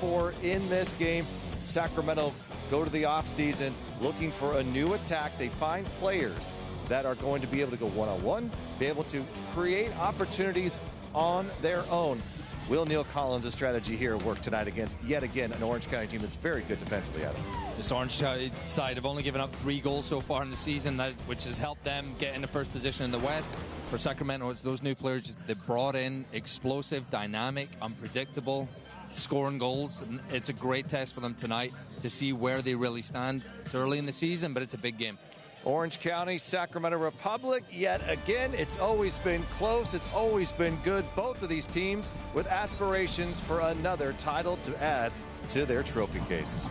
for in this game. Sacramento go to the offseason looking for a new attack. They find players that are going to be able to go one-on-one, be able to create opportunities on their own. Will Neil Collins' strategy here work tonight against, yet again, an Orange County team that's very good defensively, Adam? This Orange side have only given up 3 goals so far in the season, which has helped them get in the first position in the West. For Sacramento, it's those new players they brought in, explosive, dynamic, unpredictable, scoring goals. And it's a great test for them tonight to see where they really stand. It's early in the season, but it's a big game. Orange County, Sacramento Republic, yet again, it's always been close. It's always been good. Both of these teams with aspirations for another title to add to their trophy case.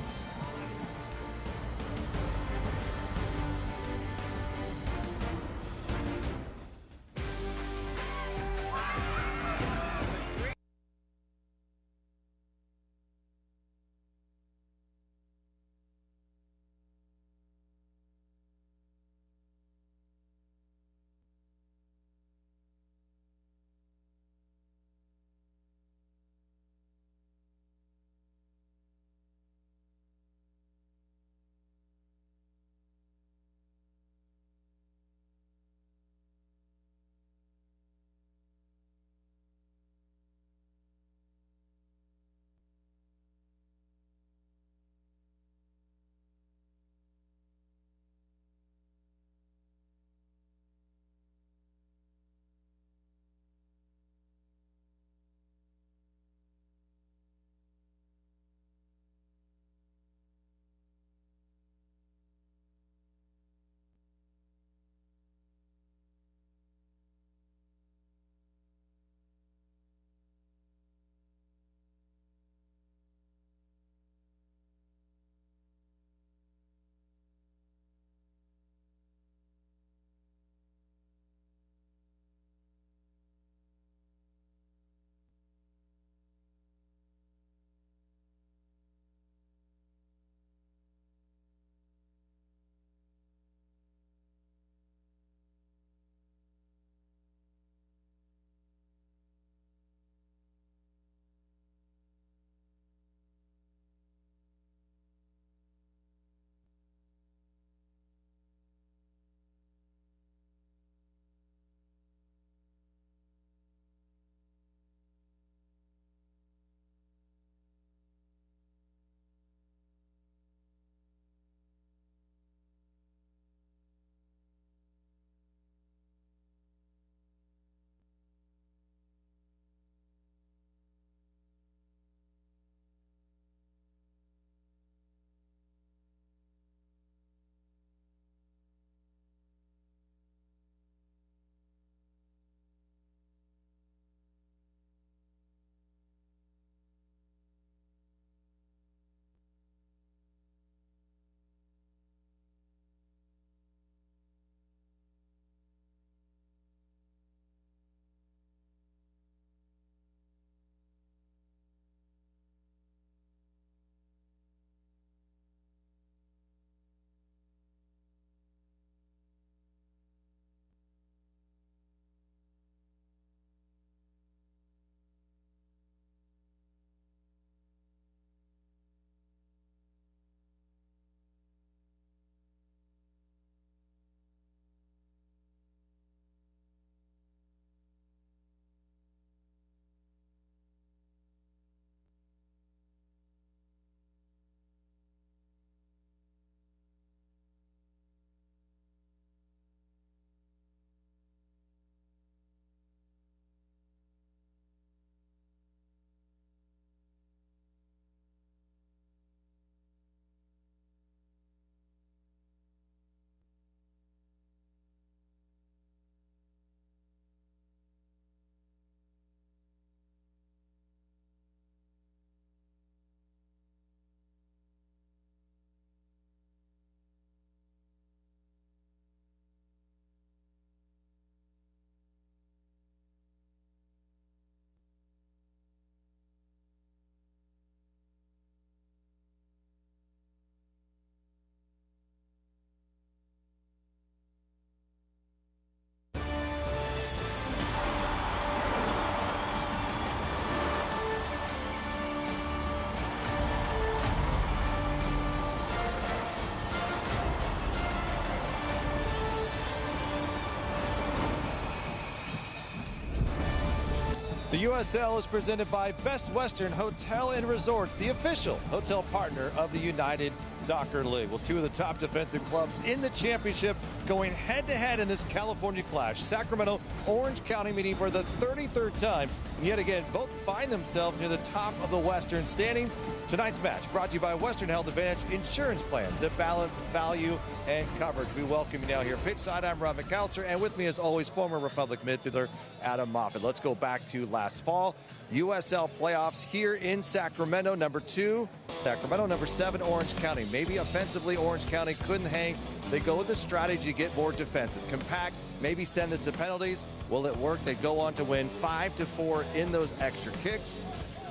The USL is presented by Best Western Hotel and Resorts, the official hotel partner of the United Soccer League. Well, two of the top defensive clubs in the championship going head-to-head in this California clash. Sacramento, Orange County meeting for the 33rd time. And yet again, both find themselves near the top of the Western standings. Tonight's match brought to you by Western Health Advantage Insurance Plans that balance value and coverage. We welcome you now here pitchside. I'm Rob McAllister, and with me as always, former Republic midfielder Adam Moffat. Let's go back to last fall. USL playoffs here in Sacramento. Number 2, Sacramento. Number 7, Orange County. Maybe offensively, Orange County couldn't hang. They go with the strategy to get more defensive, compact, maybe send this to penalties. Will it work? They go on to win 5-4 in those extra kicks.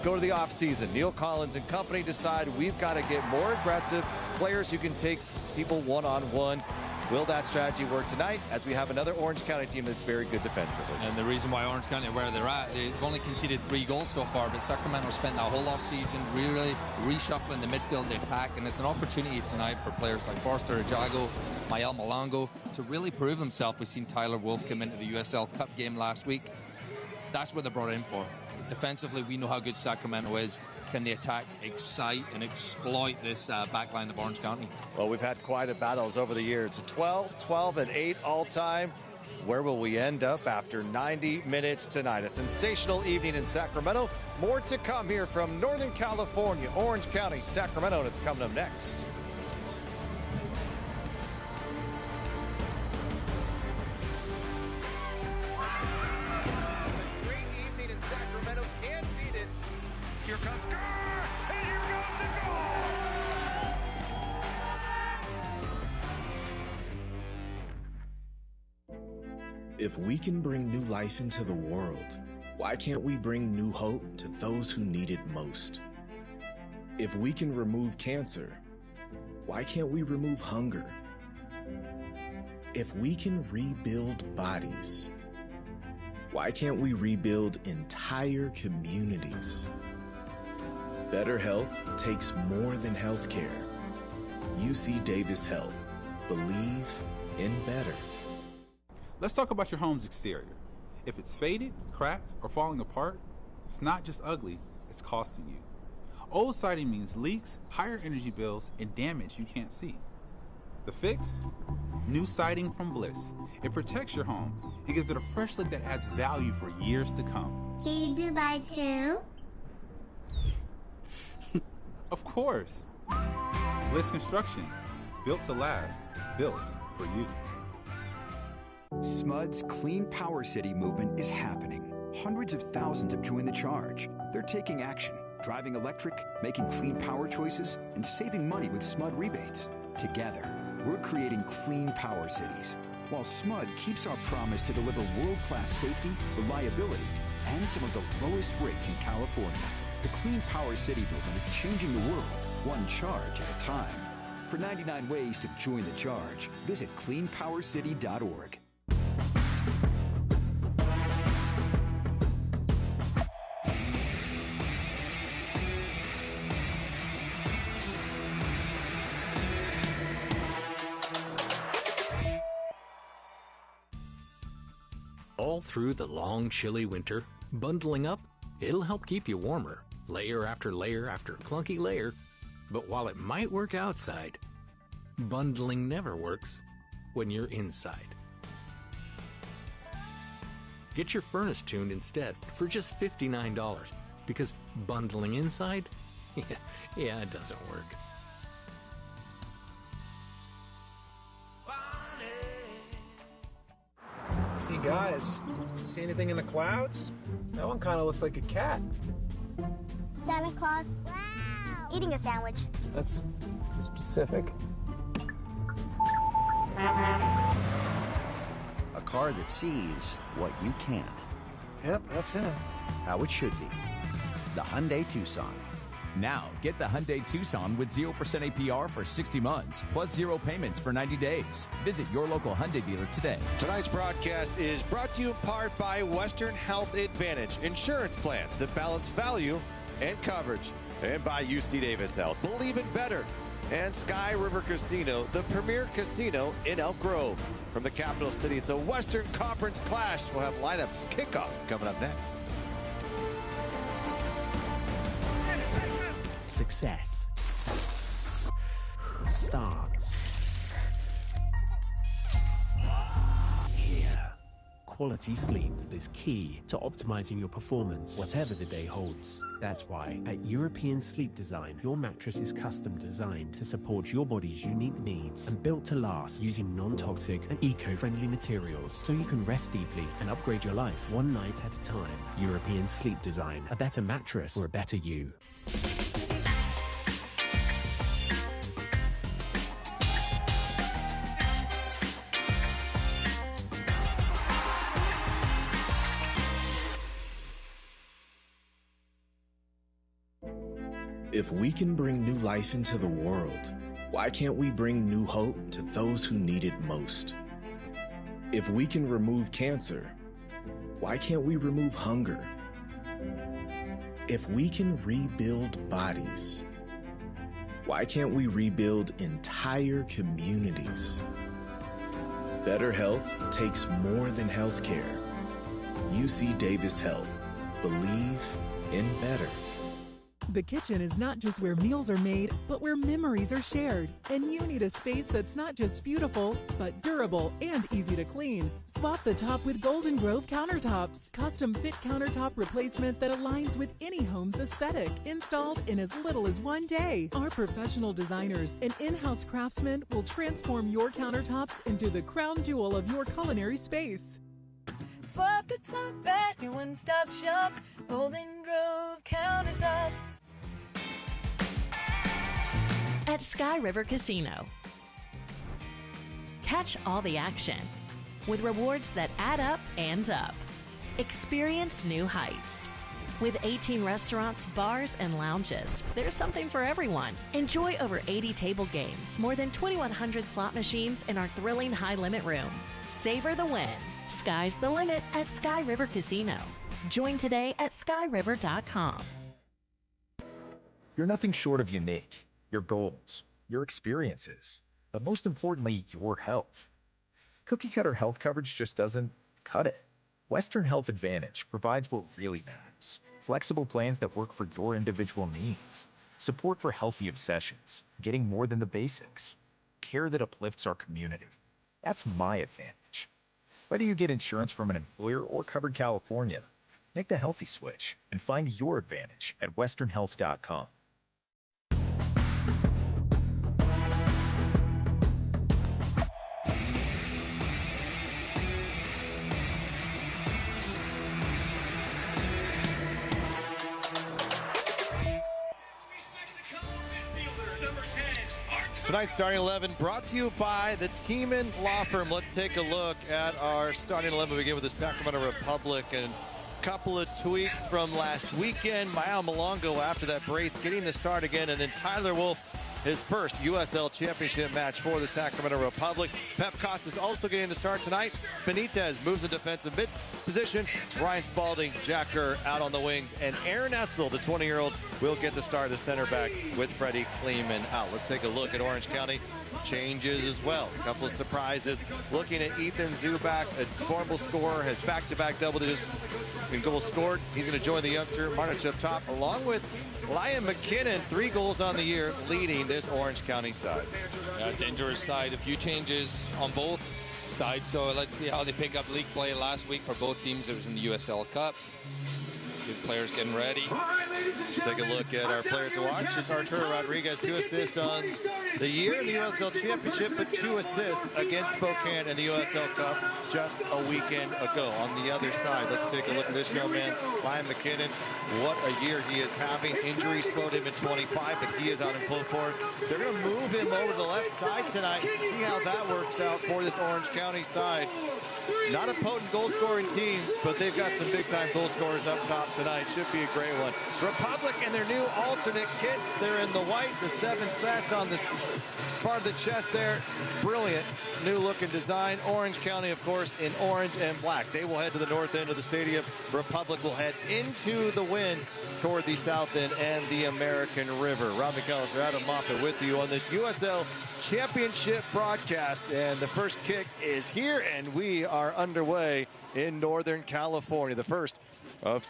Go to the offseason. Neil Collins and company decide we've got to get more aggressive players who can take people one-on-one. Will that strategy work tonight as we have another Orange County team that's very good defensively? And the reason why Orange County are where they're at, they've only conceded 3 goals so far, but Sacramento spent that whole offseason really reshuffling the midfield and the attack, and it's an opportunity tonight for players like Forster, Ajago, Mael Malongo to really prove themselves. We've seen Tyler Wolf come into the USL Cup game last week. That's what they're brought in for. Defensively, we know how good Sacramento is. Can they attack, excite, and exploit this backline of Orange County? Well, we've had quite a battles over the years. 12, and 8 all-time. Where will we end up after 90 minutes tonight? A sensational evening in Sacramento. More to come here from Northern California, Orange County, Sacramento, and it's coming up next. Here comes Gar, and here goes the goal! If we can bring new life into the world, why can't we bring new hope to those who need it most? If we can remove cancer, why can't we remove hunger? If we can rebuild bodies, why can't we rebuild entire communities? Better health takes more than healthcare. UC Davis Health. Believe in better. Let's talk about your home's exterior. If it's faded, cracked, or falling apart, it's not just ugly, it's costing you. Old siding means leaks, higher energy bills, and damage you can't see. The fix? New siding from Bliss. It protects your home. It gives it a fresh look that adds value for years to come. Can you do buy 2? Of course. Bliss Construction. Built to last. Built for you. SMUD's Clean Power City movement is happening. Hundreds of thousands have joined the charge. They're taking action, driving electric, making clean power choices, and saving money with SMUD rebates. Together, we're creating clean power cities, while SMUD keeps our promise to deliver world-class safety, reliability, and some of the lowest rates in California. The Clean Power City movement is changing the world, one charge at a time. For 99 ways to join the charge, visit cleanpowercity.org. All through the long, chilly winter, bundling up, it'll help keep you warmer, layer after clunky layer. But while it might work outside, bundling never works when you're inside. Get your furnace tuned instead for just $59, because bundling inside, yeah, it doesn't work. Hey guys, see anything in the clouds? That one kind of looks like a cat. Santa Claus. Wow. Eating a sandwich. That's specific. A car that sees what you can't. Yep, that's him. How it should be. The Hyundai Tucson. Now, get the Hyundai Tucson with 0% APR for 60 months, plus 0 payments for 90 days. Visit your local Hyundai dealer today. Tonight's broadcast is brought to you in part by Western Health Advantage Insurance Plans that balance value and coverage, and by UC Davis Health. Believe in better. And Sky River Casino, the premier casino in Elk Grove. From the capital city, it's a Western Conference clash. We'll have lineups kickoff coming up next. success starts here. Quality sleep is key to optimizing your performance, whatever the day holds. That's why at European Sleep Design, your mattress is custom designed to support your body's unique needs and built to last using non-toxic and eco-friendly materials, so you can rest deeply and upgrade your life one night at a time. European Sleep Design, a better mattress for a better you. If we can bring new life into the world, why can't we bring new hope to those who need it most? If we can remove cancer, why can't we remove hunger? If we can rebuild bodies, why can't we rebuild entire communities? Better health takes more than healthcare. UC Davis Health. Believe in better. The kitchen is not just where meals are made, but where memories are shared. And you need a space that's not just beautiful, but durable and easy to clean. Swap the top with Golden Grove countertops. Custom fit countertop replacement that aligns with any home's aesthetic. Installed in as little as 1 day. Our professional designers and in-house craftsmen will transform your countertops into the crown jewel of your culinary space. Swap the top at your one-stop shop. Golden Grove countertops. At Sky River Casino. Catch all the action with rewards that add up and up. Experience new heights. With 18 restaurants, bars, and lounges, there's something for everyone. Enjoy over 80 table games, more than 2,100 slot machines in our thrilling high-limit room. Savor the win. Sky's the limit at Sky River Casino. Join today at skyriver.com. You're nothing short of unique. Your goals, your experiences, but most importantly, your health. Cookie cutter health coverage just doesn't cut it. Western Health Advantage provides what really matters. Flexible plans that work for your individual needs. Support for healthy obsessions, getting more than the basics. Care that uplifts our community. That's my advantage. Whether you get insurance from an employer or covered California, make the healthy switch and find your advantage at westernhealth.com. Tonight's starting 11 brought to you by the Tiemann Law Firm. Let's take a look at our starting 11. We begin with the Sacramento Republic, and a couple of tweaks from last weekend. Maao Malongo after that brace getting the start again, and then Tyler Wolf, his first USL Championship match for the Sacramento Republic. Pep Costas also getting the start tonight. Benitez moves in defensive mid position. Ryan Spalding, Jacker out on the wings, and Aaron Essel, the 20-year-old, will get the start as center back with Freddie Kleeman out. Let's take a look at Orange County. Changes as well. A couple of surprises. Looking at Ethan Zubak, a formidable scorer, has back-to-back double digits in goals scored. He's going to join the youngster Marnich up top, along with Liam McKinnon, 3 goals on the year, leading this Orange County side. Yeah, dangerous side. A few changes on both sides, so let's see how they pick up league play last week for both teams. It was in the USL Cup. See the players getting ready. Let's take a look at our player to watch. It's Arturo Rodriguez, 2 assists on the year in the USL Championship, but 2 assists against Spokane in the USL Cup just a weekend ago. On the other side, let's take a look at this young man, Liam McKinnon. What a year he is having. Injuries slowed him in 25, but he is out in full force. They're going to move him over to the left side tonight. See how that works out for this Orange County side. Not a potent goal-scoring team, but they've got some big-time goal scorers up top tonight. Should be a great one. Republic and their new alternate kits. They're in the white, the 7 sash on the part of the chest there. Brilliant new look and design. Orange County, of course, in orange and black. They will head to the north end of the stadium. Republic will head into the wind toward the south end and the American River. Rob McAllister, Adam Moffat with you on this USL Championship broadcast, and the first kick is here, and we are underway in Northern California. The first of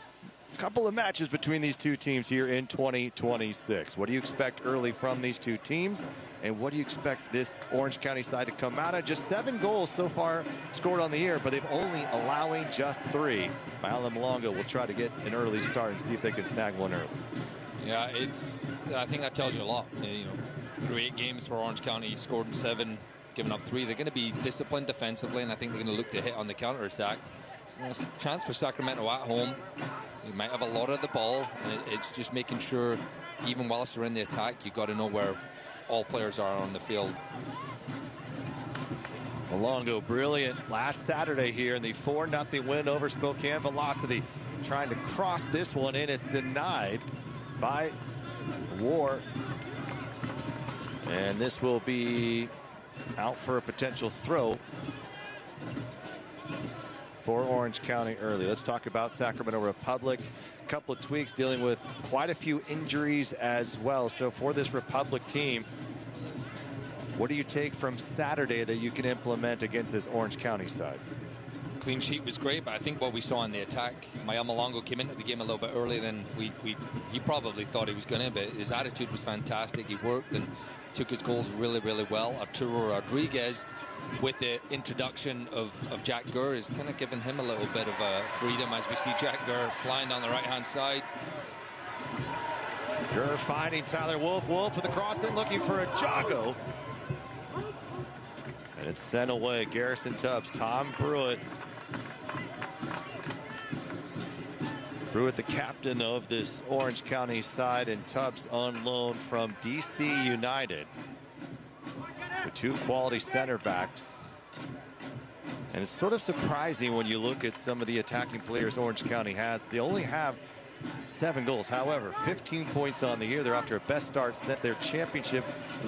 couple of matches between these two teams here in 2026. What do you expect early from these two teams? And what do you expect this Orange County side to come out of? Just 7 goals so far scored on the year, but they've only allowing just 3. Malum Malongo will try to get an early start and see if they can snag one early. Yeah, I think that tells you a lot. You know, through 8 games for Orange County, scored in 7, given up 3. They're going to be disciplined defensively, and I think they're going to look to hit on the counter-attack. So there's a chance for Sacramento at home. You might have a lot of the ball, and it's just making sure, even whilst you're in the attack, you've got to know where all players are on the field. Malongo brilliant last Saturday here in the 4-0 win over Spokane Velocity. Trying to cross this one in. It's denied by War. And this will be out for a potential throw for Orange County early. Let's talk about Sacramento Republic. A couple of tweaks, dealing with quite a few injuries as well. So for this Republic team, what do you take from Saturday that you can implement against this Orange County side? Clean sheet was great, but I think what we saw in the attack, Mayal Malongo came into the game a little bit earlier than he probably thought he was going to, but his attitude was fantastic. He worked and took his goals really, really well. Arturo Rodriguez, with the introduction of Jack Gurr, is kind of giving him a little bit of freedom as we see Jack Gurr flying down the right-hand side. Gurr finding Tyler Wolf. Wolf with the cross in, looking for a Jago. And it's sent away. Garrison Tubbs, Tom Pruitt. Pruitt, the captain of this Orange County side, and Tubbs on loan from DC United. With 2 quality center backs. And it's sort of surprising when you look at some of the attacking players Orange County has. They only have 7 goals. However, 15 points on the year. They're off to a best start since their championship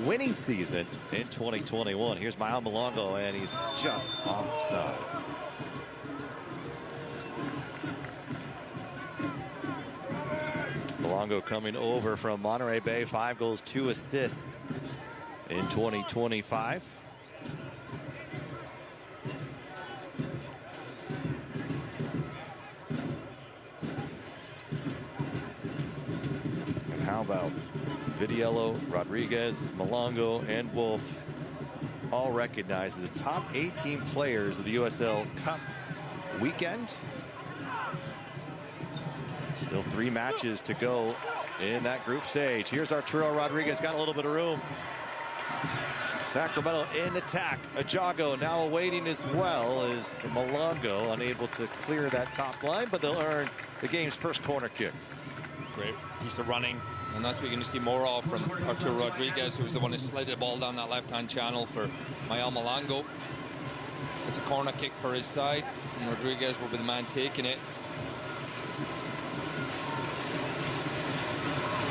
winning season in 2021. Here's Mayal Malongo, and he's just offside. Malongo coming over from Monterey Bay, 5 goals, 2 assists in 2025. And how about Vidiello, Rodriguez, Malongo, and Wolf, all recognized as the top 18 players of the USL Cup weekend. Still 3 matches to go in that group stage. Here's Arturo Rodriguez, got a little bit of room. Sacramento in attack. Jago now awaiting as well as Malongo, unable to clear that top line, but they'll earn the game's first corner kick. Great piece of running, and that's what you're going to see more of from Arturo Rodriguez, who was the one who slid the ball down that left-hand channel for Mayal Malongo. It's a corner kick for his side, and Rodriguez will be the man taking it.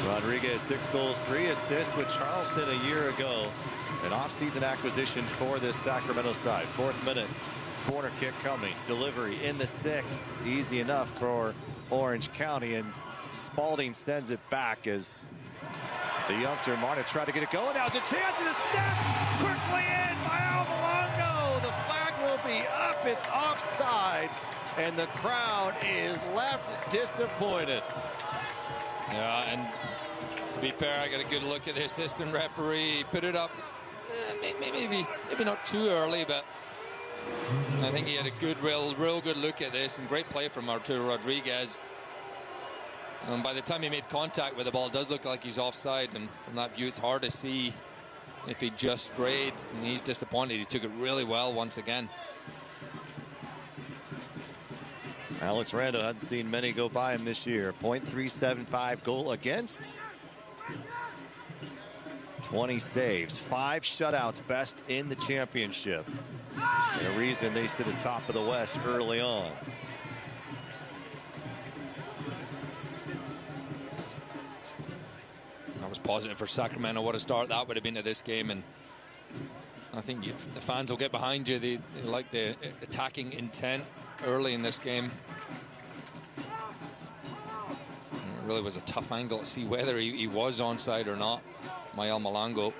Rodriguez, 6 goals, 3 assists with Charleston a year ago. An off-season acquisition for this Sacramento side. 4th minute, corner kick coming. Delivery in the 6th. Easy enough for Orange County, and Spalding sends it back as the youngster Marta tried to get it going. Now it's a chance and a step quickly in. Mayal Malongo. The flag will be up. It's offside, and the crowd is left disappointed. Yeah, and to be fair, I got a good look at the assistant referee. Put it up, maybe not too early, but I think he had a good, real good look at this, and great play from Arturo Rodriguez. And by the time he made contact with the ball, it does look like he's offside, and from that view, it's hard to see if he just strayed. And he's disappointed. He took it really well once again. Alex Rando hasn't seen many go by him this year. .375 goal against. 20 saves, 5 shutouts, best in the championship. And a reason they sit atop of the West early on. That was positive for Sacramento. What a start that would have been to this game, and I think the fans will get behind you. They like the attacking intent early in this game. And it really was a tough angle to see whether he was onside or not. Mayal Malongo.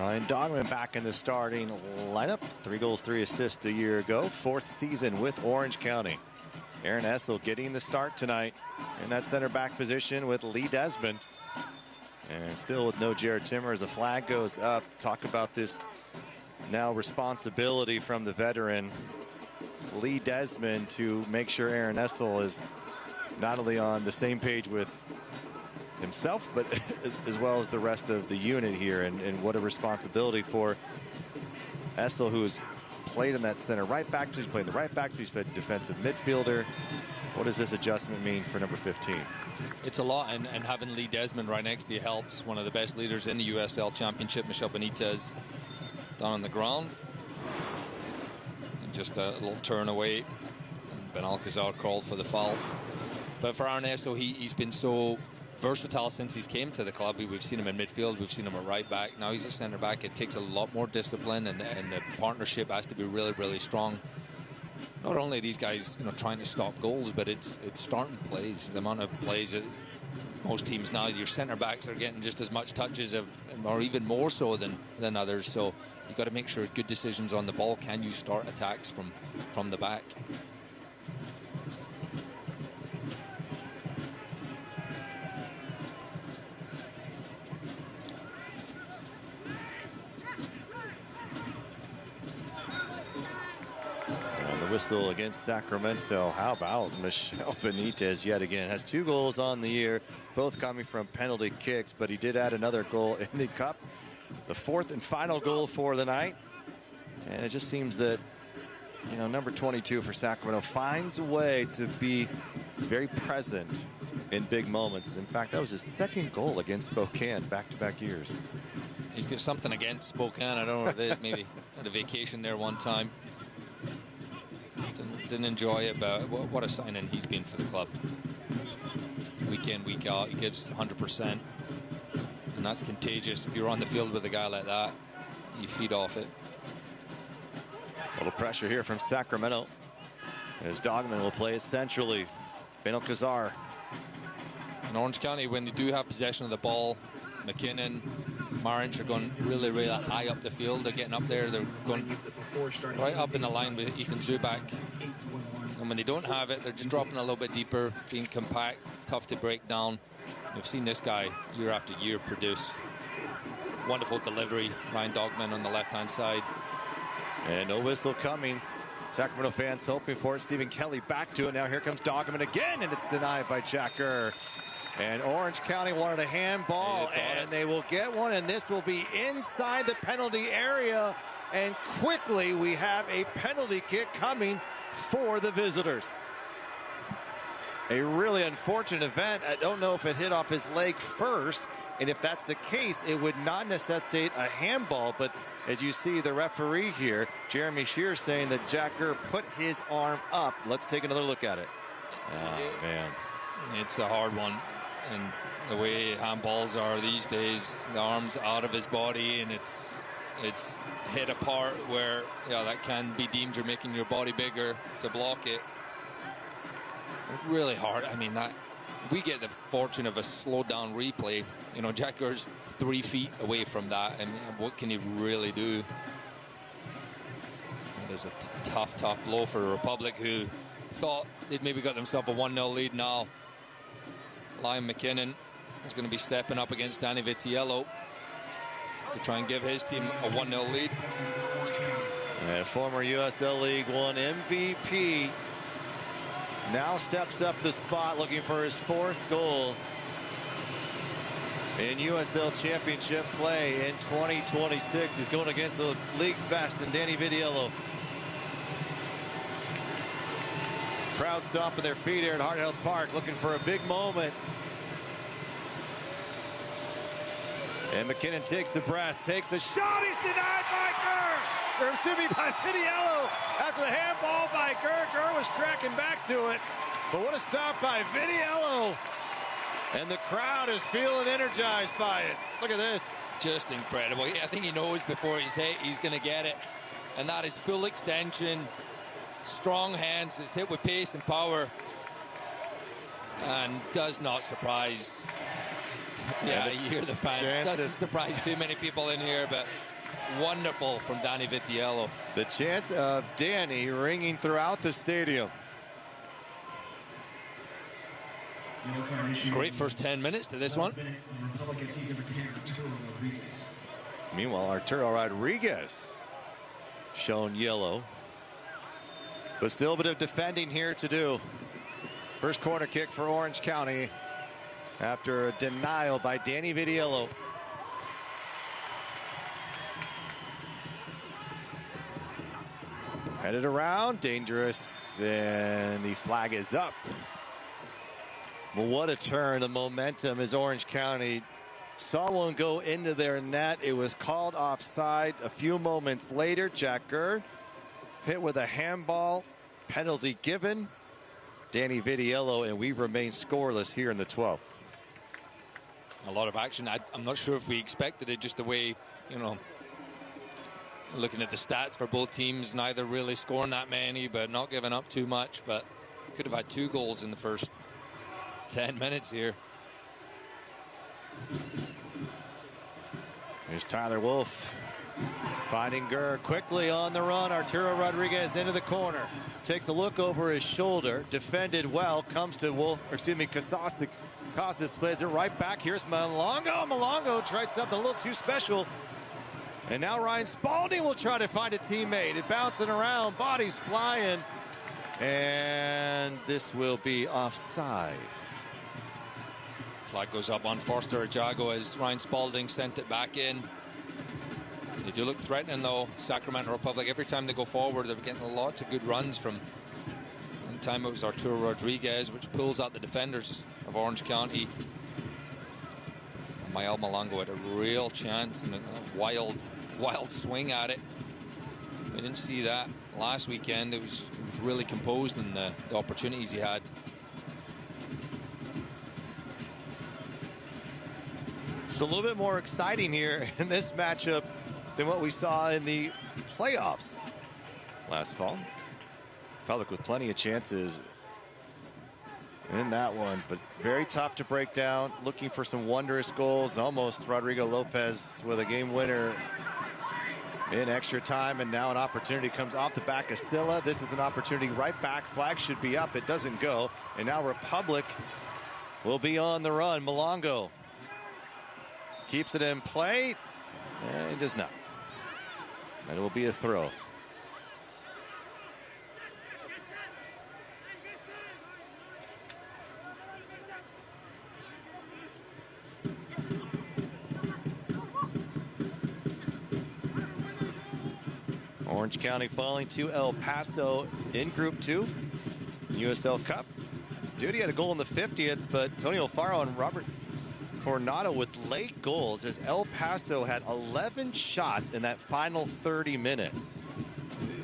Ryan Dogman back in the starting lineup. 3 goals, 3 assists a year ago. 4th season with Orange County. Aaron Essel getting the start tonight in that center back position with Lee Desmond. And still with no Jared Timmer as the flag goes up. Talk about this now responsibility from the veteran Lee Desmond to make sure Aaron Essel is not only on the same page with himself, but as well as the rest of the unit here. And what a responsibility for Essel, who's played in that center right back. He's played the right back. He's played defensive midfielder. What does this adjustment mean for number 15? It's a lot, and having Lee Desmond right next to you helps. One of the best leaders in the USL Championship, Michel Benitez, down on the ground. And just a little turn away. And Ben Alcazar called for the foul. But for Aaron Essel, he's been so versatile since he's came to the club. We've seen him in midfield, we've seen him at right back, now he's at centre back. It takes a lot more discipline, and the partnership has to be really, really strong. Not only are these guys, trying to stop goals, but it's starting plays. The amount of plays that most teams now, your centre backs are getting just as much touches or even more so than others. So you've got to make sure good decisions on the ball. Can you start attacks from the back? Whistle against Sacramento. How about Michel Benitez yet again? Has 2 goals on the year, both coming from penalty kicks, but he did add another goal in the cup, the 4th and final goal for the night. And it just seems that number 22 for Sacramento finds a way to be very present in big moments. In fact, that was his 2nd goal against Spokane back-to-back years. He's got something against Spokane. I don't know what it is. Maybe had a vacation there one time. Didn't enjoy it, but what a signing he's been for the club. Week in, week out, he gives 100%, and that's contagious. If you're on the field with a guy like that, you feed off it. A little pressure here from Sacramento, as Dogman will play it centrally. Ben Alcazar. In Orange County, when they do have possession of the ball, McKinnon, Marinch are going really, really high up the field. They're getting up there. They're going right up in the line with Ethan Zubak. And when they don't have it, they're just dropping a little bit deeper, being compact, tough to break down. We've seen this guy year after year produce. Wonderful delivery. Ryan Dogman on the left-hand side. And no whistle coming. Sacramento fans hoping for it. Stephen Kelly back to it. Now here comes Dogman again, and it's denied by Jack Gurr. And Orange County wanted a handball, and they will get one, and this will be inside the penalty area. And quickly, we have a penalty kick coming for the visitors. A really unfortunate event. I don't know if it hit off his leg first, and if that's the case, it would not necessitate a handball. But as you see the referee here, Jeremy Shear, saying that Jack Gurr put his arm up. Let's take another look at it. Oh, man. It's a hard one. And the way handballs are these days, the arm's out of his body, and it's hit a part where that can be deemed you're making your body bigger to block it. Really hard. I mean, that we get the fortune of a slowed down replay. Jack Gurr's 3 feet away from that, and what can he really do? It is a tough blow for the Republic, who thought they'd maybe got themselves a 1-0 lead. Now Liam McKinnon is going to be stepping up against Danny Vitiello to try and give his team a 1-0 lead. And former USL League One MVP now steps up the spot, looking for his 4th goal in USL Championship play in 2026. He's going against the league's best, and Danny Vitiello. Crowd stomping their feet here at Heart Health Park, looking for a big moment. And McKinnon takes the breath, takes the shot. He's denied by Gurr. Or excuse me, by Vitiello. After the handball by Gurr. Gurr was tracking back to it. But what a stop by Vitiello. And the crowd is feeling energized by it. Look at this. Just incredible. I think he knows before he's hit, he's going to get it. And that is full extension. Strong hands. It's hit with pace and power. And does not surprise. Yeah, you hear the fans. Doesn't surprise too many people in here, but wonderful from Danny Vitiello. The chant of Danny ringing throughout the stadium. Great first 10 minutes to this one. Meanwhile, Arturo Rodriguez shown yellow. But still a bit of defending here to do. First corner kick for Orange County after a denial by Danny Vitiello. Headed around, dangerous, and the flag is up. Well, what a turn. The momentum as Orange County saw one go into their net. It was called offside. A few moments later, Jack Gurr hit with a handball, penalty given. Danny Vitiello, and we remain scoreless here in the 12th. A lot of action. I'm not sure if we expected it, just the way, you know, looking at the stats for both teams, neither really scoring that many, but not giving up too much. But could have had 2 goals in the first 10 minutes here. Here's Tyler Wolf finding Gurr quickly on the run. Arturo Rodriguez into the corner. Takes a look over his shoulder. Defended well. Comes to Wolf, or excuse me, Kostas. Kostas plays it right back. Here's Malongo. Malongo tried something a little too special. And now Ryan Spalding will try to find a teammate. It bouncing around, bodies flying. And this will be offside. Flag goes up on Forster Ajago as Ryan Spalding sent it back in. They do look threatening though, Sacramento Republic. Every time they go forward, they're getting lots of good runs from. One time it was Arturo Rodriguez, which pulls out the defenders of Orange County. Mael Malongo had a real chance and a wild swing at it. We didn't see that last weekend. It was really composed in the opportunities he had. It's a little bit more exciting here in this matchup than what we saw in the playoffs last fall. Republic with plenty of chances in that one, but very tough to break down. Looking for some wondrous goals. Almost Rodrigo Lopez with a game winner in extra time, and now an opportunity comes off the back of Silla. This is an opportunity right back. Flag should be up. It doesn't go, and now Republic will be on the run. Malongo keeps it in play, and it does not. And it will be a throw. Orange County falling to El Paso in Group 2, USL Cup. Duty had a goal in the 50th, but Tony Alfaro and Robert Coronado with late goals as El Paso had 11 shots in that final 30 minutes.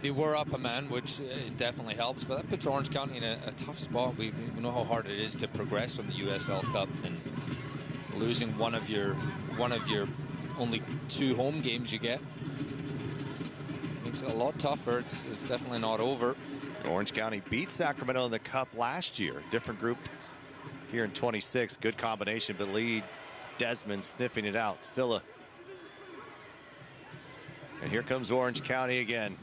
They were up a man, which definitely helps, but that puts Orange County in a tough spot. We know how hard it is to progress from the USL Cup, and losing one of your only 2 home games you get makes it a lot tougher. It's definitely not over. Orange County beat Sacramento in the Cup last year. Different groups here in 26. Good combination, but lead Desmond sniffing it out. Silla. And here comes Orange County again.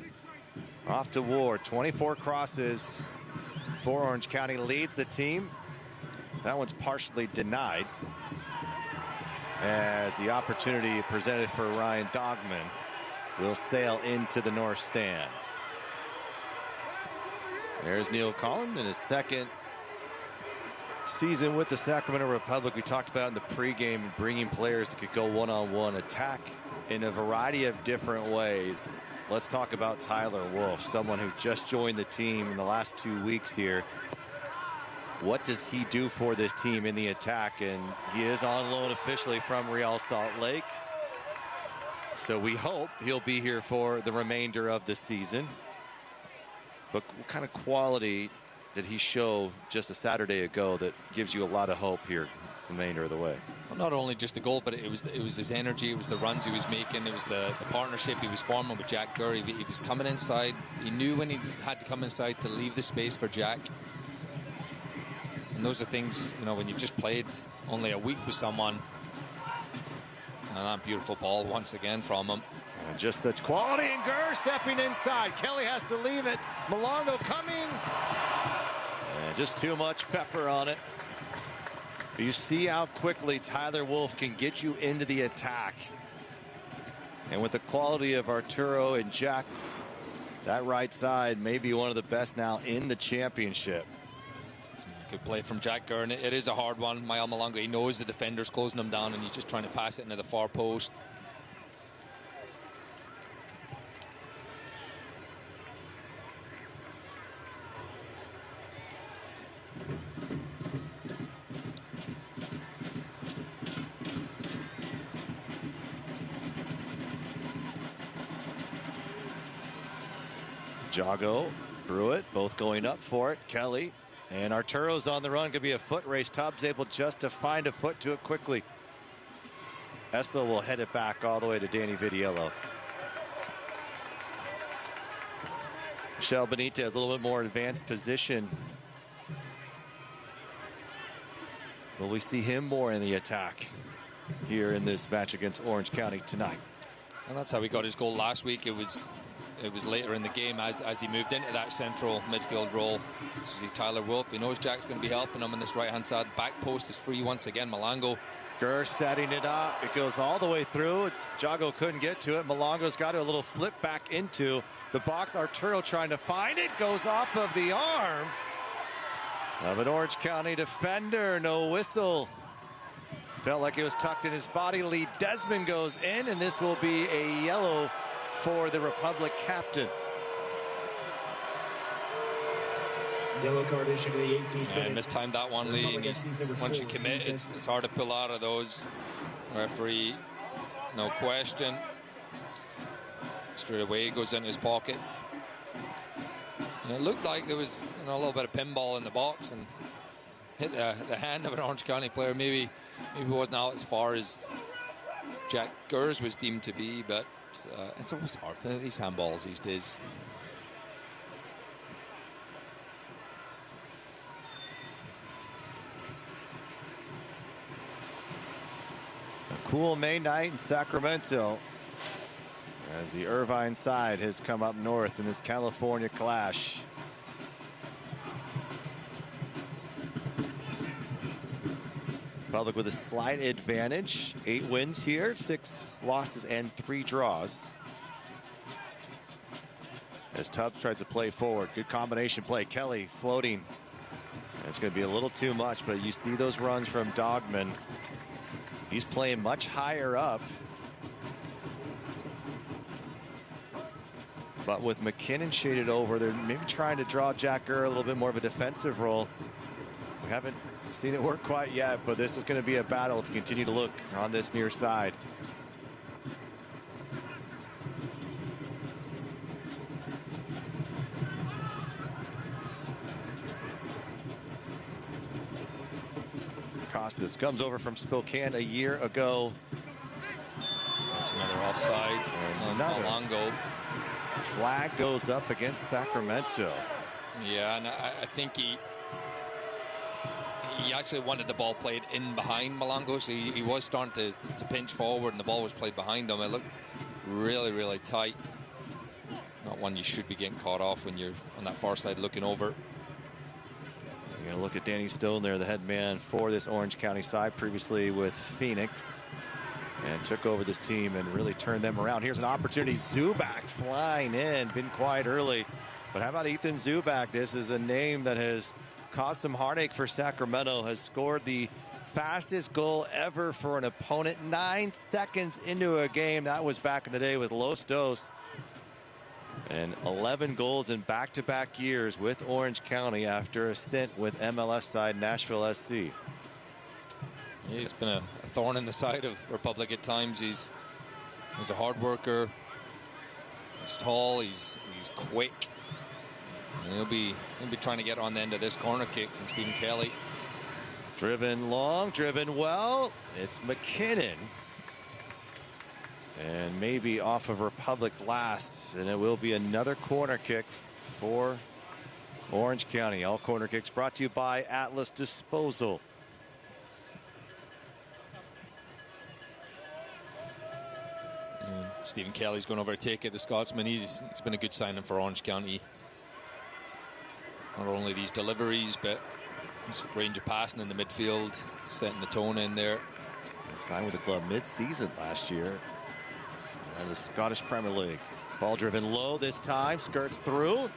Off to Ward. 24 crosses for Orange County. Leads the team. That one's partially denied as the opportunity presented for Ryan Dogman will sail into the north stands. There's Neil Collin in his second season with the Sacramento Republic. We talked about in the pregame, bringing players that could go one-on-one, attack in a variety of different ways. Let's talk about Tyler Wolf, someone who just joined the team in the last 2 weeks here. What does he do for this team in the attack? And he is on loan officially from Real Salt Lake. So we hope he'll be here for the remainder of the season. But what kind of quality did he show just a Saturday ago that gives you a lot of hope here the remainder of the way? Well, not only just the goal, but it was his energy, it was the runs he was making, it was the partnership he was forming with Jack Gurr. He was coming inside. He knew when he had to come inside to leave the space for Jack. And those are things, you know, when you've just played only a week with someone. And that beautiful ball once again from him. And just such quality, and Gurr stepping inside. Kelly has to leave it. Malongo coming. And just too much pepper on it. You see how quickly Tyler Wolff can get you into the attack. And with the quality of Arturo and Jack, that right side may be one of the best now in the championship. Good play from Jack Gurr. It is a hard one. Mael Malongo, he knows the defender's closing him down, and he's just trying to pass it into the far post. Jago, Brewitt, both going up for it. Kelly and Arturo's on the run. Could be a foot race. Tubbs able just to find a foot to it quickly. Eslo will head it back all the way to Danny Vidiello. Michel Benitez, a little bit more advanced position. Will we see him more in the attack here in this match against Orange County tonight? And that's how he got his goal last week. It was later in the game as he moved into that central midfield role. See Tyler Wolff, he knows Jack's going to be helping him on this right hand side. Back post is free once again. Malongo. Gurr setting it up. It goes all the way through. Jago couldn't get to it. Malongo's got a little flip back into the box. Arturo trying to find it. Goes off of the arm of an Orange County defender. No whistle. Felt like it was tucked in his body. Lee Desmond goes in, and this will be a yellow for the Republic captain. Yellow card issued to the 18th. Yeah, mistimed that one, Lee. And once you commit, it's hard to pull out of those. Referee, no question. Straight away, goes in his pocket. And it looked like there was a little bit of pinball in the box and hit the hand of an Orange County player. Maybe it wasn't out as far as Jack Gurr's was deemed to be, but it's almost hard for these handballs these days. A cool May night in Sacramento as the Irvine side has come up north in this California clash. Republic with a slight advantage. 8 wins here, 6 losses and 3 draws. As Tubbs tries to play forward. Good combination play. Kelly floating. It's going to be a little too much, but you see those runs from Dogman. He's playing much higher up. But with McKinnon shaded over, they're maybe trying to draw Jack Gurr a little bit more of a defensive role. We haven't seen it work quite yet, but this is going to be a battle if you continue to look on this near side. Costas comes over from Spokane a year ago. That's another offside. And another. Malongo. Flag goes up against Sacramento. Yeah, and I think he actually wanted the ball played in behind Malongo, so he was starting to pinch forward, and the ball was played behind him. It looked really, really tight. Not one you should be getting caught off when you're on that far side looking over. You're going to look at Danny Stone there, the head man for this Orange County side, previously with Phoenix, and took over this team and really turned them around. Here's an opportunity. Zuback flying in, been quiet early. But how about Ethan Zuback? This is a name that has caused some heartache for Sacramento. Has scored the fastest goal ever for an opponent 9 seconds into a game. That was back in the day with Los Dos. And 11 goals in back-to-back years with Orange County after a stint with MLS side Nashville SC. He's been a thorn in the side of Republic at times. He's a hard worker. He's tall. He's quick. And he'll be trying to get on the end of this corner kick from Stephen Kelly. Driven long, driven well. It's McKinnon. And maybe off of Republic last. And it will be another corner kick for Orange County. All corner kicks brought to you by Atlas Disposal. Stephen Kelly's going over to take it, the Scotsman. He's been a good signing for Orange County. Not only these deliveries, but his range of passing in the midfield, setting the tone in there. Signed with the club mid-season last year in the Scottish Premier League. Ball driven low this time, skirts through.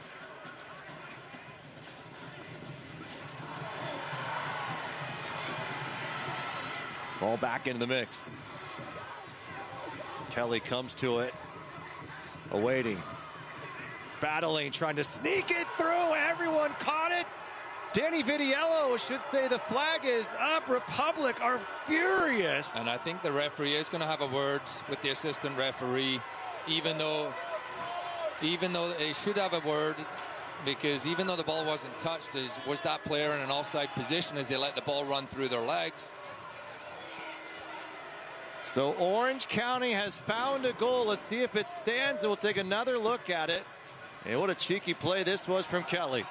Ball back into the mix. Kelly comes to it, awaiting, battling, trying to sneak it through. Everyone caught it. Danny Vitiello should say the flag is up. Republic are furious. And I think the referee is going to have a word with the assistant referee, even though they should have a word, because even though the ball wasn't touched, was that player in an offside position as they let the ball run through their legs? So Orange County has found a goal. Let's see if it stands, and we'll take another look at it. And what a cheeky play this was from Kelly.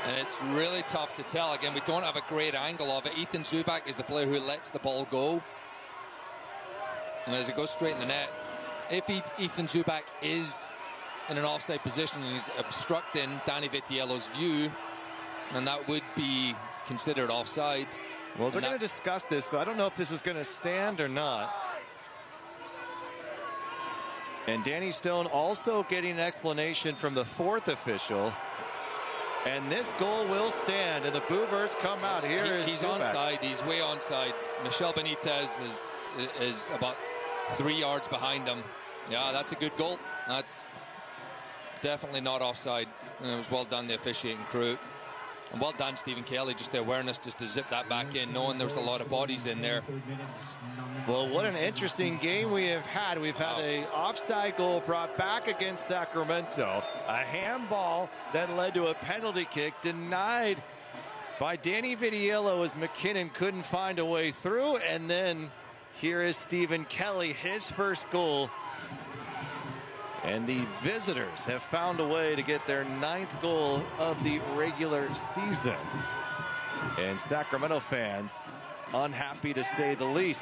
And it's really tough to tell. Again, we don't have a great angle of it. Ethan Zubak is the player who lets the ball go. And as it goes straight in the net, if Ethan Zubak is in an offside position and he's obstructing Danny Vitiello's view, then that would be considered offside. Well, they're going to discuss this, so I don't know if this is going to stand or not. And Danny Stone also getting an explanation from the fourth official. And this goal will stand, and the Boo-Birds come out. He's onside. He's way onside. Michel Benitez is about 3 yards behind him. Yeah, that's a good goal. That's definitely not offside. And it was well done, the officiating crew. And well done, Stephen Kelly, just the awareness just to zip that back in, knowing there's a lot of bodies in there. Well, what an interesting game we have had. We've had an offside goal brought back against Sacramento, a handball that led to a penalty kick denied by Danny Vitiello as McKinnon couldn't find a way through. And then here is Stephen Kelly, his first goal. And the visitors have found a way to get their 9th goal of the regular season. And Sacramento fans unhappy to say the least.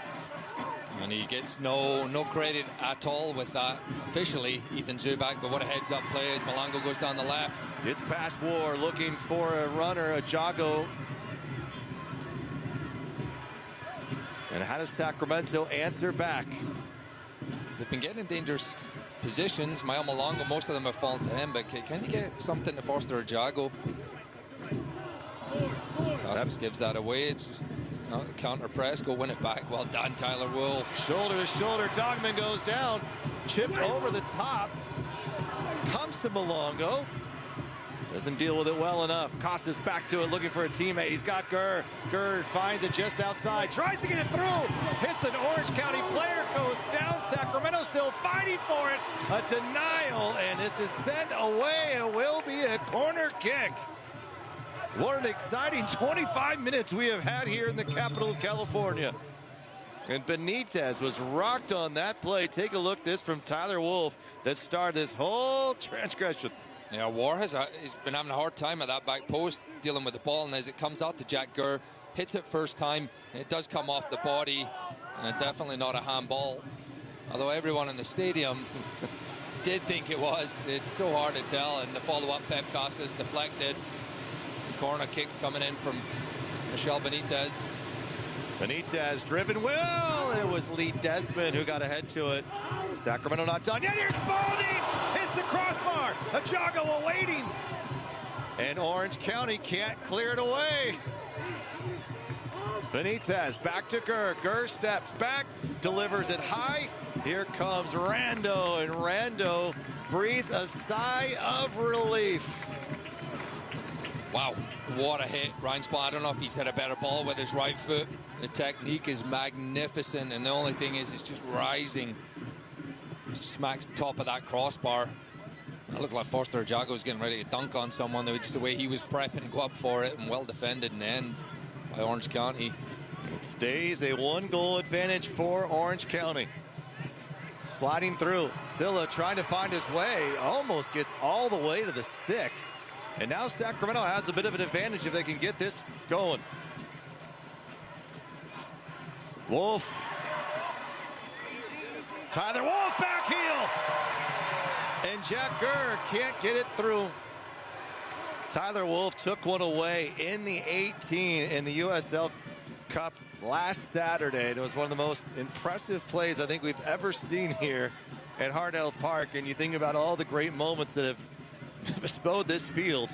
And he gets no credit at all with that officially, Ethan Zubak. But what a heads-up play as Malongo goes down the left. It's past War looking for a runner, a Jago. And how does Sacramento answer back? They've been getting in dangerous positions. Mael Malongo, most of them have fallen to him, but can you get something to Foster or Jago? Costas gives that away. It's just counter press, go win it back. Well done, Tyler Wolf. Shoulder to shoulder, Dogman goes down, chipped over the top, comes to Malongo, doesn't deal with it well enough. Costas back to it, looking for a teammate. He's got Gurr. Gurr finds it just outside, tries to get it through, hits an Orange County player, goes down. Sacramento still fighting for it. A denial, and this is sent away. It will be a corner kick. What an exciting 25 minutes we have had here in the capital of California. And Benitez was rocked on that play. Take a look, this from Tyler Wolf that started this whole transgression. Yeah, War he's been having a hard time at that back post dealing with the ball, and as it comes out to Jack Gurr, hits it first time. It does come off the body, and definitely not a handball. Although everyone in the stadium did think it was. It's so hard to tell, and the follow-up, Pep Costas deflected. Corner kicks coming in from Michel Benitez. Benitez driven well. It was Lee Desmond who got ahead to it. Sacramento not done yet. Here's Spalding. Hits the crossbar. Ajago awaiting. And Orange County can't clear it away. Benitez back to Gurr. Gurr steps back, delivers it high. Here comes Rando, and Rando breathes a sigh of relief. Wow, what a hit. Ryan Spall, I don't know if he's got a better ball with his right foot. The technique is magnificent, and the only thing is it's just rising. Just smacks the top of that crossbar. It looked like Foster Ajago was getting ready to dunk on someone. Just the way he was prepping to go up for it, and well defended in the end by Orange County. It stays a 1-goal advantage for Orange County. Sliding through. Silla trying to find his way. Almost gets all the way to the 6th. And now Sacramento has a bit of an advantage if they can get this going. Wolf Tyler Wolf back heel. And Jack Gurr can't get it through. Tyler Wolf took one away in the 18 in the USL Cup last Saturday. It was one of the most impressive plays I think we've ever seen here at Hard Health Park. And you think about all the great moments that have bestowed this field.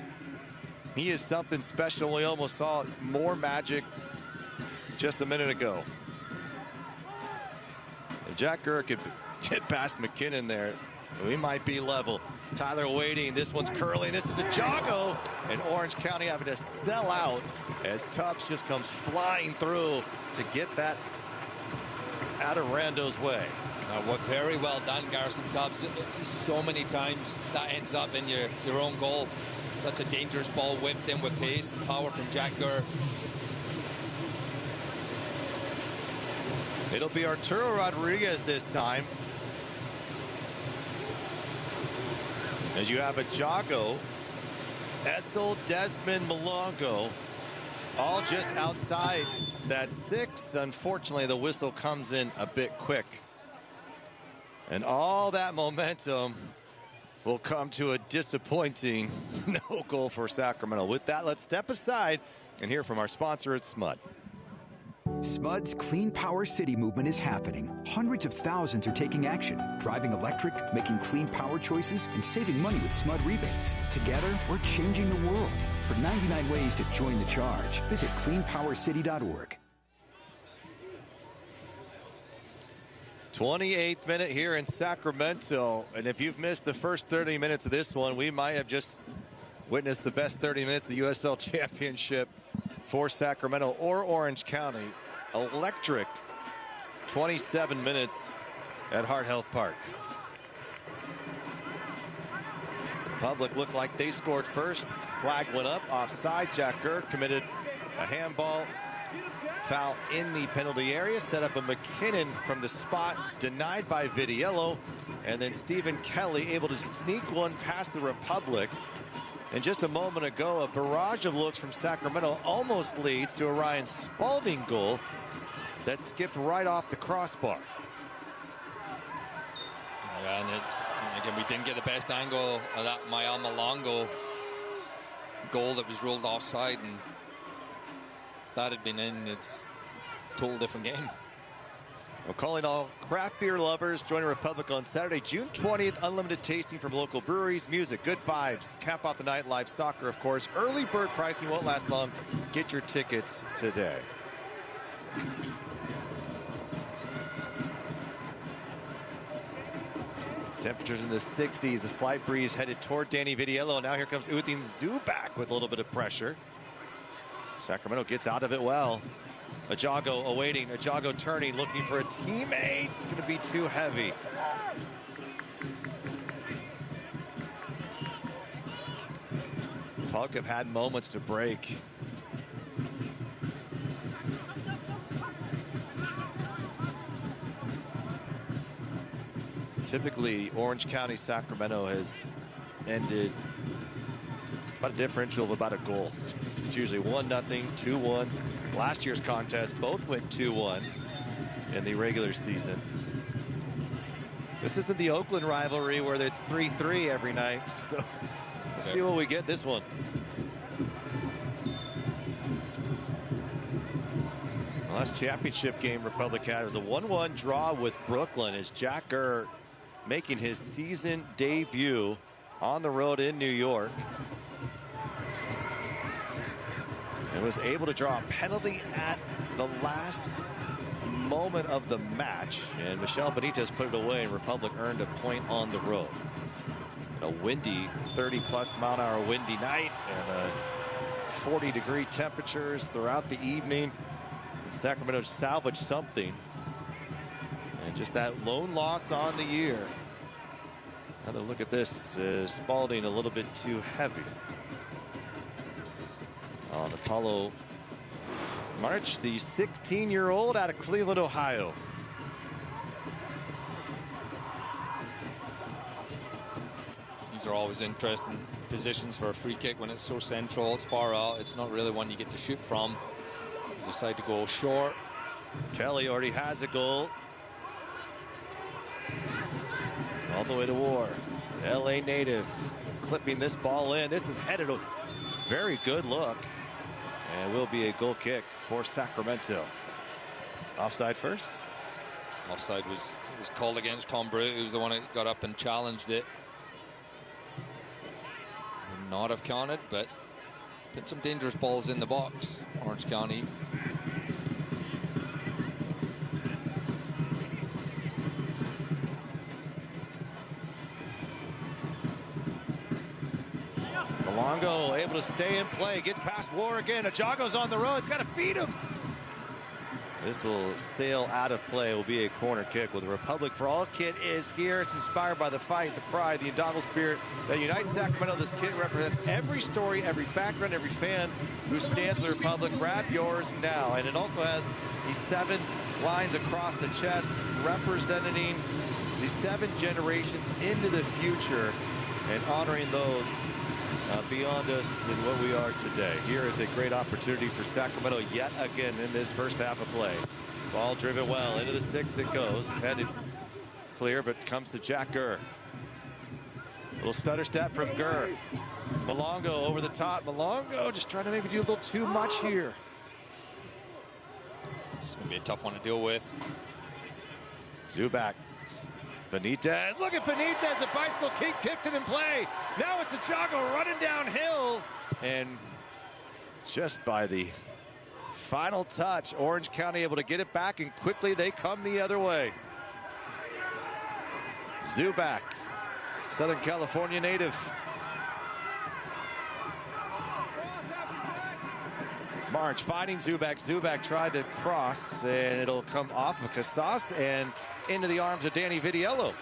He is something special. We almost saw more magic just a minute ago. If Jack Gurr could get past McKinnon there, we might be level. Tyler waiting. This one's curling. This is the Jago. And Orange County having to sell out as Tubbs just comes flying through to get that out of Rando's way. Very well done, Garrison Tubbs. So many times that ends up in your own goal. Such a dangerous ball whipped in with pace and power from Jack Gurr. It'll be Arturo Rodriguez this time. As you have a Jago, Essel, Desmond, Malongo, all just outside that 6. Unfortunately, the whistle comes in a bit quick. And all that momentum will come to a disappointing no goal for Sacramento. With that, let's step aside and hear from our sponsor at SMUD. SMUD's Clean Power City movement is happening. Hundreds of thousands are taking action, driving electric, making clean power choices, and saving money with SMUD rebates. Together, we're changing the world. For 99 ways to join the charge, visit cleanpowercity.org. 28th minute here in Sacramento. And if you've missed the first 30 minutes of this one, we might have just witnessed the best 30 minutes of the USL Championship for Sacramento or Orange County. Electric 27 minutes at Hard Health Park. Republic looked like they scored first. Flag went up, offside. Jack Gurr committed a handball foul in the penalty area. Set up a McKinnon from the spot, denied by Vidiello. And then Stephen Kelly able to sneak one past the Republic. And just a moment ago, a barrage of looks from Sacramento almost leads to a Ryan Spalding goal that skipped right off the crossbar. Yeah, and again, we didn't get the best angle of that Maya Malongo goal that was ruled offside. And if that had been in, it's a total different game. Well, calling all craft beer lovers, join Republic on Saturday, June 20th. Unlimited tasting from local breweries, music, good vibes, cap off the night, live soccer, of course. Early bird pricing won't last long. Get your tickets today. Temperatures in the 60s, a slight breeze headed toward Danny Vidiello. Now here comes Uthing Zubak with a little bit of pressure. Sacramento gets out of it well. Ajago awaiting, Ajago turning, looking for a teammate. It's going to be too heavy. Puck have had moments to break. Typically, Orange County Sacramento has ended about a differential of about a goal. It's usually 1-0, 2-1. Last year's contest, both went 2-1 in the regular season. This isn't the Oakland rivalry where it's 3-3 every night. So let's see what we get this one. The last championship game Republic had was a 1-1 draw with Brooklyn as Jack Gurr making his season debut on the road in New York. And was able to draw a penalty at the last moment of the match. And Michelle Benitez put it away, and Republic earned a point on the road. A windy, 30-plus-mile-an-hour windy night, and 40-degree temperatures throughout the evening. Sacramento salvaged something. And just that lone loss on the year. Another look at this. Spalding a little bit too heavy. On Apollo March, the 16-year-old out of Cleveland, Ohio. These are always interesting positions for a free kick when it's so central. It's far out. It's not really one you get to shoot from. You decide to go short. Kelly already has a goal. all the way to War. LA native clipping this ball in. This is headed a very good look. And will be a goal kick for Sacramento. Offside first. Offside was called against Tom Brew, who's the one that got up and challenged it. Would not have counted, but put some dangerous balls in the box, Orange County. Malongo able to stay in play, gets past War again. Ajago's on the road, it's got to feed him. This will sail out of play, will be a corner kick. Well, the Republic for All kit is here. It's inspired by the fight, the pride, the indomitable spirit that unites Sacramento. This kit represents every story, every background, every fan who stands with the Republic. Grab yours now. And it also has these 7 lines across the chest representing these 7 generations into the future and honoring those beyond us in what we are today. Here is a great opportunity for Sacramento yet again in this first half of play. Ball driven well into the 6 it goes. Headed clear, but comes to Jack Gurr. Little stutter step from Gurr. Malongo over the top. Malongo just trying to maybe do a little too much here. It's going to be a tough one to deal with. Zubac. Benitez, look at Benitez, the bicycle kick kicked it in play. Now it's Ajago running downhill. And just by the final touch, Orange County able to get it back, and quickly they come the other way. Zubac, Southern California native. March finding Zubac. Zubac tried to cross, and it'll come off of Casas and into the arms of Danny Vidiello.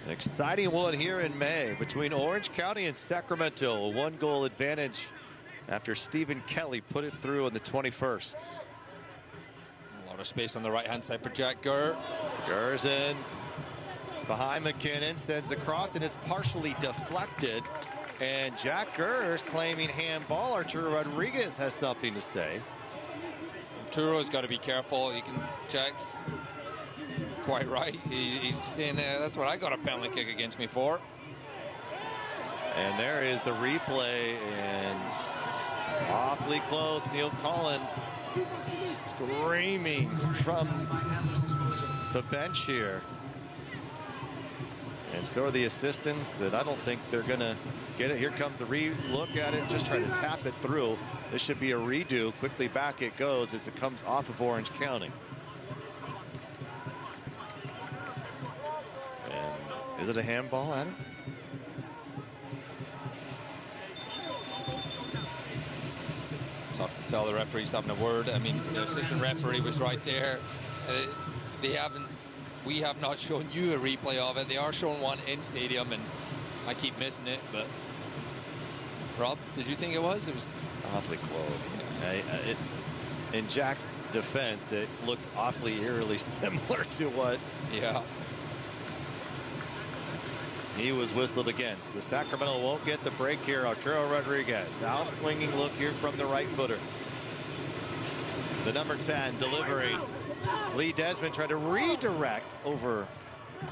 An exciting one here in May between Orange County and Sacramento. A 1-goal advantage after Stephen Kelly put it through in the 21st. A lot of space on the right-hand side for Jack Gurr. Gurr's in. Behind McKinnon, sends the cross, and it's partially deflected. And Jack Gurr is claiming handball. Arturo Rodriguez has something to say. Arturo's got to be careful. Jack's quite right. He's saying that's what I got a penalty kick against me for. And there is the replay, and awfully close. Neil Collins screaming from the bench here. And so are the assistants, and I don't think they're going to get it. Here comes the re-look at it, just trying to tap it through. This should be a redo. Quickly back it goes as it comes off of Orange County. And is it a handball, Adam? Tough to tell. The referee's having a word. I mean, the assistant referee was right there. We have not shown you a replay of it. They are showing one in stadium, and I keep missing it. But Rob, did you think it was? It was awfully close. Yeah. In Jack's defense, it looked awfully eerily similar to what he was whistled against. The Sacramento won't get the break here. Arturo Rodriguez, out swinging look here from the right footer. The number 10 delivering. Lee Desmond tried to redirect over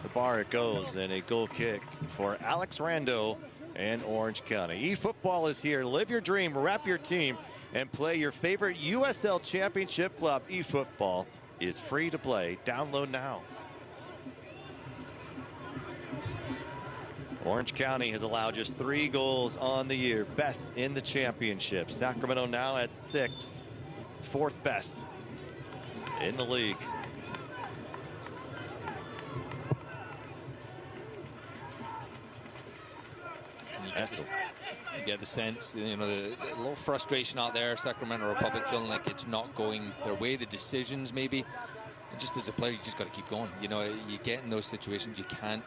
the bar. It goes, and a goal kick for Alex Rando and Orange County. eFootball is here. Live your dream, rep your team, and play your favorite USL Championship club. eFootball is free to play. Download now. Orange County has allowed just 3 goals on the year, best in the championship. Sacramento now at 6, 4th best in the league. You get the sense, you know, the little frustration out there. Sacramento Republic feeling like it's not going their way. The decisions, maybe. And just as a player, you just got to keep going. You know, you get in those situations, you can't.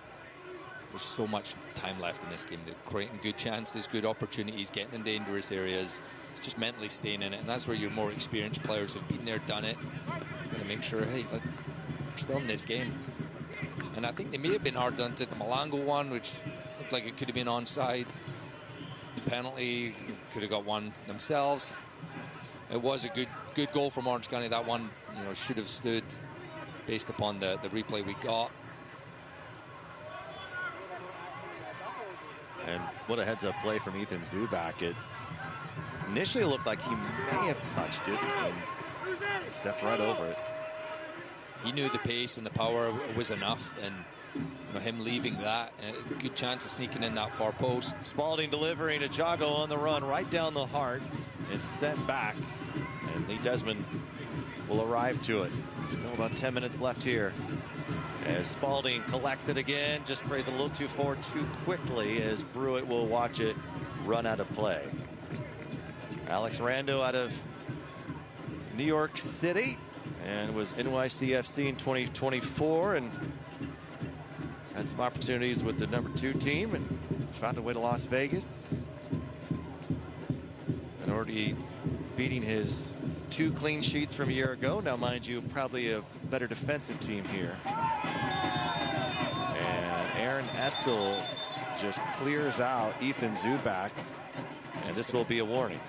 There's so much time left in this game. They're creating good chances, good opportunities, getting in dangerous areas. It's just mentally staying in it, and that's where your more experienced players have been there, done it. Got to make sure, hey, we're still in this game. And I think they may have been hard done to the Malongo one, which looked like it could have been onside. The penalty, could have got one themselves. It was a good goal from Orange County. That one, should have stood based upon the replay we got. And what a heads-up play from Ethan Zubak. It initially looked like he may have touched it and stepped right over it. He knew the pace and the power was enough, and him leaving that, a good chance of sneaking in that far post. Spalding delivering to Jago on the run, right down the heart. It's sent back, and Lee Desmond will arrive to it. Still about 10 minutes left here. As Spalding collects it again, just plays a little too forward too quickly as Brewitt will watch it run out of play. Alex Rando out of New York City and was NYCFC in 2024 and had some opportunities with the #2 team and found a way to Las Vegas. And already beating his 2 clean sheets from a year ago. Now, mind you, probably a better defensive team here. And Aaron Essel just clears out Ethan Zubak, and this will be a warning.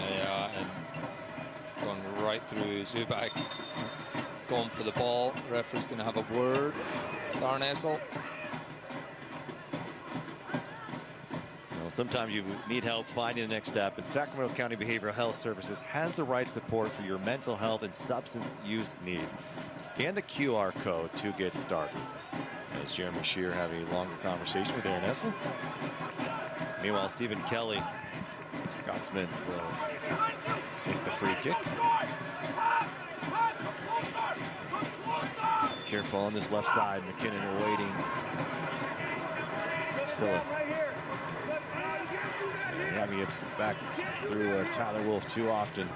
Yeah, and going right through Zubak, going for the ball. The referee's going to have a word. Aaron Essel. Sometimes you need help finding the next step, and Sacramento County Behavioral Health Services has the right support for your mental health and substance use needs. Scan the QR code to get started. As Jeremy Shear have a longer conversation with Aaron Essel. Meanwhile, Stephen Kelly, Scotsman, will take the free kick. Careful on this left side. McKinnon are waiting. Still having it back through Tyler Wolf too often.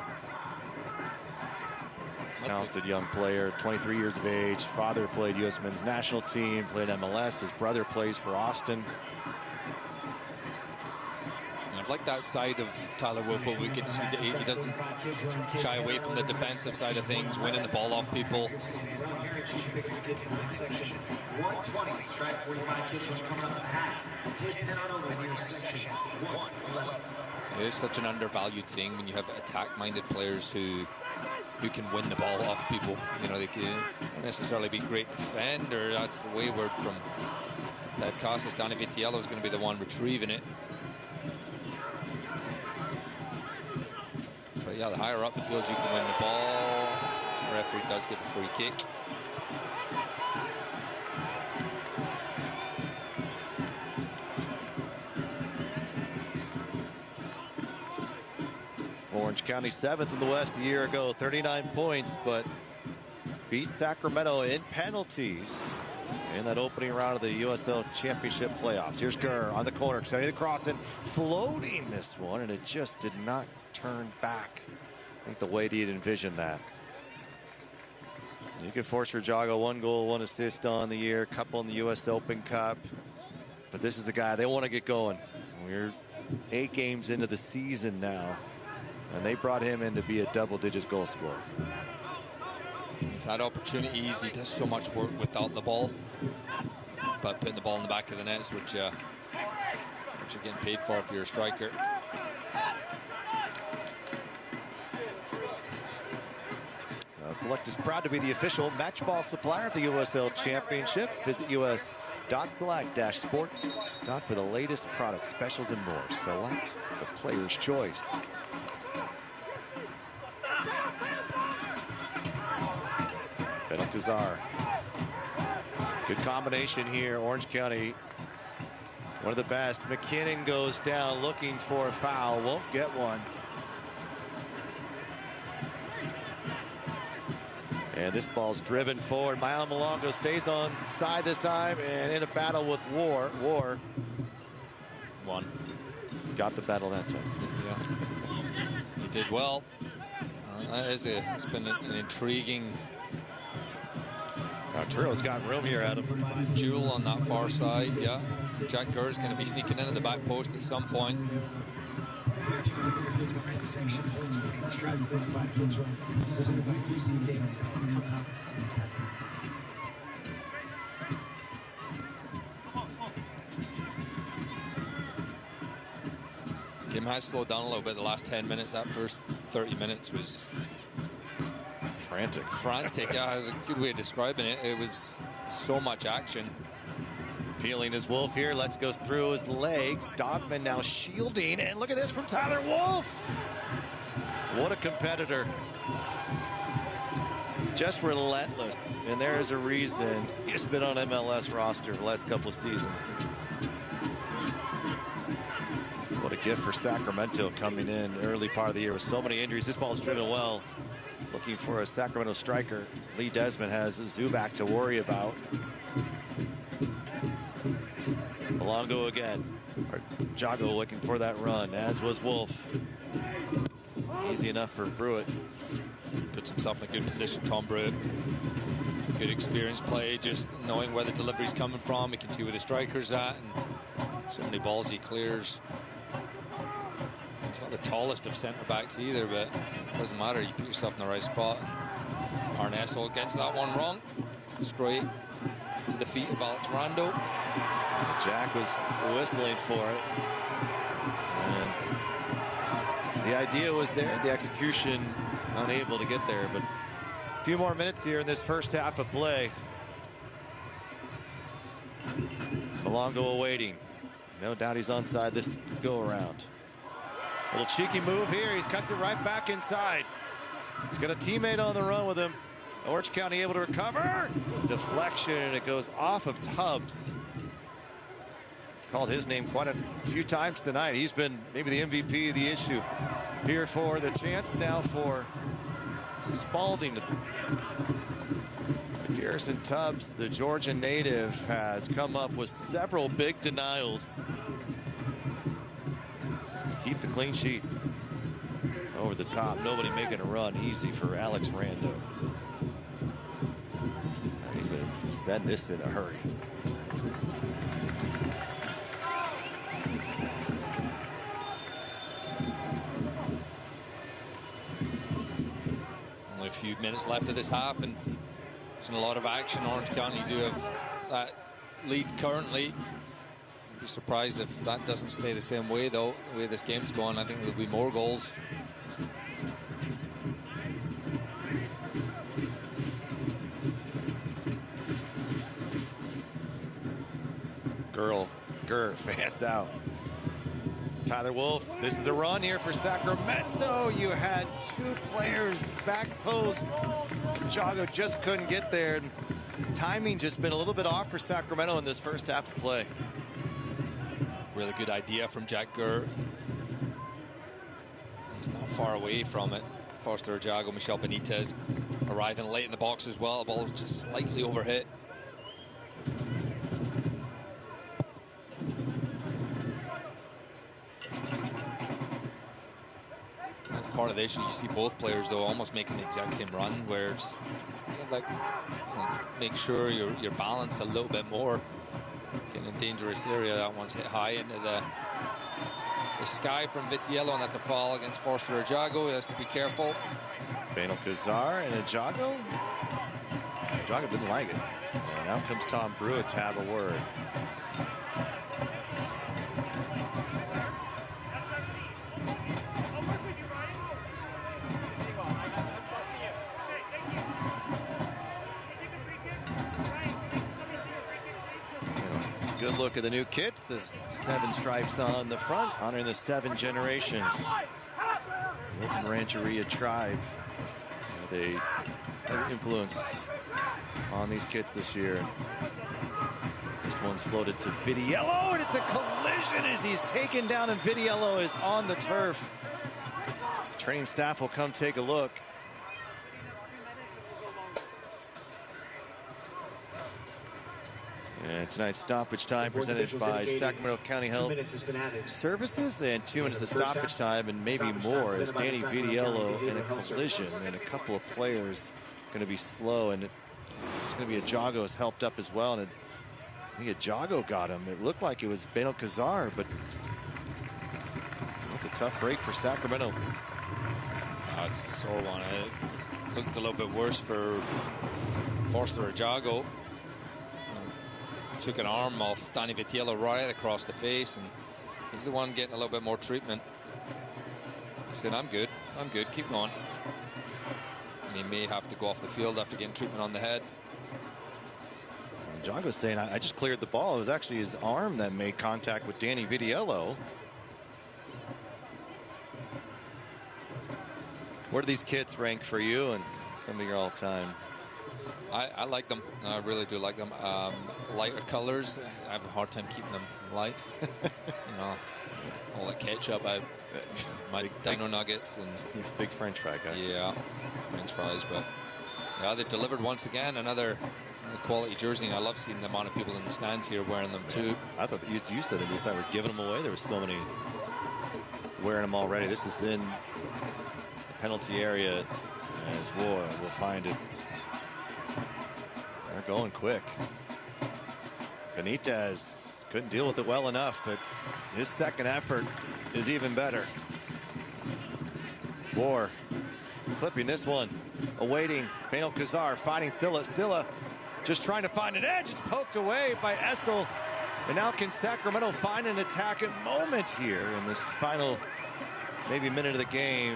Talented young player, 23 years of age. Father played U.S. men's national team, played MLS. His brother plays for Austin. I'd like that side of Tyler Wolf where we get to see that he doesn't shy away from the defensive side of things, winning the ball off people. It is such an undervalued thing when you have attack-minded players who can win the ball off people. They can't necessarily be great defender. That's the wayward from Ted Costas. Danny Vitiello is going to be the one retrieving it. But yeah, the higher up the field you can win the ball. The referee does give a free kick. Orange County 7th in the West a year ago, 39 points, but beat Sacramento in penalties in that opening round of the USL Championship playoffs. Here's Gurr on the corner, sending the cross in, floating this one, and it just did not turn back. I think the way he had envisioned that. You can force Jago 1 goal, 1 assist on the year, couple in the U.S. Open Cup. But this is the guy they want to get going. We're 8 games into the season now, and they brought him in to be a double-digit goal scorer. He's had opportunities. He does so much work without the ball, but putting the ball in the back of the net is what you're getting paid for if you're a striker. Select is proud to be the official match ball supplier of the USL Championship. Visit us.select-sport for the latest product specials and more. Select, the player's choice. Benalcazar. Good combination here. Orange County, one of the best. McKinnon goes down looking for a foul. Won't get one. And this ball's driven forward. Mile Malongo stays on side this time and in a battle with War. War won. Got the battle that time. Yeah, he did well. It's been an intriguing. Now Trill's got room here, Adam. Jewel on that far side, yeah. Jack Gurr is going to be sneaking in at the back post at some point. Game has slowed down a little bit the last 10 minutes. That first 30 minutes was frantic. Yeah, that's a good way of describing it. It was so much action. Peeling his Wolf here, lets go through his legs. Dogman now shielding, and look at this from Tyler Wolf. What a competitor. Just relentless, and there is a reason he's been on MLS roster the last couple of seasons. What a gift for Sacramento coming in early part of the year with so many injuries. This ball's driven well. Looking for a Sacramento striker. Lee Desmond has Zubac to worry about. Malongo again. Jago looking for that run, as was Wolf. Easy enough for Brewitt. Puts himself in a good position, Tom Brewitt. Good experience play, just knowing where the delivery's coming from. He can see where the striker's at, and so many balls he clears. He's not the tallest of centre backs either, but it doesn't matter. You put yourself in the right spot. Arneso gets that one wrong. Straight to the feet of Alex Rando. Jack was whistling for it. And the idea was there, the execution unable to get there, but a few more minutes here in this first half of play. Malongo awaiting. No doubt he's onside this go around. Little cheeky move here. He cuts it right back inside. He's got a teammate on the run with him. Orange County able to recover. Deflection, and it goes off of Tubbs. Called his name quite a few times tonight. He's been maybe the MVP of the issue here for the chance now for Spalding. Garrison Tubbs, the Georgian native, has come up with several big denials to keep the clean sheet. Over the top, nobody making a run. Easy for Alex Rando. He says, send this in a hurry. Only a few minutes left of this half, and it's in a lot of action. Orange County do have that lead currently. I'd be surprised if that doesn't stay the same way, though. The way this game's going, I think there'll be more goals. Gurr fans out. Tyler Wolf, this is a run here for Sacramento. You had two players back post. Jago just couldn't get there. Timing just been a little bit off for Sacramento in this first half of play. Really good idea from Jack Gurr. He's not far away from it. Foster Jago, Michel Benitez arriving late in the box as well. The ball was just slightly overhit. Part of the issue, you see both players though almost making the exact same run, where it's like, make sure you're balanced a little bit more. Getting a dangerous area. That one's hit high into the sky from Vitiello, and that's a foul against Forster Jago. He has to be careful. Beno Kazar and Jago. Jago didn't like it. And out comes Tom Brewitt to have a word. Good look at the new kits. The 7 stripes on the front, honoring the 7 generations. Milton Rancheria tribe. They had influence on these kits this year. This one's floated to Vitiello, and it's a collision as he's taken down, and Vitiello is on the turf. Training staff will come take a look. And tonight's stoppage time presented by Sacramento County Health Services, and 2 minutes of stoppage time and maybe more as Danny Vitiello in a collision, and a couple of players going to be slow, and it's going to be a Jago's helped up as well, and I think a Jago got him. It looked like it was Beno Kazar, but that's a tough break for Sacramento. Oh, it's a sore one. It looked a little bit worse for Forster Jago. Took an arm off Danny Vitiello right across the face, and he's the one getting a little bit more treatment. Saying, I'm good. I'm good. Keep going. And he may have to go off the field after getting treatment on the head. John was saying, I just cleared the ball. It was actually his arm that made contact with Danny Vitiello. Where do these kids rank for you and some of your all-time? I like them. I really do like them. Lighter colors, I have a hard time keeping them light. You know, all the ketchup, my dino nuggets and big French fry guy. Yeah, French fries. But yeah, they've delivered once again another quality jersey, and I love seeing the amount of people in the stands here wearing them too. I thought that you said that we thought we were giving them away. There were so many wearing them already. This is in the penalty area as War will find it. They're going quick. Benitez couldn't deal with it well enough, but his second effort is even better. War clipping this one, awaiting Benel Kazar, finding Silla. Silla just trying to find an edge. It's poked away by Estel. And now can Sacramento find an attack at moment here in this final maybe minute of the game?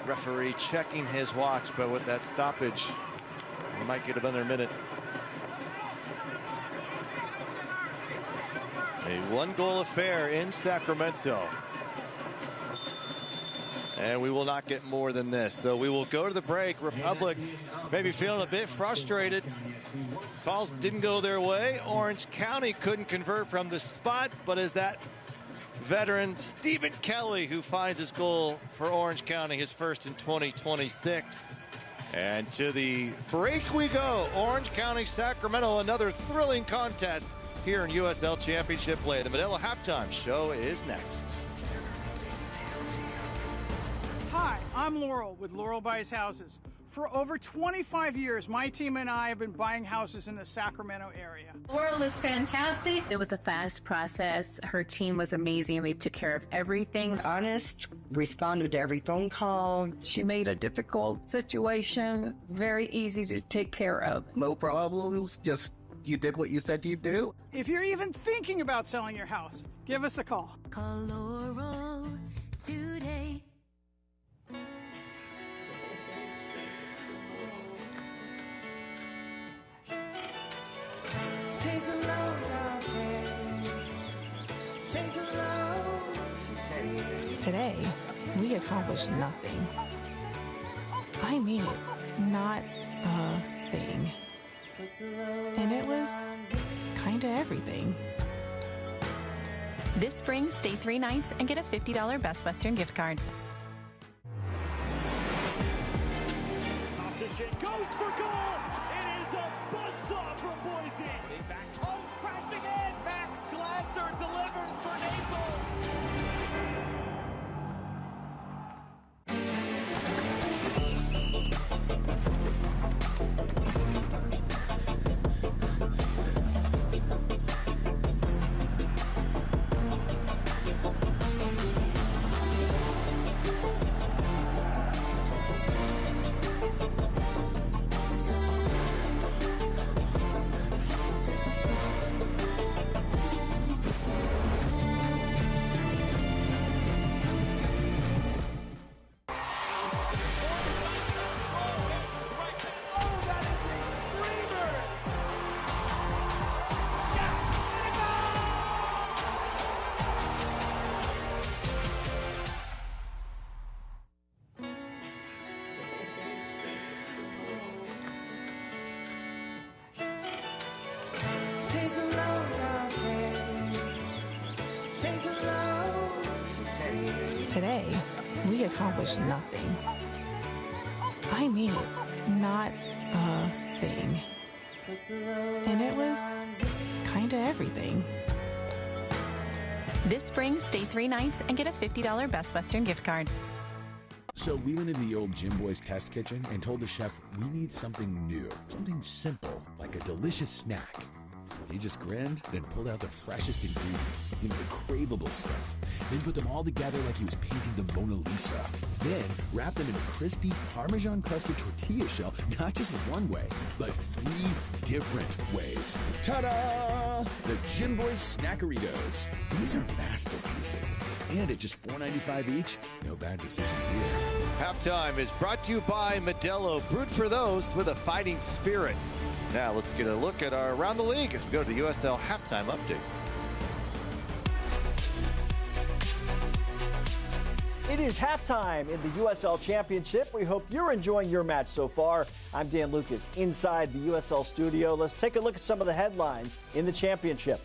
Referee checking his watch, but with that stoppage, he might get another minute. A one-goal affair in Sacramento. And we will not get more than this. So we will go to the break. Republic maybe feeling a bit frustrated. Calls didn't go their way. Orange County couldn't convert from the spot, but is that veteran Stephen Kelly who finds his goal for Orange County, his first in 2026. And to the break we go. Orange County, Sacramento, another thrilling contest here in USL Championship play. The Modelo halftime show is next. Hi, I'm Laurel with Laurel Buys Houses. For over 25 years, my team and I have been buying houses in the Sacramento area. Laurel is fantastic. It was a fast process. Her team was amazing. They took care of everything. Honest, responded to every phone call. She made a difficult situation very easy to take care of. No problems, just you did what you said you'd do. If you're even thinking about selling your house, give us a call. Call Laurel today. Take a load off it. Take a load for free. Today, we accomplished nothing. I mean it, not a thing. And it was kinda everything. This spring, stay 3 nights and get a $50 Best Western gift card. It goes for goal. It is a buzzsaw from Boise. Big back post crashing in. Max Glasser delivers for Naples. Today, we accomplished nothing. I mean it, not a thing. And it was kinda everything. This spring, stay 3 nights and get a $50 Best Western gift card. So we went into the old Jim Boy's test kitchen and told the chef we need something new, something simple, like a delicious snack. He just grinned, then pulled out the freshest ingredients, the craveable stuff. Then put them all together like he was painting the Mona Lisa. Then wrapped them in a crispy Parmesan crusted tortilla shell, not just one way, but 3 different ways. Ta-da! The Jim Boys Snackeritos. These are masterpieces. And at just $4.95 each, no bad decisions here. Halftime is brought to you by Modelo, brewed for those with a fighting spirit. Now let's get a look at our Around the League as we go to the USL Halftime Update. It is halftime in the USL Championship. We hope you're enjoying your match so far. I'm Dan Lucas inside the USL studio. Let's take a look at some of the headlines in the championship.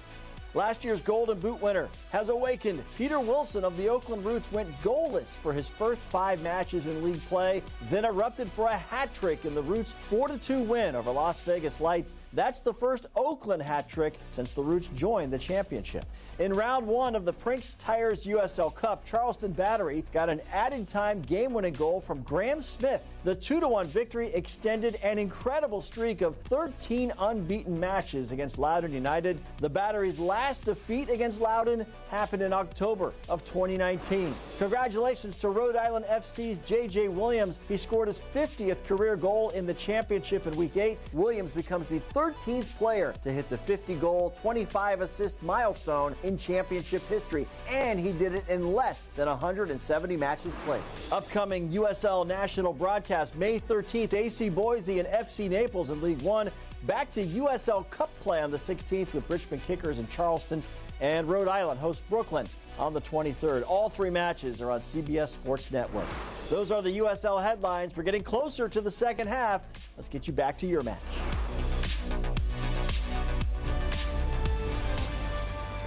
Last year's Golden Boot winner has awakened. Peter Wilson of the Oakland Roots went goalless for his first 5 matches in league play, then erupted for a hat trick in the Roots' 4-2 win over Las Vegas Lights. That's the first Oakland hat trick since the Roots joined the championship. In round 1 of the Prinks Tires USL Cup, Charleston Battery got an added time game-winning goal from Graham Smith. The 2-1 victory extended an incredible streak of 13 unbeaten matches against Loudoun United. The Battery's last defeat against Loudoun happened in October of 2019. Congratulations to Rhode Island FC's J.J. Williams. He scored his 50th career goal in the championship in Week 8. Williams becomes the 13th player to hit the 50-goal, 25-assist milestone in championship history, and he did it in less than 170 matches played. Upcoming USL national broadcast May 13th, AC Boise and FC Naples in League One. Back to USL Cup play on the 16th with Richmond Kickers in Charleston, and Rhode Island hosts Brooklyn on the 23rd. All 3 matches are on CBS Sports Network. Those are the USL headlines. We're getting closer to the second half. Let's get you back to your match.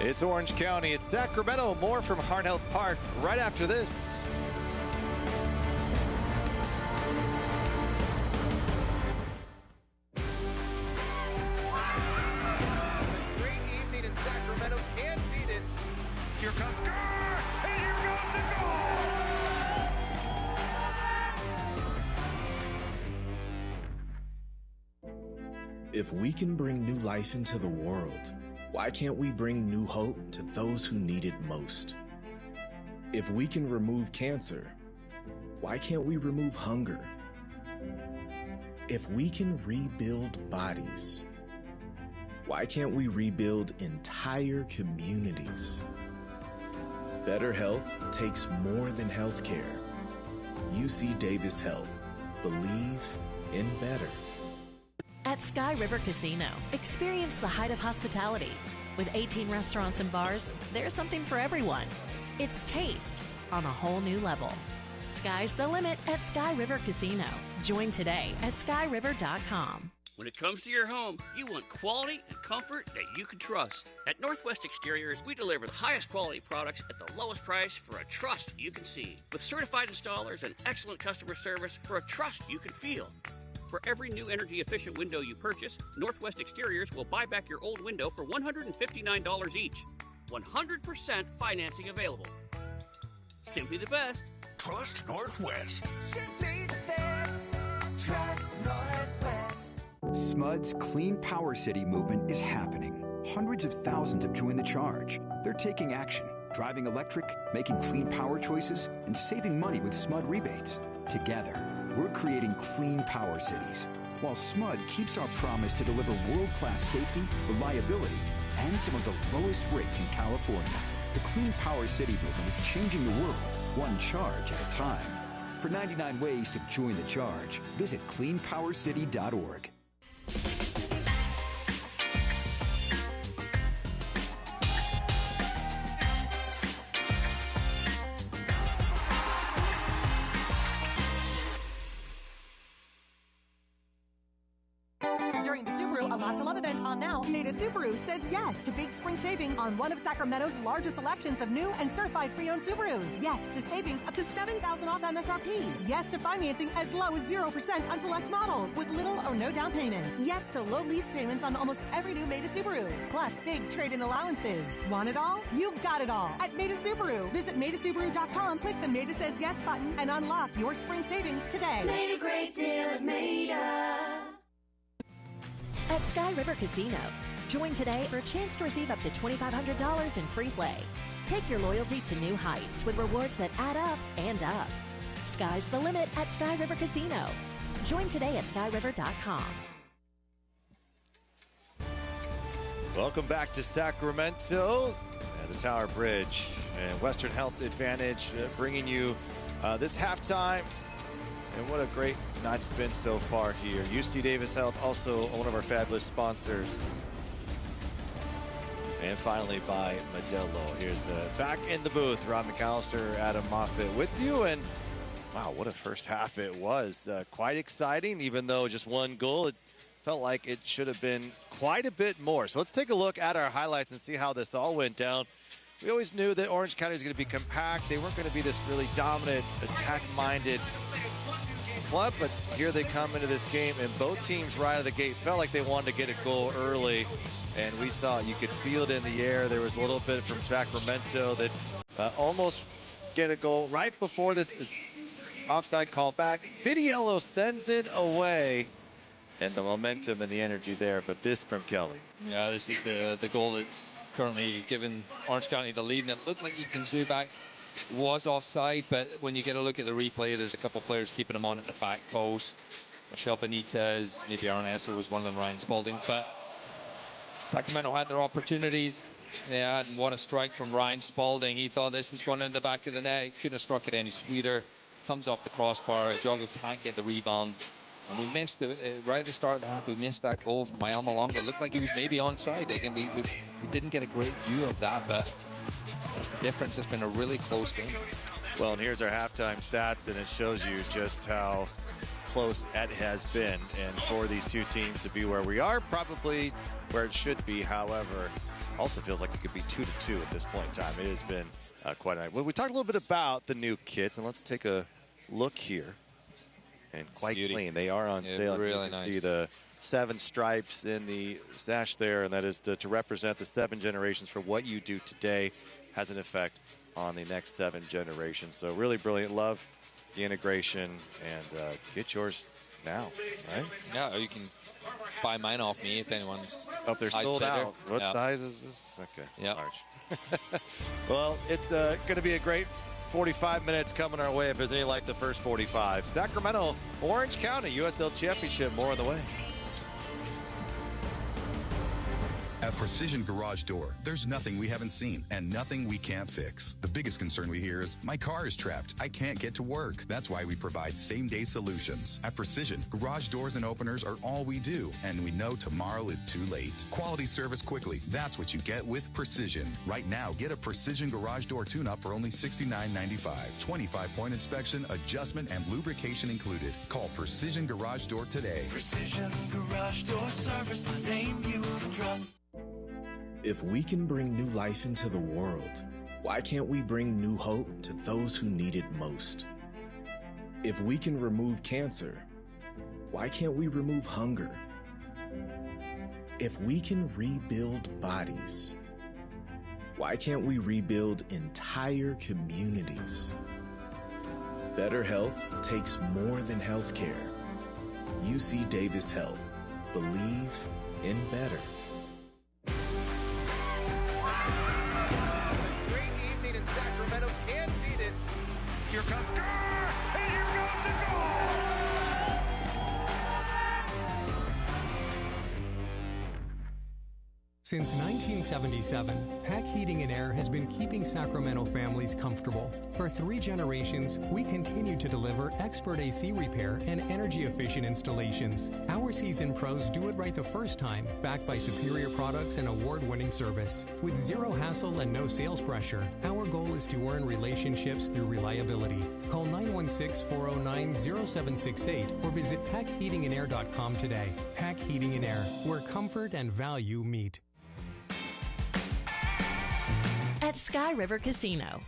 It's Orange County. It's Sacramento. More from Heart Health Park right after this. Great evening in Sacramento. Can't beat it. Here comes Gar, and here goes the goal. If we can bring new life into the world, why can't we bring new hope to those who need it most? If we can remove cancer, why can't we remove hunger? If we can rebuild bodies, why can't we rebuild entire communities? Better health takes more than healthcare. UC Davis Health. Believe in better. At Sky River Casino, experience the height of hospitality. With 18 restaurants and bars, there's something for everyone. It's taste on a whole new level. Sky's the limit at Sky River Casino. Join today at skyriver.com. When it comes to your home, you want quality and comfort that you can trust. At Northwest Exteriors, we deliver the highest quality products at the lowest price for a trust you can see. With certified installers and excellent customer service for a trust you can feel. For every new energy-efficient window you purchase, Northwest Exteriors will buy back your old window for $159 each. 100% financing available. Simply the best. Trust Northwest. Simply the best. Trust Northwest. SMUD's Clean Power City movement is happening. Hundreds of thousands have joined the charge. They're taking action, driving electric, making clean power choices, and saving money with SMUD rebates. Together, we're creating clean power cities, while SMUD keeps our promise to deliver world-class safety, reliability, and some of the lowest rates in California. The Clean Power City movement is changing the world, one charge at a time. For 99 ways to join the charge, visit cleanpowercity.org. During the Subaru A Lot to Love event on Now, Maida Subaru says yes to big spring savings on one of Sacramento's largest selections of new and certified pre-owned Subarus. Yes to savings up to $7,000 off MSRP. Yes to financing as low as 0% on select models with little or no down payment. Yes to low lease payments on almost every new Maida Subaru. Plus big trade-in allowances. Want it all? You got it all at Maida Subaru. Visit MaidaSubaru.com, click the Maida Says Yes button, and unlock your spring savings today. Made a great deal at Maida. At Sky River Casino, Join today for a chance to receive up to $2,500 in free play. Take your loyalty to new heights with rewards that add up and up. Sky's the limit at Sky River Casino. Join today at skyriver.com. Welcome back to Sacramento at the Tower Bridge. And Western Health Advantage bringing you this halftime. And what a great night it's been so far here. UC Davis Health, also one of our fabulous sponsors. And finally by Modelo. Here's back in the booth, Rob McAllister, Adam Moffitt with you. And wow, what a first half it was. Quite exciting, even though just one goal. It felt like it should have been quite a bit more. So let's take a look at our highlights and see how this all went down. We always knew that Orange County was going to be compact. They weren't going to be this really dominant, attack-minded club, but here they come into this game, and both teams right out of the gate felt like they wanted to get a goal early. And we saw, you could feel it in the air. There was a little bit from Sacramento that almost get a goal right before this offside call back. Vitiello sends it away. And the momentum and the energy there, but this from Kelly. Yeah, this is the goal that's currently giving Orange County the lead, and it looked like Ethan Zuback was offside, but when you get a look at the replay, there's a couple of players keeping him on at the back post. Michelle Benitez, maybe Aaron Esser was one of them, Ryan Spalding, but Sacramento had their opportunities. They hadn't won a strike from Ryan Spalding. He thought this was going in the back of the net. He couldn't have struck it any sweeter. Comes off the crossbar. Jogger can't get the rebound. And we missed it right at the start of the half. We missed that goal from Mayama Longa. It looked like he was maybe onside. Again, we didn't get a great view of that, but that's the difference. It's been a really close game. Well, and here's our halftime stats, and it shows you just how close it has been. And for these two teams to be where we are, probably where it should be. However, also feels like it could be 2-2 at this point in time. It has been quite a night. Well, we talked a little bit about the new kits, and let's take a look here. And quite clean. They are on sale. Really you can nice. see the 7 stripes in the sash there, and that is to represent the 7 generations. For what you do today has an effect on the next 7 generations. So really brilliant. Love the integration, and get yours now, right? Yeah, or you can buy mine off me if anyone's. Oh, they're sold fitter. out. What Yeah. size is this? Okay, yeah. large. Well, it's going to be a great 45 minutes coming our way if it's anything like the first 45. Sacramento, Orange County, USL Championship, more on the way. At Precision Garage Door, there's nothing we haven't seen and nothing we can't fix. The biggest concern we hear is, my car is trapped. I can't get to work. That's why we provide same-day solutions. At Precision, garage doors and openers are all we do, and we know tomorrow is too late. Quality service quickly. That's what you get with Precision. Right now, get a Precision Garage Door tune-up for only $69.95. 25-point inspection, adjustment, and lubrication included. Call Precision Garage Door today. Precision Garage Door Service, the name you trust. If we can bring new life into the world, why can't we bring new hope to those who need it most? If we can remove cancer, why can't we remove hunger? If we can rebuild bodies, why can't we rebuild entire communities? Better health takes more than healthcare. UC Davis Health. Believe in better. Great evening in Sacramento. Can't beat it. Here comes score, and here goes the goal. Since 1977, PAC Heating and Air has been keeping Sacramento families comfortable. For 3 generations, we continue to deliver expert AC repair and energy-efficient installations. Our seasoned pros do it right the first time, backed by superior products and award-winning service. With zero hassle and no sales pressure, our goal is to earn relationships through reliability. Call 916-409-0768 or visit PACheatingandair.com today. PAC Heating and Air, where comfort and value meet. At Sky River Casino.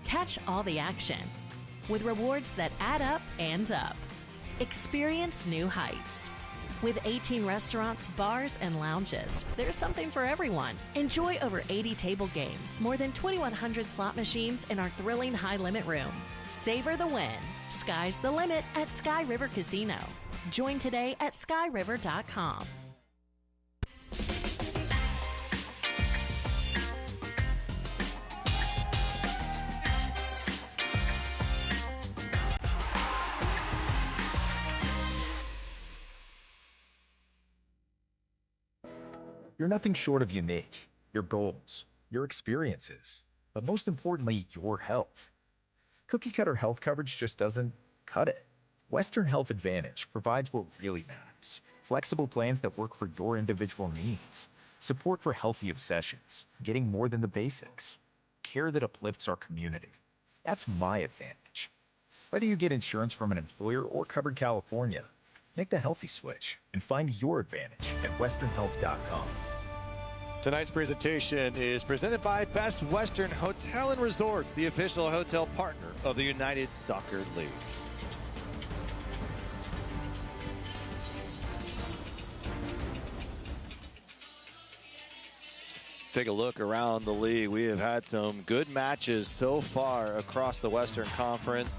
Catch all the action with rewards that add up and up. Experience new heights. With 18 restaurants, bars, and lounges, there's something for everyone. Enjoy over 80 table games, more than 2,100 slot machines in our thrilling high-limit room. Savor the win. Sky's the limit at Sky River Casino. Join today at skyriver.com. You're nothing short of unique. Your goals, your experiences, but most importantly, your health. Cookie cutter health coverage just doesn't cut it. Western Health Advantage provides what really matters. Flexible plans that work for your individual needs. Support for healthy obsessions. Getting more than the basics. Care that uplifts our community. That's my advantage. Whether you get insurance from an employer or covered California, make the healthy switch and find your advantage at westernhealth.com. Tonight's presentation is presented by Best Western Hotel and Resorts, the official hotel partner of the United Soccer League. Take a look around the league. We have had some good matches so far across the Western Conference.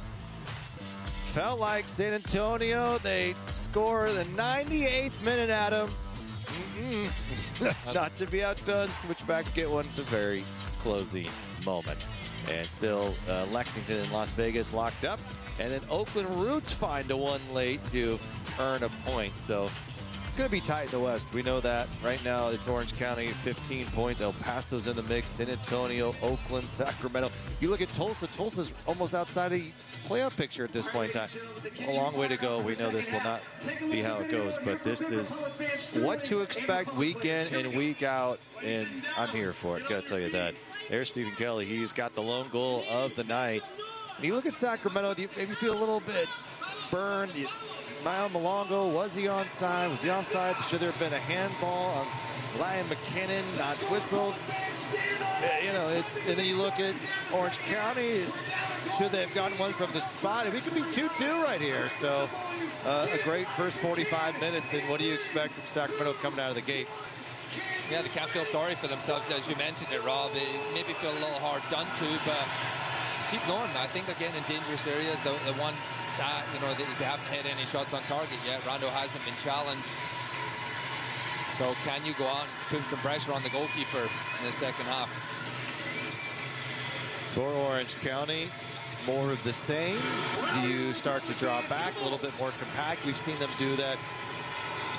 Felt like San Antonio, they score the 98th minute, Adam. Not to be outdone, Switchbacks get one at the very closing moment. And still Lexington and Las Vegas locked up. And then Oakland Roots find a one late to earn a point. So it's going to be tight in the West. We know that. Right now, it's Orange County, 15 points. El Paso's in the mix. San Antonio, Oakland, Sacramento. You look at Tulsa. Tulsa's almost outside the playoff picture at this point in time. A long way to go. We know this will not be how it goes, but this is what to expect week in and week out, and I'm here for it. Got to tell you that. There's Stephen Kelly. He's got the lone goal of the night. And you look at Sacramento, you maybe feel a little bit burned. Niall Malongo, was he onside? Was he offside? Should there have been a handball on Ryan McKinnon, not whistled? You know, and then you look at Orange County. Should they have gotten one from the spot? We could be 2-2 right here. So a great first 45 minutes. Then what do you expect from Sacramento coming out of the gate? Yeah, they can't feel sorry for themselves, as you mentioned it, Rob. They maybe feel a little hard done to, but keep going. I think they're getting in dangerous areas. The one that, you know, is they haven't hit any shots on target yet. Rondo hasn't been challenged. So can you go out and put some pressure on the goalkeeper in the second half? For Orange County, more of the same. Do you start to draw back a little bit more compact? We've seen them do that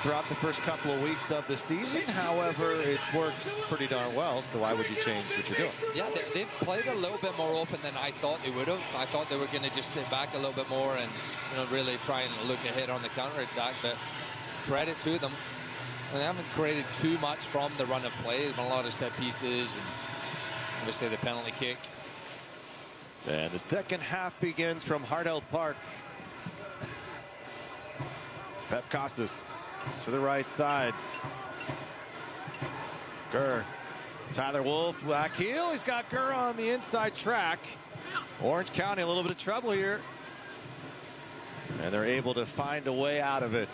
throughout the first couple of weeks of the season. However, it's worked pretty darn well, so why would you change what you're doing? Yeah, they've played a little bit more open than I thought they would have. I thought they were going to just sit back a little bit more and, you know, really try and look ahead on the counter-attack, but credit to them. And they haven't created too much from the run of play. There's been a lot of set pieces and obviously the penalty kick. And the second half begins from Hart Health Park. Pep Costas to the right side. Gurr. Tyler Wolf, back heel. He's got Gurr on the inside track. Orange County, a little bit of trouble here. And they're able to find a way out of it.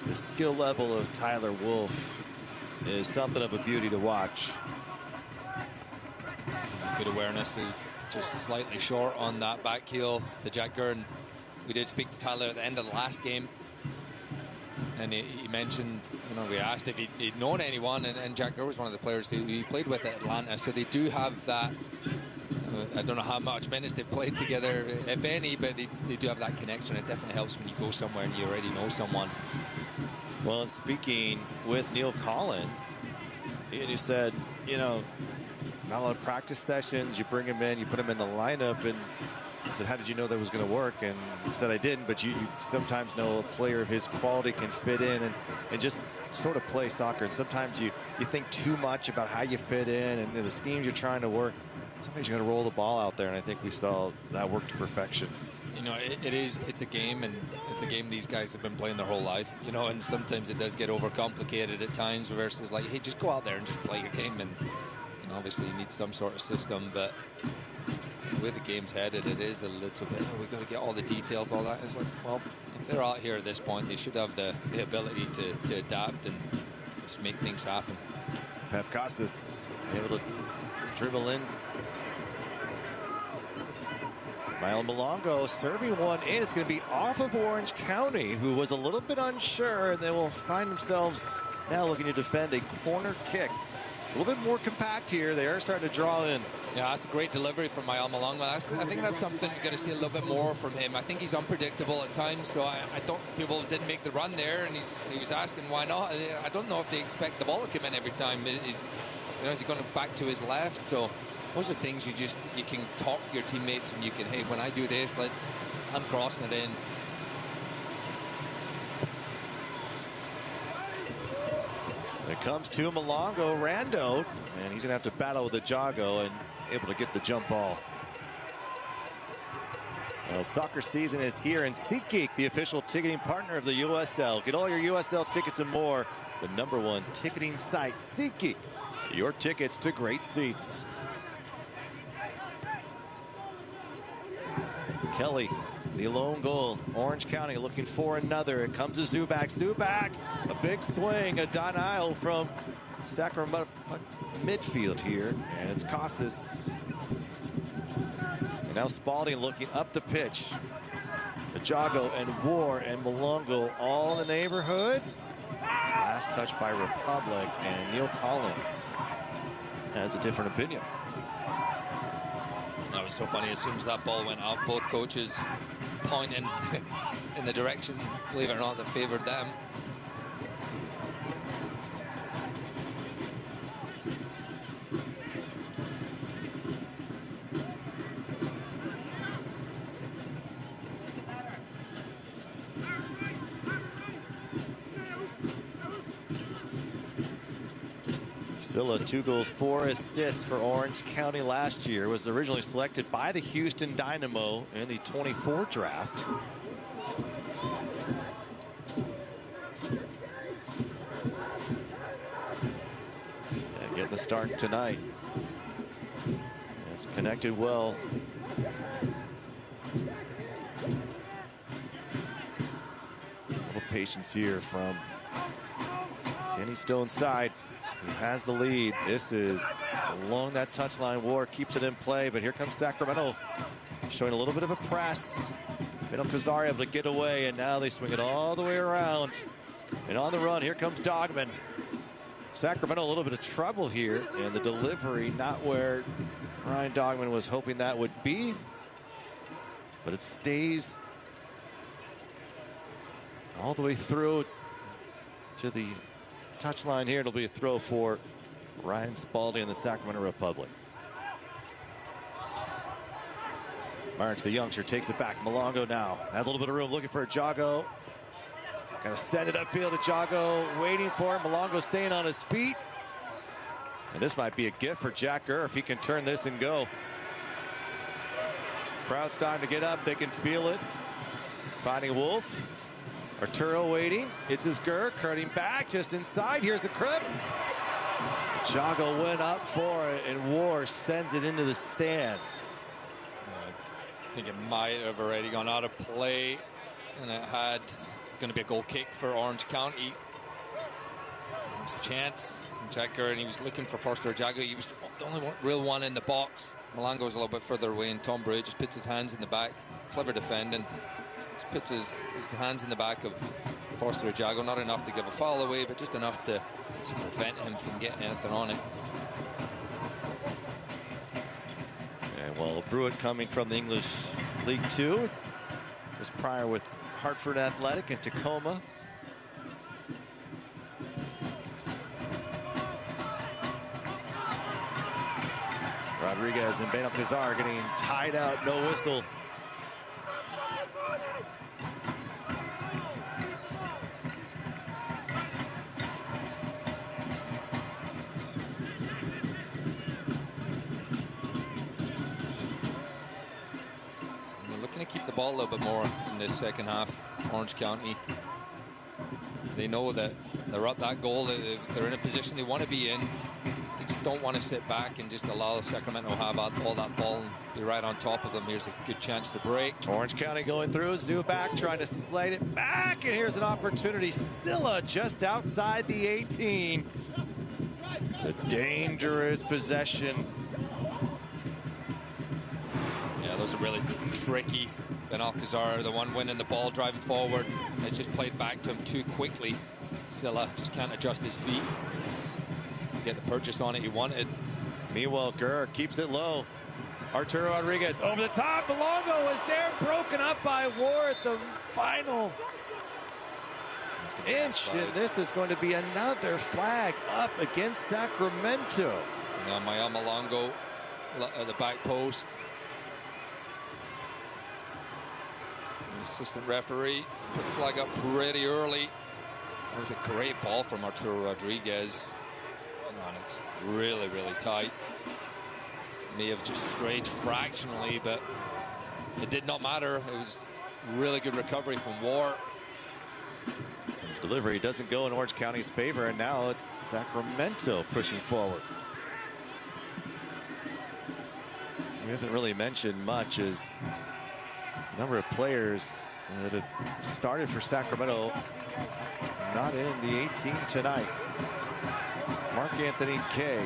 The skill level of Tyler Wolf is something of a beauty to watch. Good awareness, just slightly short on that back heel to Jack Gurn. We did speak to Tyler at the end of the last game, and he mentioned, you know, we asked if he'd known anyone, and Jack Gurn was one of the players who he played with at Atlanta, so they do have that. I don't know how much minutes they've played together, if any, but they do have that connection. It definitely helps when you go somewhere and you already know someone. Well, speaking with Neil Collins, he said, you know, not a lot of practice sessions. You bring him in, you put him in the lineup, and I said, how did you know that was going to work? And he said, I didn't, but you sometimes know a player of his quality can fit in and just sort of play soccer. And sometimes you think too much about how you fit in and the schemes you're trying to work. Sometimes you got to roll the ball out there, and I think we saw that work to perfection. You know, it's a game, and it's a game these guys have been playing their whole life, you know, and sometimes it does get overcomplicated at times versus like, hey, just go out there and just play your game. And you know, obviously you need some sort of system, but the way the game's headed, it is a little bit, we got to get all the details, all that. It's like, well, if they're out here at this point, they should have the ability to adapt and just make things happen. Pep Costas able to dribble in. Niall Malongo serving one in. It's going to be off of Orange County, who was a little bit unsure, and they will find themselves now looking to defend a corner kick a little bit more compact here. They are starting to draw in. Yeah, that's a great delivery from Mael Malonga. I think that's something you're going to see a little bit more from him. I think he's unpredictable at times, so I don't. People didn't make the run there, and he was asking why not. I don't know if they expect the ball to come in every time. Is he going back to his left? So those are things you can talk to your teammates, and you can, hey, when I do this, I'm crossing it in. It comes to Malongo, Rando, and he's going to have to battle with the Jago and able to get the jump ball. Well, soccer season is here, and SeatGeek, the official ticketing partner of the USL. Get all your USL tickets and more. The #1 ticketing site, SeatGeek. Your tickets to great seats. Kelly, the lone goal. Orange County looking for another. It comes to Zubac. Zubac, a big swing, a denial from Sacramento midfield here, and it's Costas. And now Spalding looking up the pitch. Jago and War and Malongo all in the neighborhood. Last touch by Republic, and Neil Collins has a different opinion. That was so funny. As soon as that ball went up, both coaches pointing in the direction, believe it or not, that favored them. Still 2 goals, 4 assists for Orange County last year. Was originally selected by the Houston Dynamo in the 24 draft. And getting the start tonight. Has connected well. A little patience here from Danny Stone's side, who has the lead. This is along that touchline. War keeps it in play, but here comes Sacramento showing a little bit of a press. Benel Kazar able to get away, and now they swing it all the way around. And on the run, here comes Dogman. Sacramento a little bit of trouble here, and the delivery not where Ryan Dogman was hoping that would be, but it stays all the way through to the touchline here. It'll be a throw for Ryan Spalding and the Sacramento Republic. March, the youngster, takes it back. Malongo now has a little bit of room, looking for Jago. Kind of send it upfield to Jago, waiting for him. Malongo staying on his feet. And this might be a gift for Jack Gurr if he can turn this and go. Crowd's time to get up. They can feel it. Finding Wolf. Arturo waiting. It's his Gurr, cutting back just inside. Here's the crib. Jago went up for it, and War sends it into the stands. I think it might have already gone out of play, and it's going to be a goal kick for Orange County. There's a chance. Jack Gurr, and he was looking for Forster Jago. He was the only real one in the box. Malongo was a little bit further away, and Tom Bray just puts his hands in the back. Clever defending. Just puts his hands in the back of Forster Jago. Not enough to give a foul away, but just enough to prevent him from getting anything on it. And well, Brewitt coming from the English League Two. Was prior with Hartford Athletic and Tacoma. Rodriguez and Benel Kazar getting tied up, no whistle. Keep the ball a little bit more in this second half. Orange County, they know that they're up that goal. They're in a position they want to be in. They just don't want to sit back and just allow Sacramento to have all that ball and be right on top of them. Here's a good chance to break. Orange County going through. Zubac trying to slide it back, and here's an opportunity. Silla just outside the 18. The dangerous possession. Yeah, those are really tricky. Ben Alcazar, the one winning the ball, driving forward. It's just played back to him too quickly. Silla just can't adjust his feet. get the purchase on it he wanted. Meanwhile, Gurr keeps it low. Arturo Rodriguez over the top. Belongo was there, broken up by War at the final inch. And this is going to be another flag up against Sacramento. Now Maya Malongo at the back post. The assistant referee put the flag up pretty early. That was a great ball from Arturo Rodriguez. And it's really, really tight. May have just strayed fractionally, but it did not matter. It was really good recovery from War. Delivery doesn't go in Orange County's favor, and now it's Sacramento pushing forward. We haven't really mentioned much as number of players that have started for Sacramento not in the 18 tonight. Mark Anthony Kay,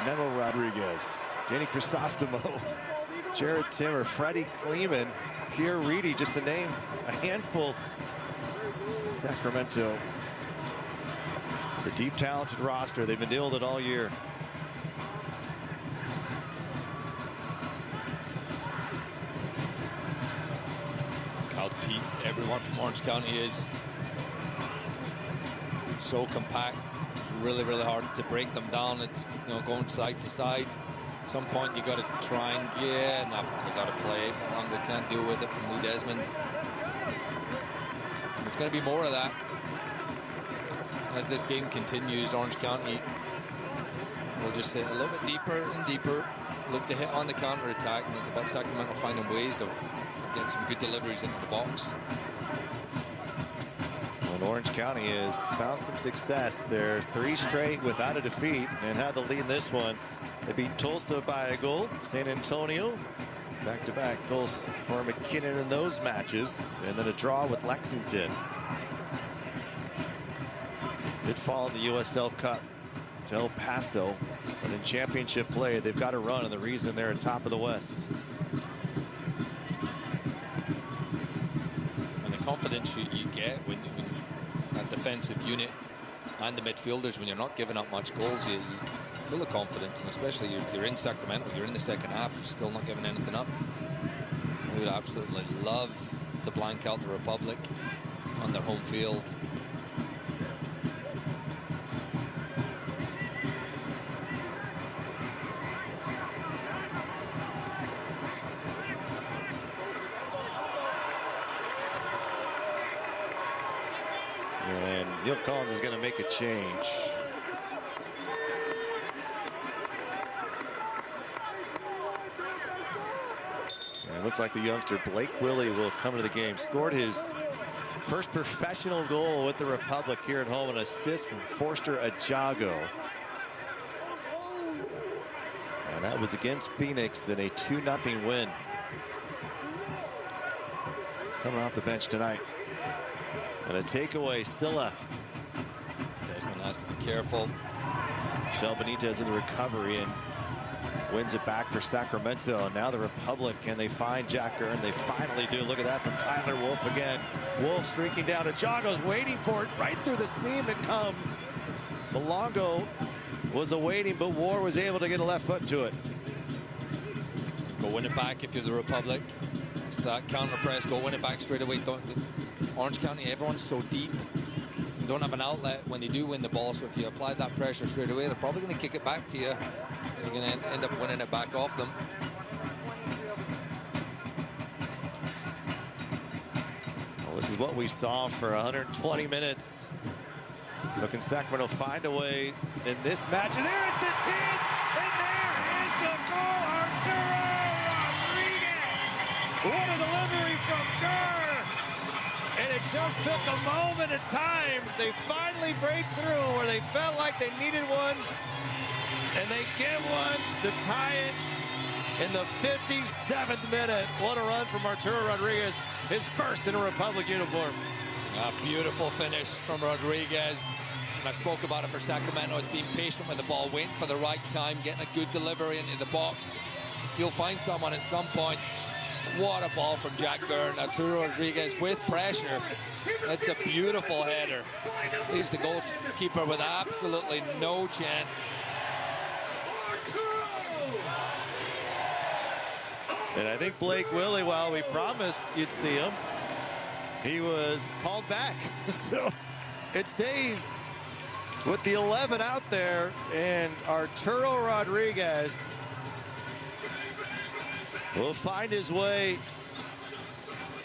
Memo Rodriguez, Danny Crisostomo, Jared Timmer, Freddie Kleeman, Pierre Reedy, just to name a handful. Sacramento, the deep talented roster. They've been dealing with it all year. How deep everyone from Orange County is. It's so compact. It's really, really hard to break them down. It's, you know, going side to side. At some point you got to try and and that one was out of play. Malongo can't deal with it from Lee Desmond. And it's going to be more of that as this game continues. Orange County will just hit a little bit deeper and deeper, look to hit on the counter attack, and it's about Sacramento finding ways of getting some good deliveries into the box. Well, Orange County has found some success. They're 3 straight without a defeat and had the lead in this one. They beat Tulsa by a goal. San Antonio, back-to-back goals for McKinnon in those matches, and then a draw with Lexington. Did fall in the USL Cup to El Paso, but in championship play, they've got a run, and the reason they're at top of the West. And the confidence you get when that defensive unit and the midfielders, when you're not giving up much goals, you're full of confidence, and especially you're in Sacramento, you're in the second half, you're still not giving anything up. We would absolutely love to blank out the Republic on their home field. And Neil Collins is going to make a change. And it looks like the youngster Blake Willie will come to the game. Scored his first professional goal with the Republic here at home, an assist from Forster Ajago. And that was against Phoenix in a 2-0 win. He's coming off the bench tonight. And a takeaway, Silla. Desmond has to be careful. Michel Benitez in the recovery and wins it back for Sacramento. Now the Republic, can they find Jack Gurn? They finally do. Look at that from Tyler Wolf again. Wolf streaking down. Ajago's waiting for it. Right through the seam it comes. Malongo was awaiting, but War was able to get a left foot to it. Go win it back if you're the Republic. It's that counter press. Go win it back straight away. Orange County, everyone's so deep. You don't have an outlet when they do win the ball, so if you apply that pressure straight away, they're probably going to kick it back to you. You're going to end up winning it back off them. Well, this is what we saw for 120 minutes. So can Sacramento find a way in this match? And there is the chance, and there is the goal. Arturo Rodriguez. What a delivery from Gurr. And it just took a moment of time. They finally break through where they felt like they needed one. And they get one to tie it in the 57th minute. What a run from Arturo Rodriguez. His first in a Republic uniform. A beautiful finish from Rodriguez. And I spoke about it for Sacramento. It's being patient with the ball, waiting for the right time, getting a good delivery into the box. You'll find someone at some point. What a ball from Jack Gurn. Arturo Rodriguez with pressure That's a beautiful header. Leaves the goalkeeper with absolutely no chance. And I think Blake Willie, while we promised you'd see him, he was called back. So it stays with the 11 out there, and Arturo Rodriguez will find his way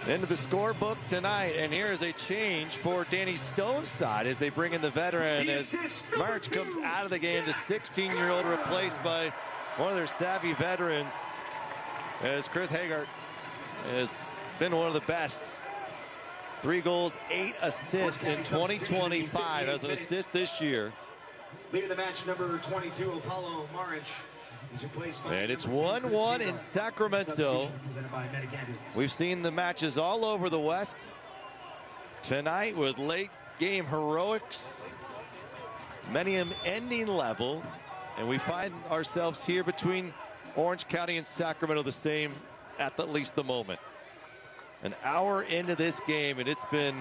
into the scorebook tonight. And here is a change for Danny Stone's side as they bring in the veteran as March comes out of the game. The 16-year-old replaced by one of their savvy veterans, as Chris Haggart has been one of the best. 3 goals, 8 assists in 2025 as an assist this year. Leading the match, number 22, Apollo Maric. And it's 1-1 in Sacramento. We've seen the matches all over the West. Tonight with late game heroics, many of them ending level. And we find ourselves here between Orange County and Sacramento the same at least the moment. An hour into this game, and it's been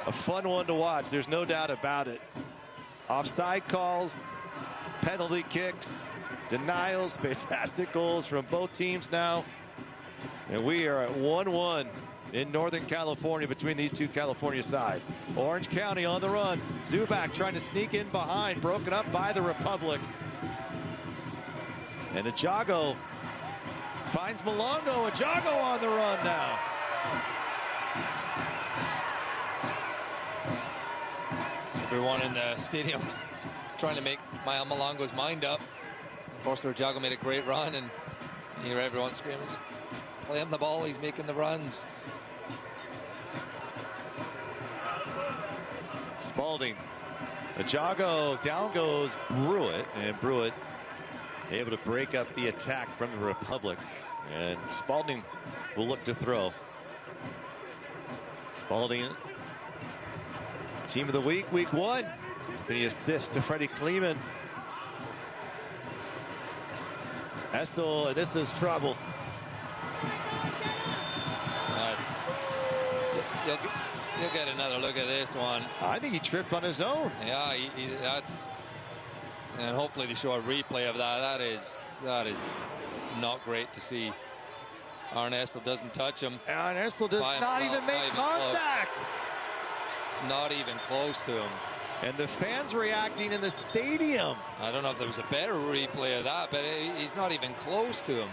a fun one to watch. There's no doubt about it. Offside calls, penalty kicks, denials, fantastic goals from both teams now. And we are at 1-1 in Northern California between these two California sides. Orange County on the run. Zubac trying to sneak in behind, broken up by the Republic. And Ajago finds Malongo. Ajago on the run now. Everyone in the stadium's trying to make Mael Malongo's mind up. Foster Ajago made a great run, and you hear everyone screaming, play him the ball, he's making the runs. Spalding. Ajago, down goes Brewitt, and Brewitt able to break up the attack from the Republic. And Spalding will look to throw. Spalding, team of the week, week 1. The assist to Freddie Kleeman. Estel, and this is trouble. You'll get another look at this one. I think he tripped on his own. Yeah, that's, and hopefully they show a replay of that. That is not great to see. Arne Estel doesn't touch him. Arne Estel does not even make contact. Not even close to him. And the fans reacting in the stadium. I don't know if there was a better replay of that, but he's not even close to him.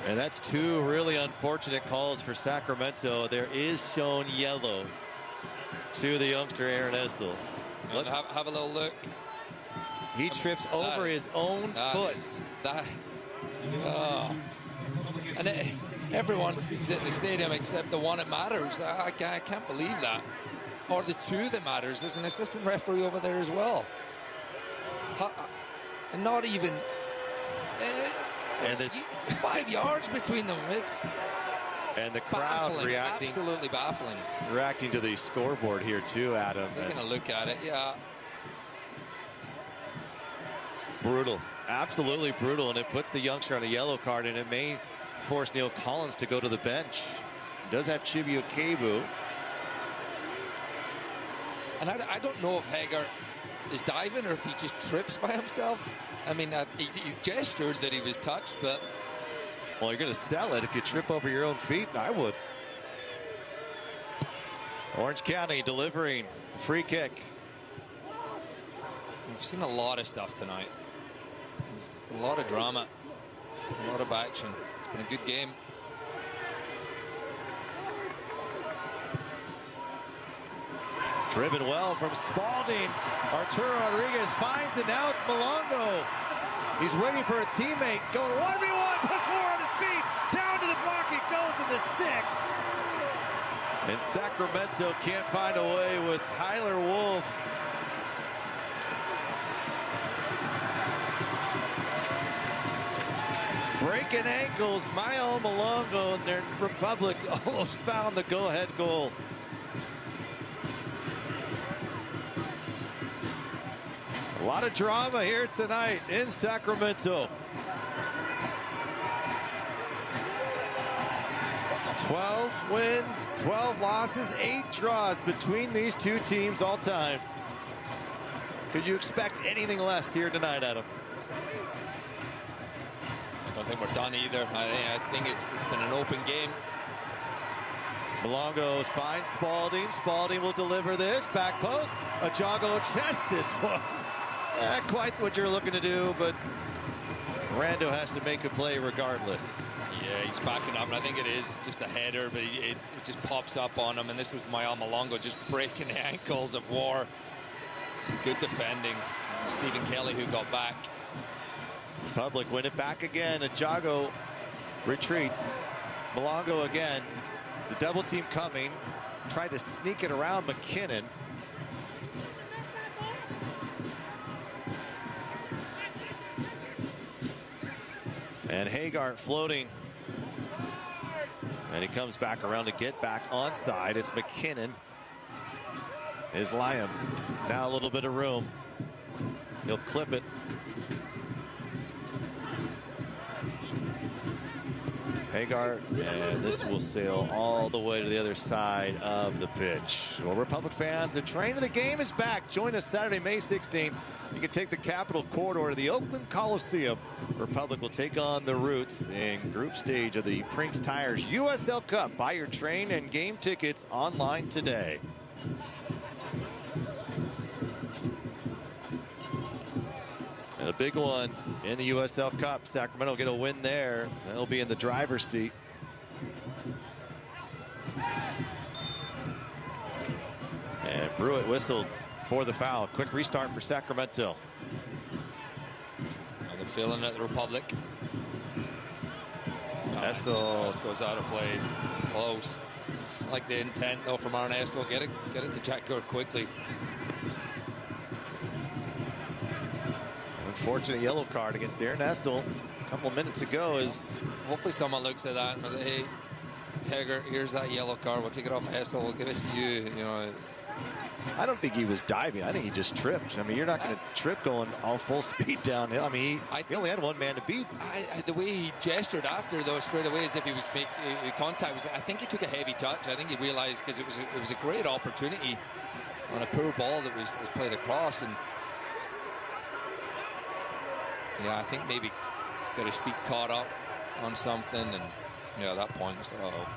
And that's 2 really unfortunate calls for Sacramento. There is shown yellow to the youngster Aaron Estel. Let's have a little look. He trips over his own foot. And everyone's in the stadium except the one that matters. I can't believe that. Or the 2 that matters. There's an assistant referee over there as well. And not even... and 5 yards between them. It's and the crowd baffling, reacting, absolutely baffling. Reacting to the scoreboard here too, Adam. They're going to look at it, yeah. Brutal, absolutely brutal, and it puts the youngster on a yellow card, and it may force Neil Collins to go to the bench. Does have Chibio Kebu. And I don't know if Haggart is diving or if he just trips by himself. I mean, he gestured that he was touched, but... Well, you're going to sell it if you trip over your own feet. I would. Orange County delivering the free kick. We've seen a lot of stuff tonight. A lot of drama. A lot of action. It's been a good game. Driven well from Spalding. Arturo Rodriguez finds it. Now it's Malongo. He's waiting for a teammate. Going 1v1. Puts 4 on his feet. Down to the block. It goes in the 6. And Sacramento can't find a way with Tyler Wolf. Breaking ankles. Mael Malongo and their Republic almost found the go-ahead goal. A lot of drama here tonight in Sacramento. 12 wins, 12 losses, 8 draws between these two teams all time. Could you expect anything less here tonight, Adam? I don't think we're done either. I think it's been an open game. Malongo finds Spalding. Spalding will deliver this. Back post. Ajago chest this one. Not quite what you're looking to do, but Rando has to make a play regardless. Yeah, he's backing up, and I think it is just a header, but it just pops up on him, and this was Mayal Malongo just breaking the ankles of War. Good defending. Stephen Kelly who got back. Republic win it back again. Ajago retreats. Malongo again. The double team coming. Tried to sneak it around McKinnon. And Hagar floating. And he comes back around to get back onside. It's McKinnon. Is Liam. Now a little bit of room. He'll clip it. Hagar, and this will sail all the way to the other side of the pitch. Well, Republic fans, the train of the game is back. Join us Saturday, May 16th. You can take the Capitol Corridor to the Oakland Coliseum. Republic will take on the Roots in group stage of the Prinks Tires USL Cup. Buy your train and game tickets online today. And a big one in the USL Cup. Sacramento will get a win there. They'll be in the driver's seat. And Brewitt whistled for the foul. Quick restart for Sacramento. Now they're feeling at the Republic. Estel goes out of play. Close. I like the intent though from Aaron Estel. Get it to Jack Gurt quickly. Unfortunate yellow card against Aaron Estel a couple of minutes ago. Is hopefully someone looks at that and says, hey, Hager, here's that yellow card. We'll take it off Estel. We'll give it to you. You know. I don't think he was diving. I think he just tripped. I mean, you're not going to trip going all full speed downhill. I mean, he only had one man to beat. The way he gestured after, though, straight away, as if he was making contact. I think he took a heavy touch. I think he realized because it was a great opportunity on a poor ball that was played across. And yeah, I think maybe got his feet caught up on something. And yeah, at that point, it's like, uh-oh.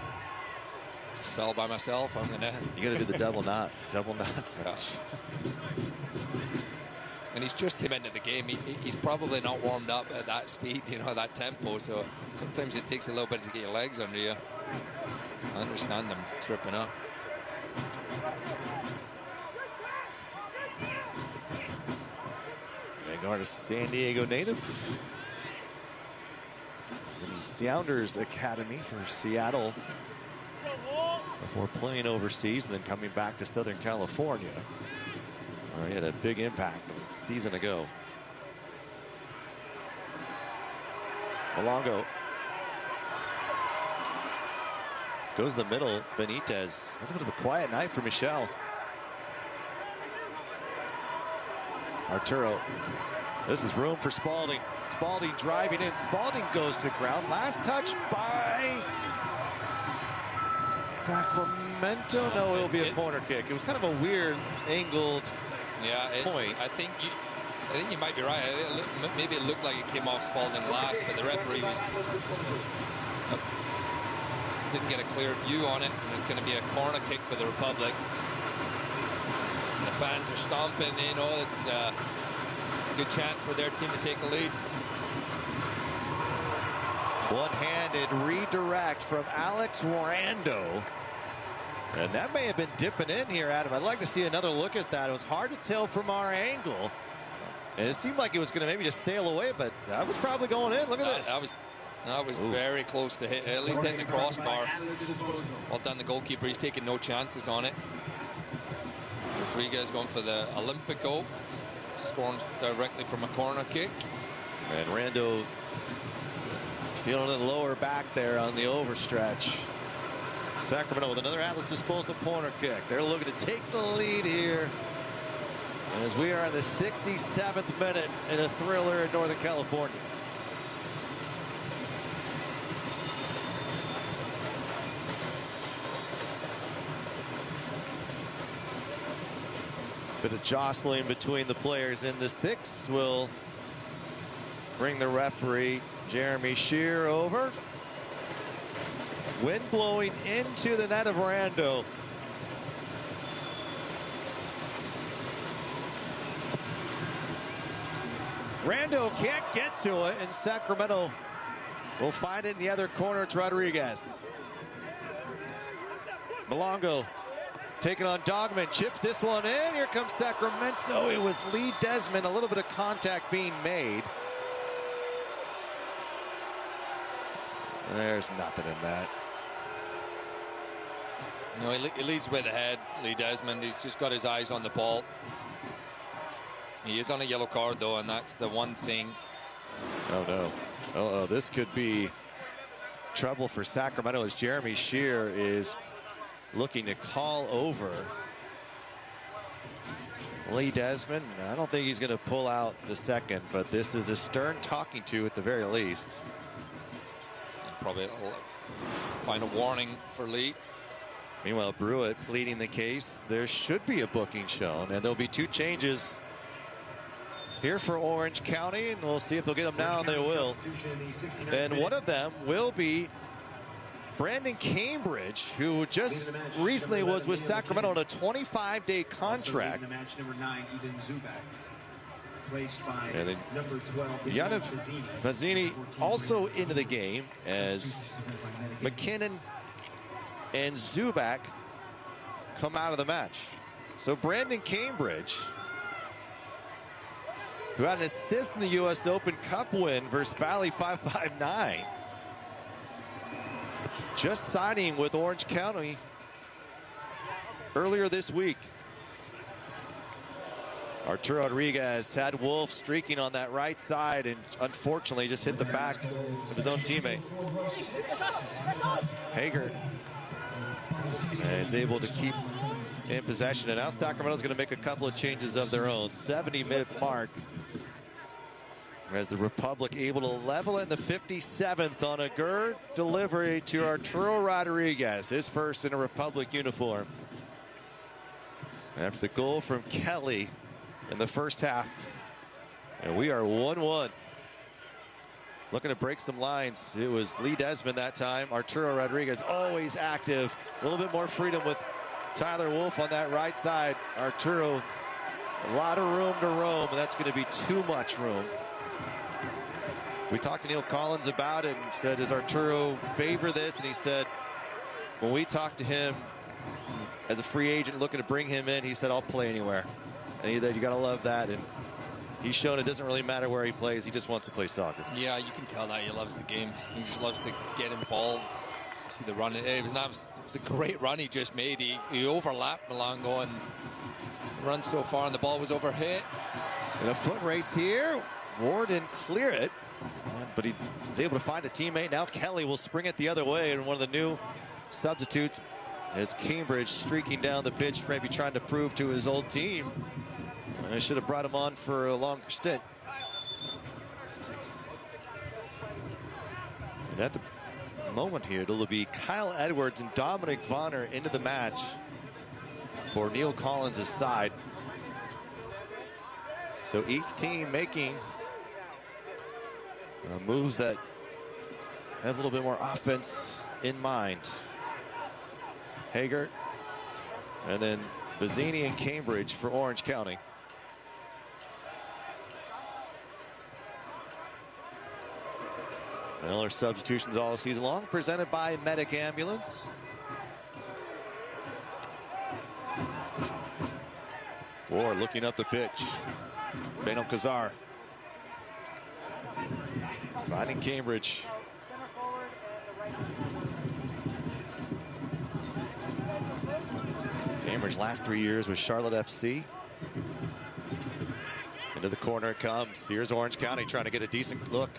Just fell by myself. I'm gonna. You got to do the double knot. Double knot. Yeah. And he's just come into the game. He's probably not warmed up at that speed, you know, that tempo. So sometimes it takes a little bit to get your legs under you. I understand them tripping up. Hagar, a San Diego native. He's in the Sounders Academy for Seattle before playing overseas and then coming back to Southern California. He had a big impact a season ago. Malongo goes the middle. Benitez. A little bit of a quiet night for Michelle. Arturo. This is room for Spalding. Spalding driving in. Spalding goes to ground. Last touch by Sacramento. No, it'll be a corner kick. It was kind of a weird angled point. I think you might be right. Maybe it looked like it came off Spalding last, but the referee didn't get a clear view on it, and it's going to be a corner kick for the Republic. And the fans are stomping. You know, it's a good chance for their team to take the lead. One-handed redirect from Alex Rando. And that may have been dipping in here, Adam. I'd like to see another look at that. It was hard to tell from our angle. And it seemed like it was going to maybe just sail away, but that was probably going in. Look at this. That was very close to hit, at least hitting the crossbar. Well done, the goalkeeper. He's taking no chances on it. Rodriguez going for the Olympico. Scoring directly from a corner kick. And Rando feeling it lower back there on the overstretch. Sacramento with another Atlas disposal corner kick. They're looking to take the lead here. And as we are in the 67th minute in a thriller in Northern California. Bit of jostling between the players in the six will bring the referee Jeremy Shear over. Wind blowing into the net of Rando. Rando can't get to it, and Sacramento will find it in the other corner. It's Rodriguez. Malongo taking on Dogman, chips this one in. Here comes Sacramento. It was Lee Desmond, a little bit of contact being made. There's nothing in that. No, he leads with the head, Lee Desmond. He's just got his eyes on the ball. He is on a yellow card, though, and that's the one thing. Oh, no. Uh-oh, this could be trouble for Sacramento as Jeremy Shear is looking to call over Lee Desmond. I don't think he's going to pull out the second, but this is a stern talking to at the very least. And probably a final warning for Lee. Meanwhile, Brewitt pleading the case. There should be a booking shown, and there'll be two changes here for Orange County, and we'll see if they'll get them now, and they will. And one of them will be Brandon Gainbridge, who just recently was with Sacramento on a 25-day contract. And then Yaniv Mazzini also into the game as McKinnon and Zubak come out of the match. So Brandon Gainbridge, who had an assist in the U.S. Open Cup win versus Valley 559, just signing with Orange County earlier this week. Arturo Rodriguez had Wolf streaking on that right side and unfortunately just hit the back of his own teammate. Hager is able to keep in possession, and now Sacramento's going to make a couple of changes of their own. 70-minute mark as the Republic able to level it in the 57th on a Gerd delivery to Arturo Rodriguez, his first in a Republic uniform. After the goal from Kelly in the first half, and we are 1-1. Looking to break some lines. It was Lee Desmond that time. Arturo Rodriguez always active. A little bit more freedom with Tyler Wolf on that right side. Arturo, a lot of room to roam, and that's going to be too much room. We talked to Neil Collins about it and said, does Arturo favor this? And he said, when we talked to him as a free agent looking to bring him in, he said, I'll play anywhere. And you got to love that. And he's shown it doesn't really matter where he plays. He just wants to play soccer. Yeah, you can tell that he loves the game. He just loves to get involved. See the run. It was a great run he just made. He overlapped Malongo and run so far, and the ball was overhit. And a foot race here. Ward didn't clear it, but he was able to find a teammate. Now Kelly will spring it the other way, and one of the new substitutes is Gainbridge streaking down the pitch, maybe trying to prove to his old team. I should have brought him on for a longer stint. And at the moment here, it'll be Kyle Edwards and Dominic Vonner into the match for Neil Collins' side. So each team making moves that have a little bit more offense in mind. Hager, and then Bazzini and Gainbridge for Orange County. Miller substitutions all season long, presented by Medic Ambulance. Ward looking up the pitch. Beno Kazar finding Gainbridge. Gainbridge last 3 years with Charlotte FC. Into the corner it comes. Here's Orange County trying to get a decent look.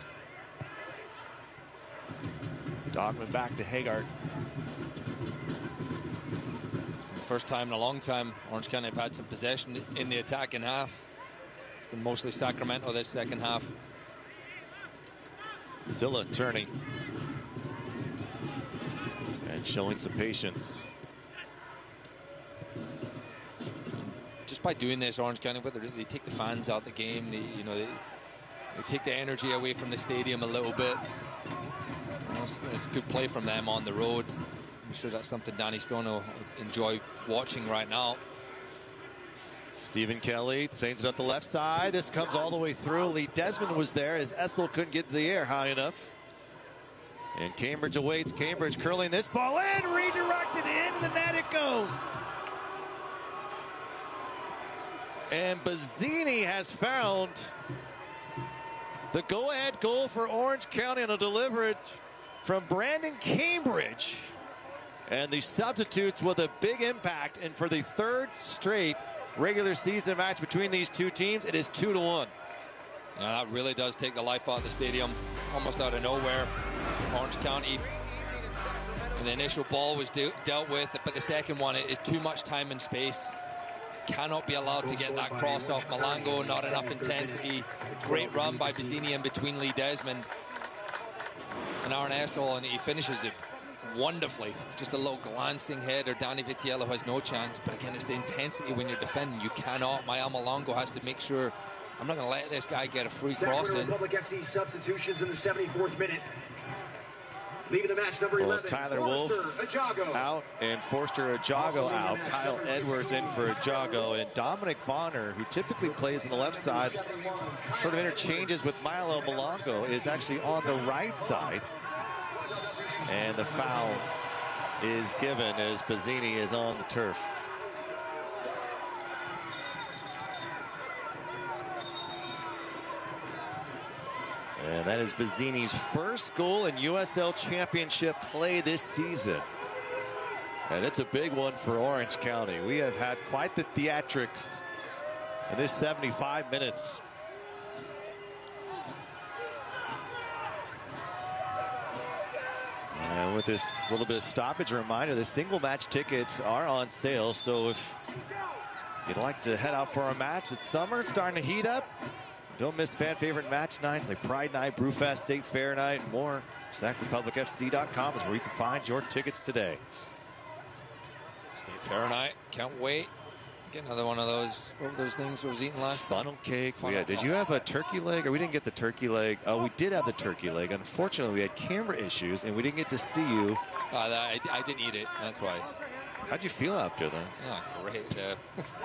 Dogman back to Haggard. The first time in a long time Orange County have had some possession in the attacking half. It's been mostly Sacramento this second half. Silla turning and showing some patience. Just just by doing this, Orange County, whether they take the fans out of the game, they take the energy away from the stadium a little bit. It's a good play from them on the road. I'm sure that's something Danny Stone will enjoy watching right now. Stephen Kelly feigns it up the left side. This comes all the way through. Lee Desmond was there as Essel couldn't get to the air high enough. And Gainbridge awaits. Gainbridge curling this ball in, redirected into the net it goes. And Bazzini has found the go-ahead goal for Orange County on a delivery from Brandon Gainbridge. And the substitutes with a big impact. And for the third straight regular season match between these two teams, it is 2-1. Yeah, that really does take the life out of the stadium, almost out of nowhere. Orange County, and the initial ball was dealt with, but the second one is too much time and space. Cannot be allowed to get that cross off Malango, not enough intensity. Great run by Bazzini in between Lee Desmond and Aaron Essel, and he finishes it wonderfully. Just a little glancing header. Danny Vitiello has no chance, but again, it's the intensity when you're defending. You cannot. Maya Malango has to make sure, I'm not going to let this guy get a free cross in. Public FC substitutions in the 74th minute. Leaving the match, number 11, Tyler Wolf out and Forster Ajago out. Kyle Edwards in for Ajago, and Dominic Vonner, who typically plays on the left side, sort of interchanges with Milo Malango, is actually on the right side. And the foul is given as Bazzini is on the turf. And that is Bazzini's first goal in USL Championship play this season. And it's a big one for Orange County. We have had quite the theatrics in this 75 minutes. And with this little bit of stoppage, a reminder, the single match tickets are on sale. So if you'd like to head out for a match, it's summer, it's starting to heat up. Don't miss fan favorite match nights like Pride Night, Brewfest, State Fair Night, and more. SacRepublicFC.com is where you can find your tickets today. State Fair Night, can't wait. Get another one of those. What were those things we was eating last time? Funnel cake. Did you have a turkey leg? Or we didn't get the turkey leg. Oh, we did have the turkey leg. Unfortunately, we had camera issues, and we didn't get to see you. I didn't eat it. That's why. How'd you feel after that? Oh, great.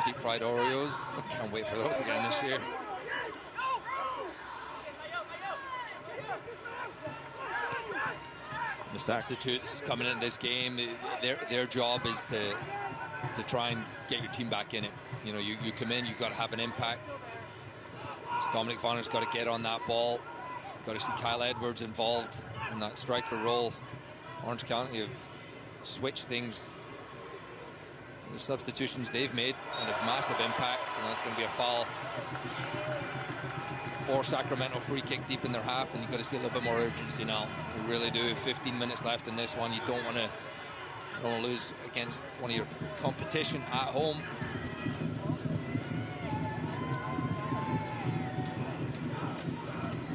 Deep fried Oreos. Can't wait for those again this year. The substitutes coming into this game, their job is to try and get your team back in it. You know, you come in, you've got to have an impact. So Dominic Vonner's got to get on that ball. Got to see Kyle Edwards involved in that striker role. Orange County have switched things. The substitutions they've made had a massive impact, and that's going to be a foul for Sacramento. Free kick deep in their half, and you've got to see a little bit more urgency now. You really do. 15 minutes left in this one. You don't want to lose against one of your competition at home.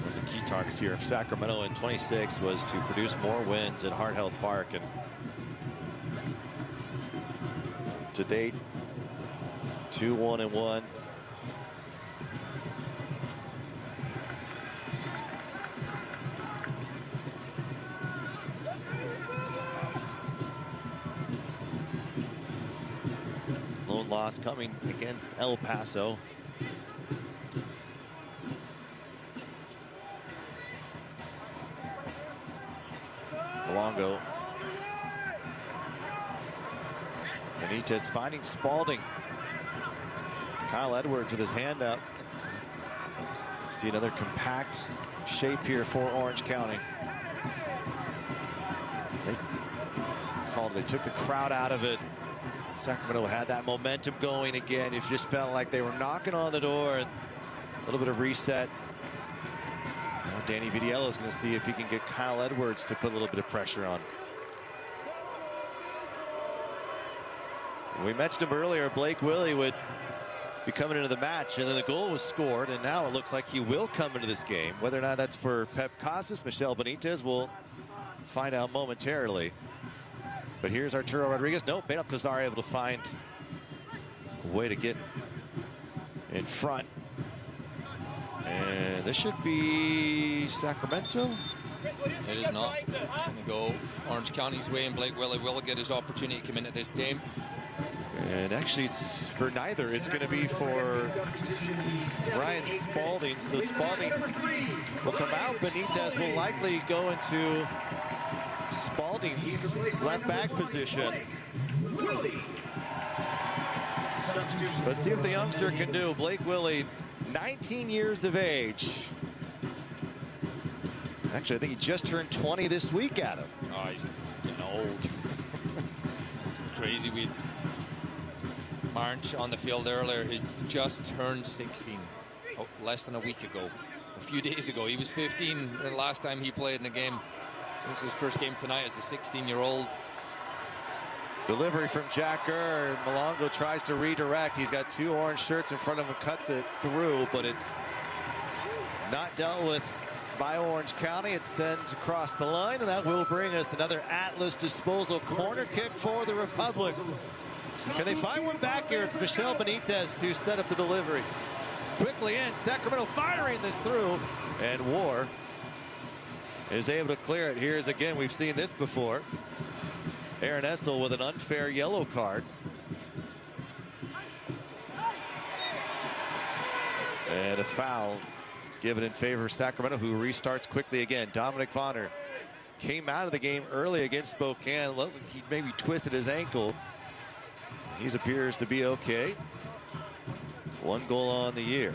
One of the key targets here of Sacramento in 26 was to produce more wins at Heart Health Park, and to date, 2-1-1. Lone loss coming against El Paso. Malongo. Benitez finding Spalding. Kyle Edwards with his hand up. See another compact shape here for Orange County. They took the crowd out of it. Sacramento had that momentum going again. It just felt like they were knocking on the door, and a little bit of reset. Now Danny Vitiello is going to see if he can get Kyle Edwards to put a little bit of pressure on. We mentioned him earlier, Blake Willie would be coming into the match, and then the goal was scored, and now it looks like he will come into this game. Whether or not that's for Pep Casas, Michelle Benitez, we'll find out momentarily. But here's Arturo Rodriguez. Nope, Benal Cazar able to find a way to get in front. And this should be Sacramento. It is not. It's going to go Orange County's way, and Blake Willie will get his opportunity to come into this game. And actually, it's for neither. It's going to be for Ryan Spalding. So Spalding will come out. Benitez will likely go into Spalding's left back position. Let's see what the youngster can do. Blake Willie, 19 years of age. Actually, I think he just turned 20 this week, Adam. Oh, he's getting old. It's crazy. We March on the field earlier. He just turned 16 less than a week ago. A few days ago, he was 15 the last time he played in a game. This is his first game tonight as a 16-year-old. Delivery from Jack Kerr. Malongo tries to redirect. He's got two orange shirts in front of him, cuts it through, but it's not dealt with by Orange County. It's sent across the line, and that will bring us another Atlas disposal corner kick for the Republic. Can they find one back here? It's Michel Benitez who set up the delivery. Quickly in, Sacramento firing this through, and War is able to clear it. Here's again, we've seen this before. Aaron Essel with an unfair yellow card. And a foul given in favor of Sacramento, who restarts quickly again. Dominic Vonner came out of the game early against Spokane. He maybe twisted his ankle. He appears to be okay. One goal on the year.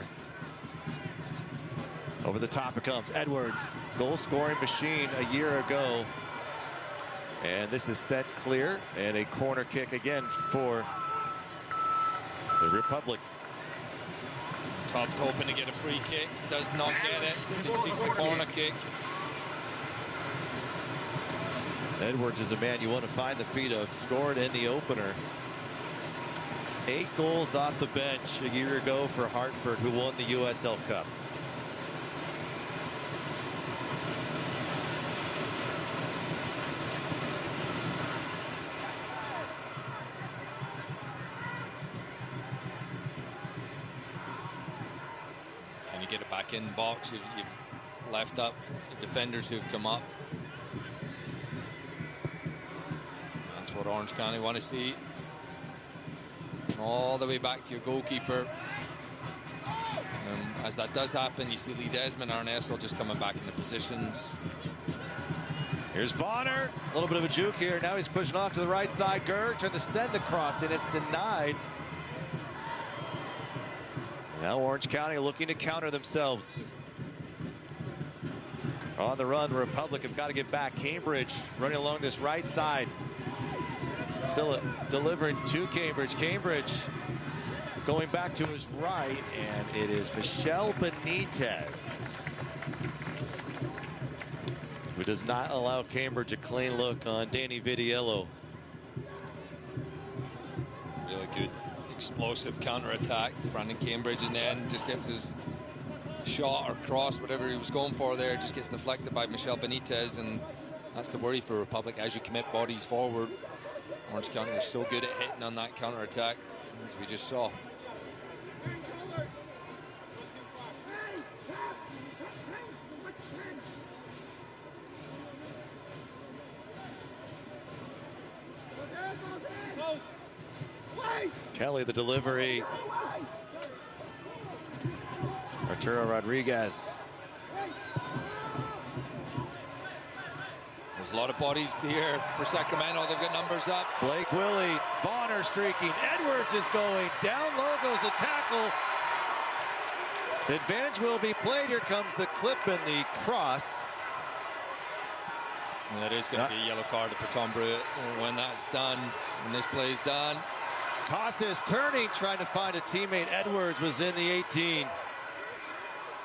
Over the top it comes. Edwards, goal-scoring machine a year ago. And this is set clear, and a corner kick again for the Republic. Tubbs hoping to get a free kick, does not get it. Seeks the corner kick. Edwards is a man you want to find the feet of. Scored in the opener. 8 goals off the bench a year ago for Hartford, who won the USL Cup. Can you get it back in the box? You've left up the defenders who've come up. That's what Orange County want to see. All the way back to your goalkeeper. As that does happen, you see Lee Desmond, Aaron Essel just coming back in the positions. Here's Vonner. A little bit of a juke here. Now he's pushing off to the right side. Gurr trying to send the cross in. It's denied. Now Orange County looking to counter themselves. On the run, the Republic have got to get back. Gainbridge running along this right side. Still delivering to Gainbridge. Gainbridge going back to his right, and it is Michel Benitez who does not allow Gainbridge a clean look on Danny Vidiello. Really good explosive counterattack. Brandon Gainbridge in the end just gets his shot or cross, whatever he was going for there, just gets deflected by Michel Benitez, and that's the worry for Republic as you commit bodies forward. Orange County are so good at hitting on that counterattack, as we just saw. Kelly, the delivery. Arturo Rodriguez. There's a lot of bodies here for Sacramento. They've got numbers up. Blake Willie, Vonner streaking. Edwards is going. Down low goes the tackle. The advantage will be played. Here comes the clip and the cross. And that is going to be a yellow card for Tom Brewitt. And when that's done, when this play's done. Costa is turning, trying to find a teammate. Edwards was in the 18.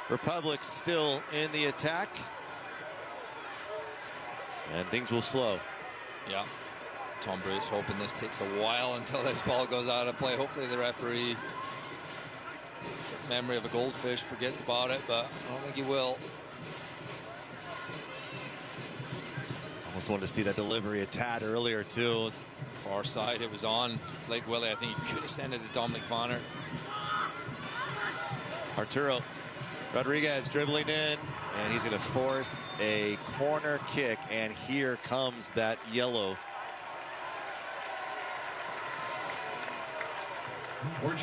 Republic still in the attack. And things will slow. Yeah. Tom Brewitt's hoping this takes a while until this ball goes out of play. Hopefully the referee, memory of a goldfish, forgets about it, but I don't think he will. Almost wanted to see that delivery a tad earlier, too. Far side, it was on Blake Willie. I think he could have sent it to Dominic Vonner. Arturo Rodriguez dribbling in, and he's going to force a corner kick, and here comes that yellow.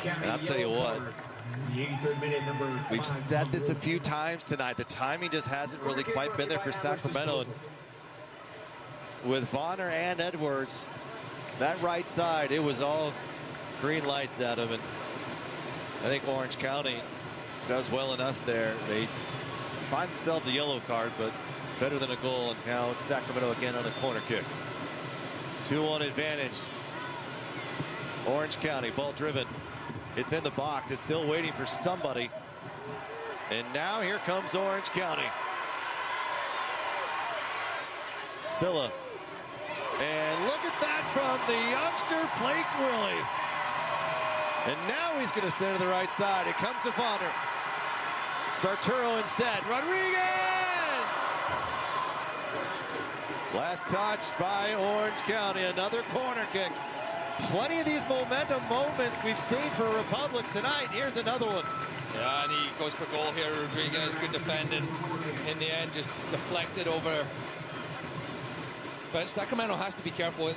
And I'll tell you what, we've said this a few times tonight. The timing just hasn't really quite been there for Sacramento. With Vonner and Edwards, that right side, it was all green lights out of it. I think Orange County does well enough there. They find themselves a yellow card, but better than a goal. And now it's Sacramento again on a corner kick. 2-1 advantage. Orange County, ball driven. It's in the box. It's still waiting for somebody. And now here comes Orange County. Silla. And look at that from the youngster, Blake Willie. And now he's going to stand to the right side. It comes to Vonner. It's Arturo instead. Rodriguez! Last touch by Orange County. Another corner kick. Plenty of these momentum moments we've seen for Republic tonight. Here's another one. Yeah, and he goes for goal here. Rodriguez, good defending. In the end, just deflected over. But Sacramento has to be careful.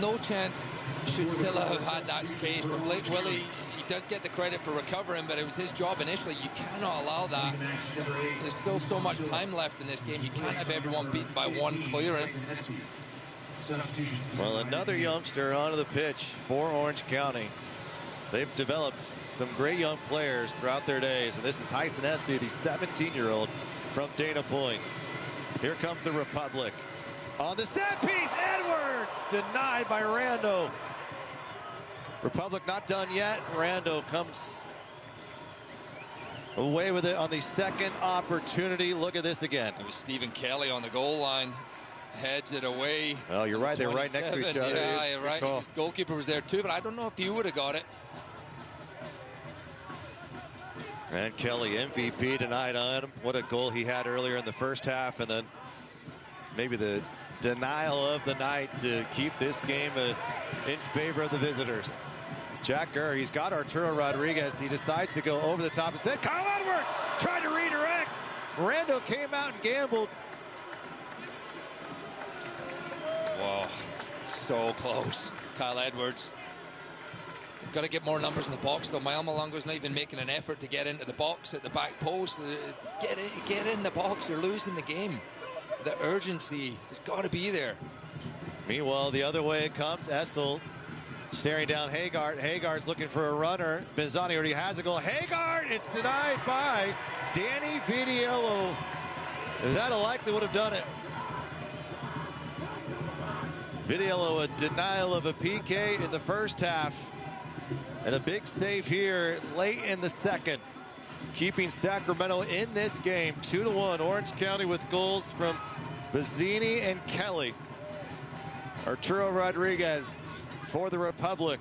No chance should Silla have had that space. And Blake Willie, he does get the credit for recovering, but it was his job initially. You cannot allow that. There's still so much time left in this game. You can't have everyone beaten by one clearance. Well, another youngster onto the pitch for Orange County. They've developed some great young players throughout their days. And this is Tyson Esty, the 17-year-old from Dana Point. Here comes the Republic. On the set piece, Edwards denied by Rando. Republic not done yet. Rando comes away with it on the second opportunity. Look at this again. It was Stephen Kelly on the goal line. Heads it away. Oh, you're right. They're right next to each other. Yeah, you're right. The goalkeeper was there too, but I don't know if he would have got it. And Kelly, MVP tonight on him. What a goal he had earlier in the first half, and then maybe the denial of the night to keep this game in favor of the visitors. Jack Gurr, he's got Arturo Rodriguez. He decides to go over the top instead. Kyle Edwards tried to redirect. Rando came out and gambled. Whoa, so close. Kyle Edwards. Got to get more numbers in the box, though. Mael Malongo's not even making an effort to get into the box at the back post. Get in the box. You're losing the game. The urgency has got to be there. Meanwhile, the other way it comes. Estel staring down Hagart. Hagart's looking for a runner. Benzani already has a goal. Hagart, it's denied by Danny Vidiello. That likely would have done it. Vidiello, a denial of a PK in the first half. And a big save here late in the second. Keeping Sacramento in this game. 2-1. Orange County with goals from Bazzini and Kelly. Arturo Rodriguez for the Republic.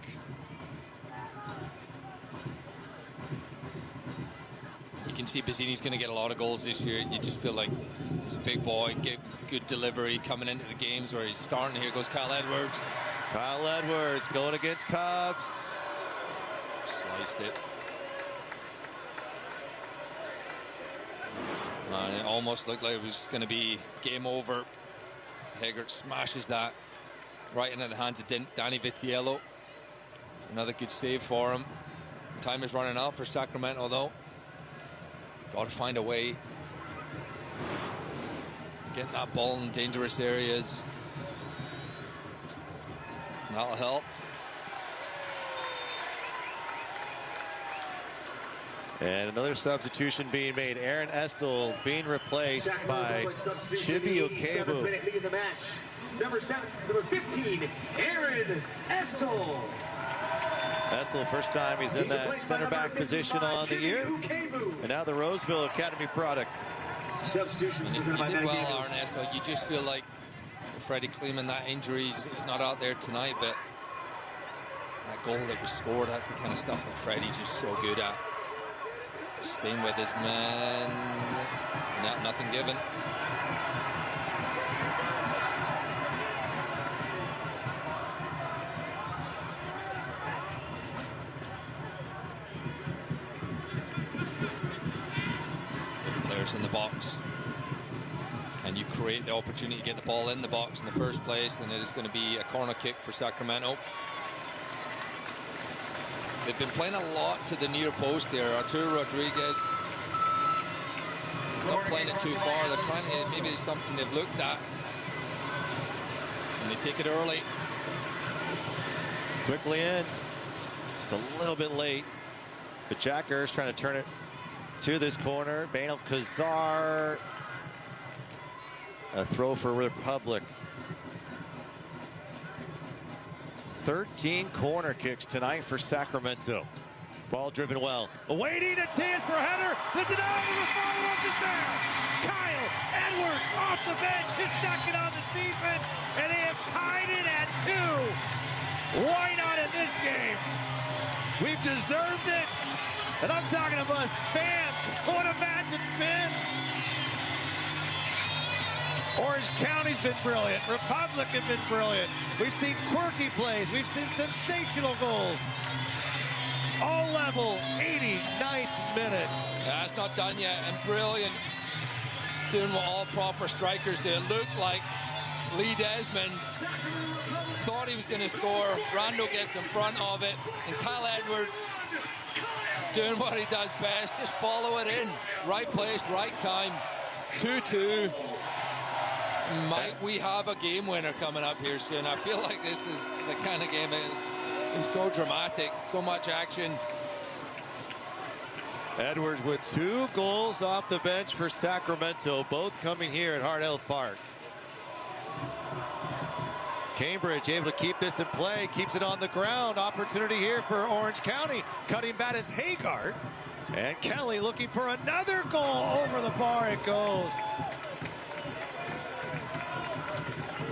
You can see Bazzini's going to get a lot of goals this year. You just feel like he's a big boy. Get good delivery coming into the games where he's starting. Here goes Kyle Edwards. Kyle Edwards going against Tubbs. Sliced it. It almost looked like it was going to be game over. Hagart smashes that right into the hands of Danny Vitiello. Another good save for him. Time is running out for Sacramento, though. Got to find a way. Getting that ball in dangerous areas. That'll help. And another substitution being made. Aaron Estel being replaced by Chibi Okebu. Number 15, Aaron Estel. Estel, first time he's in that center back position on the year. And now the Roseville Academy product. Substitutions he did well, Aaron Estel. You just feel like Freddie Kleeman, that injury, he's not out there tonight, but that goal that was scored, that's the kind of stuff that Freddie's just so good at. Staying with his man. Nothing given. players in the box. Can you create the opportunity to get the ball in the box in the first place? And it is going to be a corner kick for Sacramento. They've been playing a lot to the near post here. Arturo Rodriguez is not playing it too far. They're trying to, maybe it's something they've looked at. And they take it early. Quickly in. Just a little bit late. But Jackers trying to turn it to this corner. Bainal Kazar. A throw for Republic. 13 corner kicks tonight for Sacramento. Ball driven well. Awaiting a chance for a header. The denial of the follow-up is there. Kyle Edwards off the bench, his second on the season, and they have tied it at 2. Why not in this game? We've deserved it. And I'm talking about fans. What a match it's been. Orange County's been brilliant. Republic have been brilliant. We've seen quirky plays. We've seen sensational goals. All level, 89th minute. Yeah, it's not done yet, and brilliant. Doing what all proper strikers do. It looked like Lee Desmond thought he was going to score. Rando gets in front of it, and Kyle Edwards doing what he does best, just follow it in. Right place, right time. 2-2. Might we have a game winner coming up here soon? I feel like this is the kind of game that has been so dramatic, so much action. Edwards with 2 goals off the bench for Sacramento, both coming here at Heart Health Park. Gainbridge able to keep this in play, keeps it on the ground. Opportunity here for Orange County. Cutting back is Haggard. And Kelly looking for another goal. Over the bar it goes.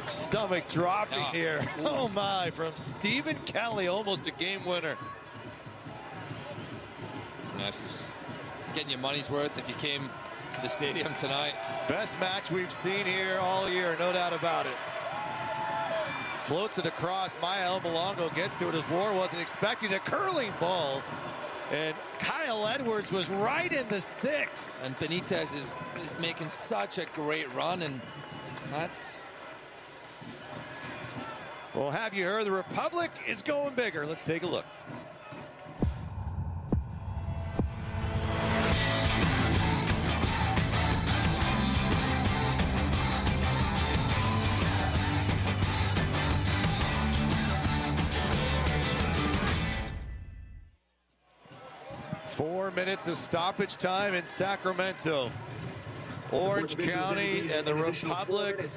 Stomach dropping here. Oh my, from Stephen Kelly, almost a game winner. Nice. Getting your money's worth if you came to the stadium tonight. Best match we've seen here all year, no doubt about it. Floats it across. Maya Elmalongo gets to it as War wasn't expecting a curling ball. And Kyle Edwards was right in the 6. And Benitez is making such a great run, and that's... Well, have you heard the Republic is going bigger? Let's take a look. Four minutes of stoppage time in Sacramento. Orange County and the Republic,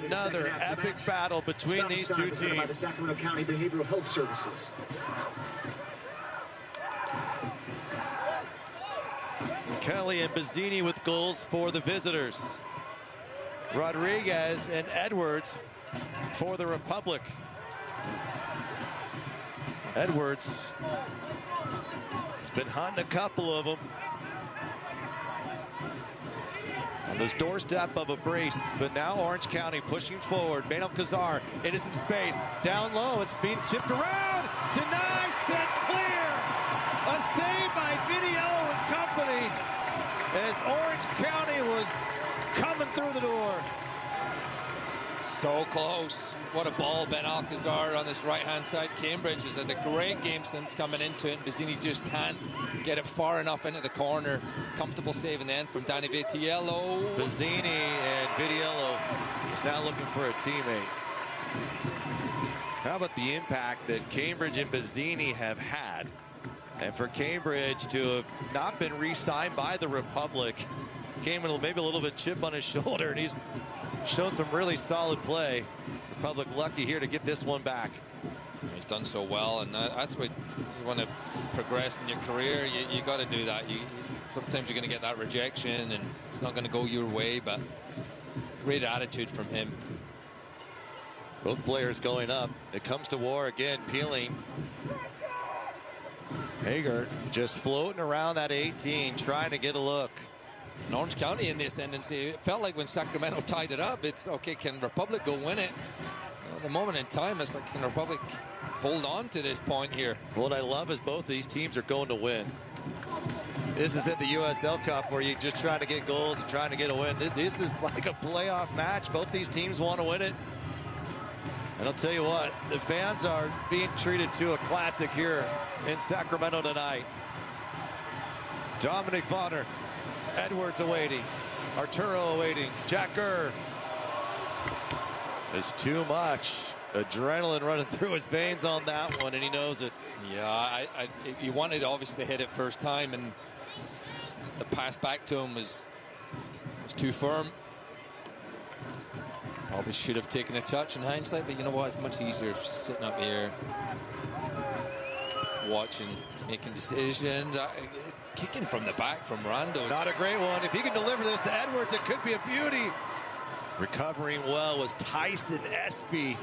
another epic battle between these two teams. The Sacramento County Behavioral Health Services. Kelly and Bazzini with goals for the visitors. Rodriguez and Edwards for the Republic. Edwards has been hunting a couple of them. On this doorstep of a brace, but now Orange County pushing forward. Bainal Kazar into some space. Down low, it's being chipped around. Denied, set clear. A save by Vitiello and company as Orange County was coming through the door. So close. What a ball, Ben Alcazar on this right-hand side. Gainbridge has had a great game since coming into it. Bazzini just can't get it far enough into the corner. Comfortable save in the end from Danny Vitiello. Bazzini and Vitiello is now looking for a teammate. How about the impact that Gainbridge and Bazzini have had? And for Gainbridge to have not been re-signed by the Republic, came with maybe a little bit chip on his shoulder, and he's shown some really solid play. Republic lucky here to get this one back. He's done so well, and that's what you want to progress in your career. You got to do that. Sometimes you're going to get that rejection, and it's not going to go your way, but great attitude from him. Both players going up. It comes to War again, peeling. Hager just floating around that 18, trying to get a look. And Orange County in the ascendancy. It felt like when Sacramento tied it up, it's okay, can Republic go win it? The moment in time, it's like, can Republic hold on to this point here? What I love is both these teams are going to win. This is at the USL Cup where you're just trying to get goals and trying to get a win. This is like a playoff match. Both these teams want to win it. And I'll tell you what, the fans are being treated to a classic here in Sacramento tonight. Dominic Bonner, Edwards awaiting, Arturo awaiting, Jack Gurr. There's too much adrenaline running through his veins on that one, and he knows it. Yeah, he wanted obviously to hit it first time, and the pass back to him was too firm. Probably should have taken a touch in hindsight, but you know what? It's much easier sitting up here, watching, making decisions. Kicking from the back from Rando. Not a great one. If he can deliver this to Edwards, it could be a beauty. Recovering well was Tyson Espy.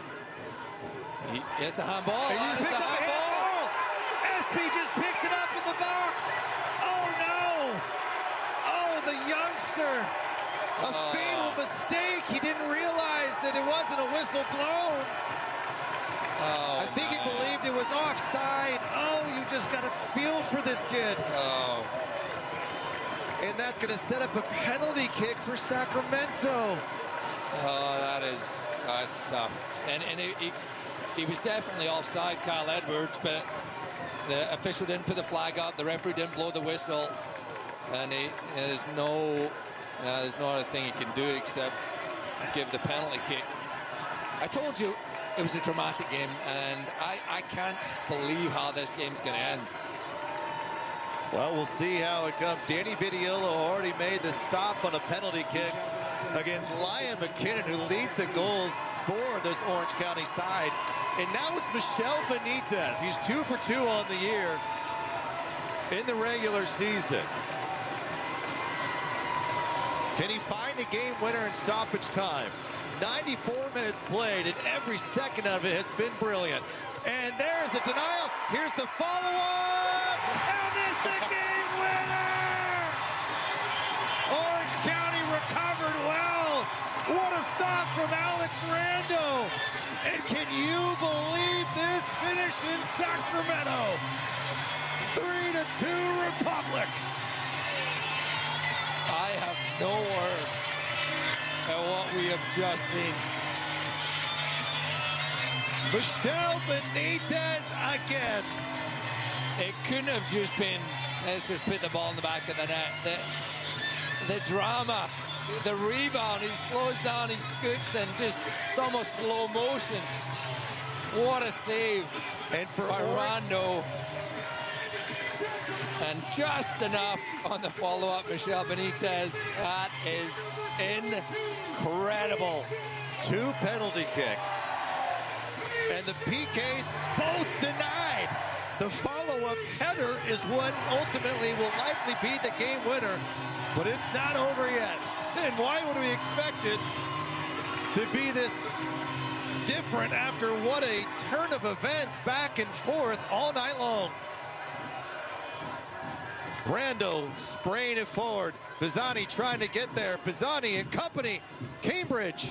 It's a handball. Espy just picked it up in the box. Oh no! Oh, the youngster. A fatal mistake. He didn't realize that it wasn't a whistle blown. I think he believed it was offside. Oh, you just got to feel for this kid. Oh. And that's going to set up a penalty kick for Sacramento. Oh, that's tough. And he was definitely offside, Kyle Edwards, but the official didn't put the flag up. The referee didn't blow the whistle. And there's no other thing he can do except give the penalty kick. I told you it was a dramatic game, and I can't believe how this game's going to end. Well, we'll see how it comes. Danny Vitiello already made the stop on a penalty kick against Lion McKinnon, who leads the goals for this Orange County side. And now it's Michel Benitez. He's 2 for 2 on the year in the regular season. Can he find a game winner in stoppage time? 94 minutes played, and every second of it has been brilliant. And there's a denial. Here's the follow-up. And it's the game winner! Orange County recovered well. What a stop from Alex Rando. And can you believe this finish in Sacramento? 3-2 Republic. I have no words at what we have just seen. Michel Benitez again. It couldn't have just been, let's just put the ball in the back of the net. The drama, the rebound, he slows down, he scoops, and just almost slow motion. What a save and for by Rando. And just enough on the follow-up, Michel Benitez. That is incredible. 2 penalty kicks. And the PKs both denied. The follow-up header is what ultimately will likely be the game winner. But it's not over yet. And why would we expect it to be this different after what a turn of events back and forth all night long? Rando spraying it forward. Pisani trying to get there. Pisani and company. Gainbridge.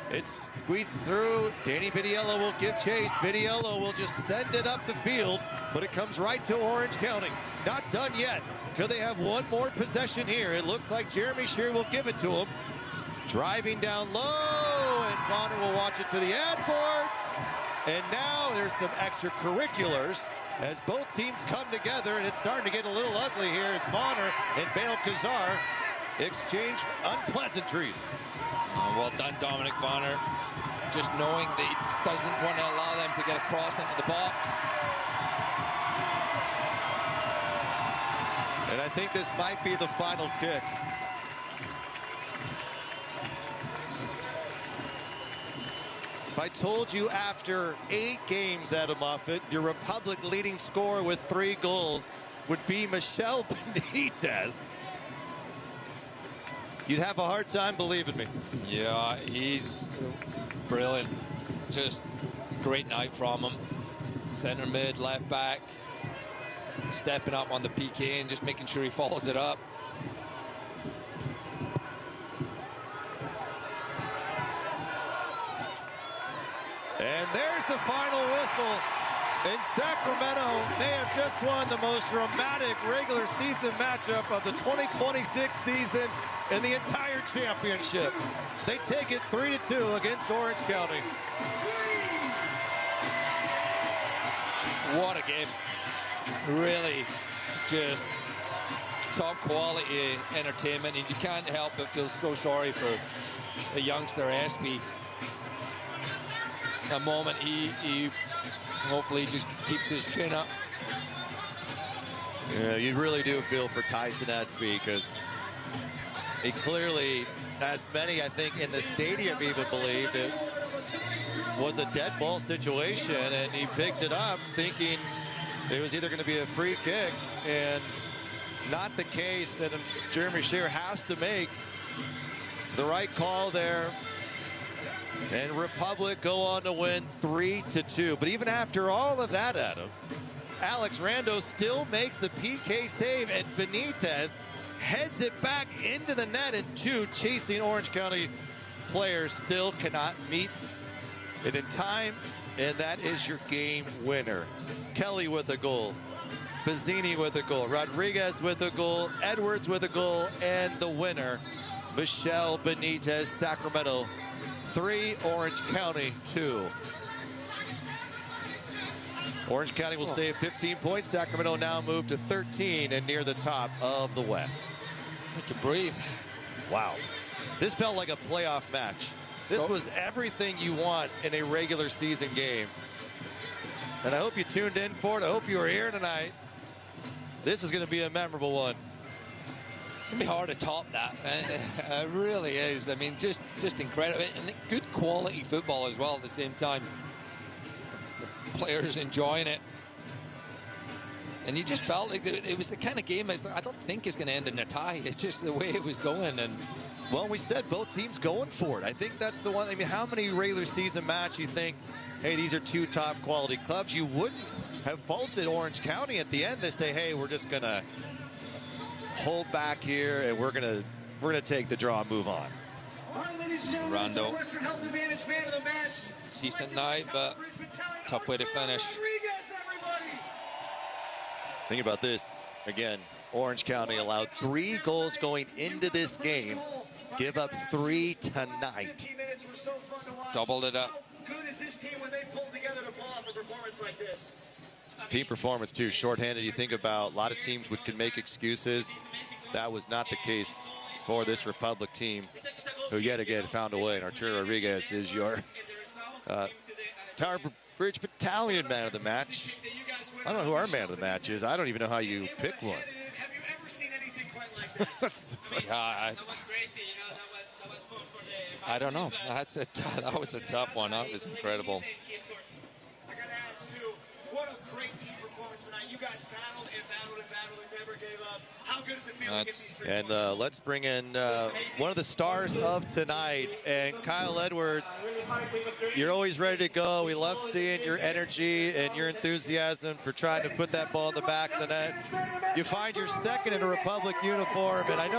It's squeezed through. Danny Vitiello will give chase. Vitiello will just send it up the field, but it comes right to Orange County. Not done yet. Could they have one more possession here? It looks like Jeremy Shear will give it to him. Driving down low, and Bonner will watch it to the ad board. And now there's some extracurriculars as both teams come together, and it's starting to get a little ugly here as Bonner and Bale Kazar exchange unpleasantries. Well done, Dominic Bonner. Just knowing that he doesn't want to allow them to get across into the box. And I think this might be the final kick. If I told you after 8 games, Adam Moffett, your Republic leading scorer with 3 goals would be Michel Benitez, you'd have a hard time believing me. Yeah, he's brilliant. Just a great night from him. Center mid, left back, stepping up on the PK and just making sure he follows it up. And there's the final whistle. And Sacramento may have just won the most dramatic regular season matchup of the 2026 season in the entire championship. They take it 3-2 against Orange County. What a game. Really just top quality entertainment, and you can't help but feel so sorry for the youngster Espy. A moment he hopefully just keeps his chin up. Yeah, you really do feel for Tyson Espy, because he clearly, as many I think in the stadium even believed, it was a dead ball situation, and he picked it up thinking it was either going to be a free kick, and not the case. And Jeremy Shear has to make the right call there. And Republic go on to win 3-2. But even after all of that, Adam, Alex Rando still makes the PK save, and Benitez heads it back into the net, and two chasing Orange County players still cannot meet it in time, and that is your game winner. Kelly with a goal, Pizzini with a goal, Rodriguez with a goal, Edwards with a goal, and the winner, Michelle Benitez. Sacramento 3, Orange County 2. Orange County will stay at 15 points. Sacramento now moved to 13 and near the top of the West. I can breathe. Wow. This felt like a playoff match. This was everything you want in a regular season game. And I hope you tuned in for it. I hope you were here tonight. This is going to be a memorable one. It's going to be hard to top that. It really is. I mean, just incredible. And good quality football as well at the same time. The players enjoying it. And you just felt like it was the kind of game I don't think it's going to end in a tie. It's just the way it was going. And well, we said both teams going for it. I think that's the one. I mean, how many regular season matches you think, hey, these are two top quality clubs? You wouldn't have faulted Orange County at the end. They say, hey, we're just going to hold back here, and we're gonna take the draw and move on. Rondo, decent night, but tough way to finish. Think about this again. Orange County allowed 3 goals going into this game, give up 3 tonight. Doubled it up. Good is this team when they pull together to pull off a performance like this. Team performance too, shorthanded. You think about a lot of teams could make excuses. That was not the case for this Republic team, who yet again found a way. And Arturo Rodriguez is your Tower Bridge Battalion man of the match. I don't know who our man of the match is. I don't even know how you pick one. Yeah, I don't know. That was a tough one. That was incredible. I got to ask too, what a great team performance tonight. You guys battled and battled and battled and never gave up. How good does it feel to get these 3 points? And let's bring in one of the stars of tonight, and Kyle Edwards. You're always ready to go. We love seeing your energy and your enthusiasm for trying to put that ball in the back of the net. You find your second in a Republic uniform, and I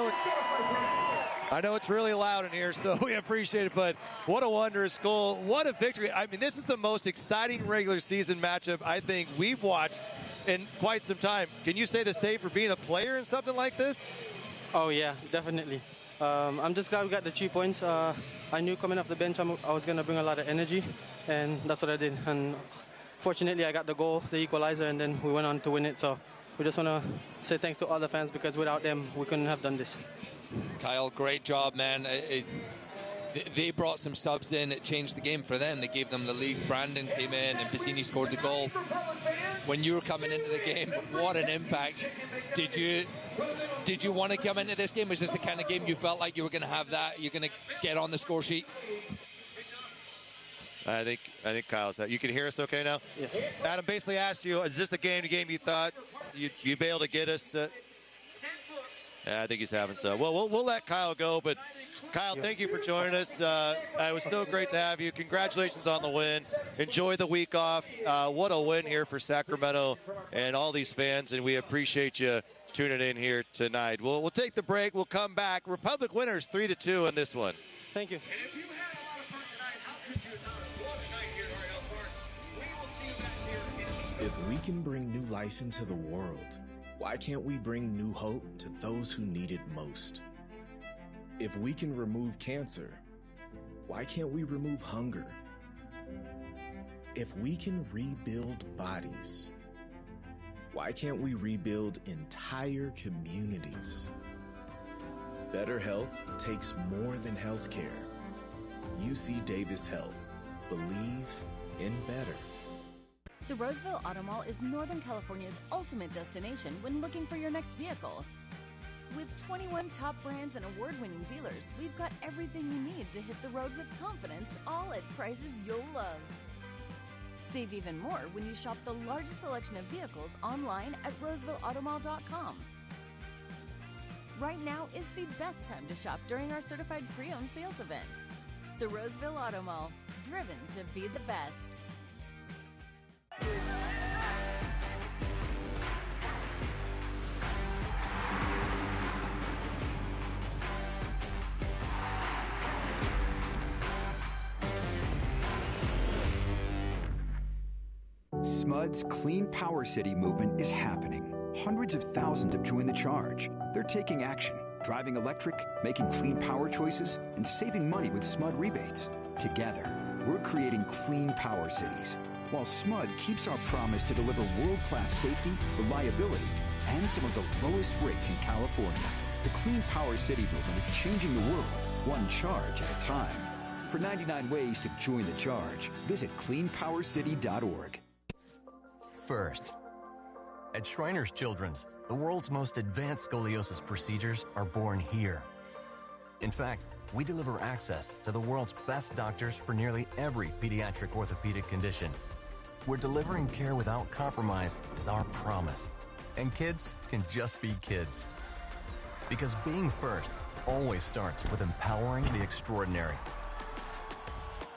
know it's really loud in here, so we appreciate it, but what a wondrous goal. What a victory. I mean, this is the most exciting regular season matchup I think we've watched in quite some time. Can you say the same for being a player in something like this? Oh, yeah, definitely. I'm just glad we got the 3 points. I knew coming off the bench I was going to bring a lot of energy, and that's what I did. And fortunately, I got the goal, the equalizer, and then we went on to win it. So we just want to say thanks to all the fans, because without them, we couldn't have done this. Kyle, great job, man. They brought some subs in. It changed the game for them. They gave them the league. Brandon came in, and Pizzini scored the goal. When you were coming into the game, what an impact. Did you want to come into this game? Was this the kind of game you felt like you were going to have that? You're going to get on the score sheet? I think Kyle's that. You can hear us okay now? Yeah. Adam basically asked you, is this the game you thought you'd be able to get us? Yeah, I think he's having some. Well, we'll let Kyle go, but Kyle, thank you for joining us. It was so great to have you. Congratulations on the win. Enjoy the week off. What a win here for Sacramento and all these fans, and we appreciate you tuning in here tonight. We'll take the break. We'll come back. Republic winners 3-2 in this one. Thank you. How could you not? What a night here at Royal Park. We will see you back here in just If we can bring new life into the world, why can't we bring new hope to those who need it most? If we can remove cancer, why can't we remove hunger? If we can rebuild bodies, why can't we rebuild entire communities? Better health takes more than healthcare. UC Davis Health. Believe in better. The Roseville Auto Mall is Northern California's ultimate destination when looking for your next vehicle. With 21 top brands and award-winning dealers, we've got everything you need to hit the road with confidence, all at prices you'll love. Save even more when you shop the largest selection of vehicles online at RosevilleAutomall.com. Right now is the best time to shop during our certified pre-owned sales event. The Roseville Auto Mall, driven to be the best. SMUD's Clean Power City movement is happening. Hundreds of thousands have joined the charge. They're taking action, driving electric, making clean power choices, and saving money with SMUD rebates. Together, we're creating clean power cities, while SMUD keeps our promise to deliver world-class safety, reliability, and some of the lowest rates in California. The Clean Power City movement is changing the world, one charge at a time. For 99 ways to join the charge, visit cleanpowercity.org. First, at Shriners Children's, the world's most advanced scoliosis procedures are born here. In fact, we deliver access to the world's best doctors for nearly every pediatric orthopedic condition. We're delivering care without compromise is our promise. And kids can just be kids. Because being first always starts with empowering the extraordinary.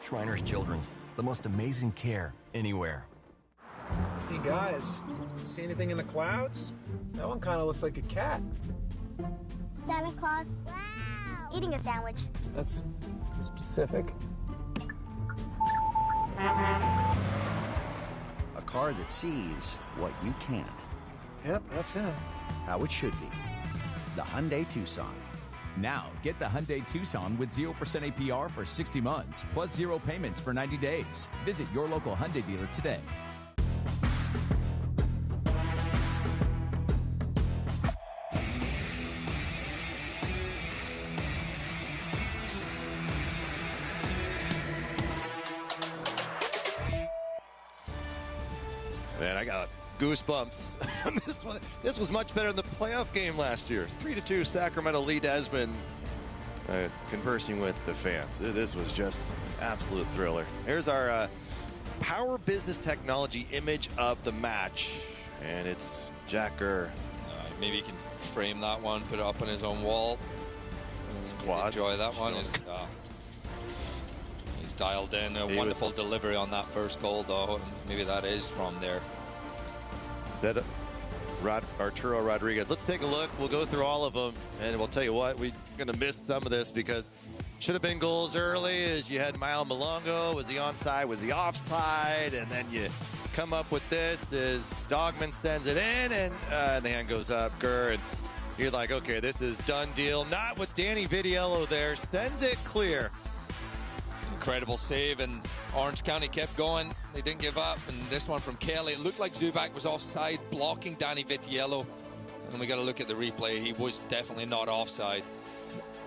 Shriners Children's, the most amazing care anywhere. Hey guys, see anything in the clouds? That one kind of looks like a cat. Santa Claus. Wow. Eating a sandwich. That's specific. A car that sees what you can't. Yep, that's him. How it should be. The Hyundai Tucson. Now, get the Hyundai Tucson with 0% APR for 60 months, plus 0 payments for 90 days. Visit your local Hyundai dealer today. Man, I got goosebumps. This was much better than the playoff game last year. 3-2 Sacramento lead has been conversing with the fans. This was just absolute thriller. Here's our Power Business Technology image of the match, and it's Jack Gurr. Maybe he can frame that one, put it up on his own wall. Enjoy that one. He's dialed in a wonderful delivery on that first goal, though. Maybe that is from there. Set up Arturo Rodriguez. Let's take a look. We'll go through all of them, and we'll tell you what, we're going to miss some of this because should have been goals early. As you had Mile Malongo. Was he onside? Was he offside? And then you come up with this as Dogman sends it in, and the hand goes up. Gurr, and you're like, okay, this is done deal. Not with Danny Vitiello there. Sends it clear. Incredible save, and Orange County kept going. They didn't give up, and this one from Kelly. It looked like Zubac was offside, blocking Danny Vitiello. And we got to look at the replay. He was definitely not offside.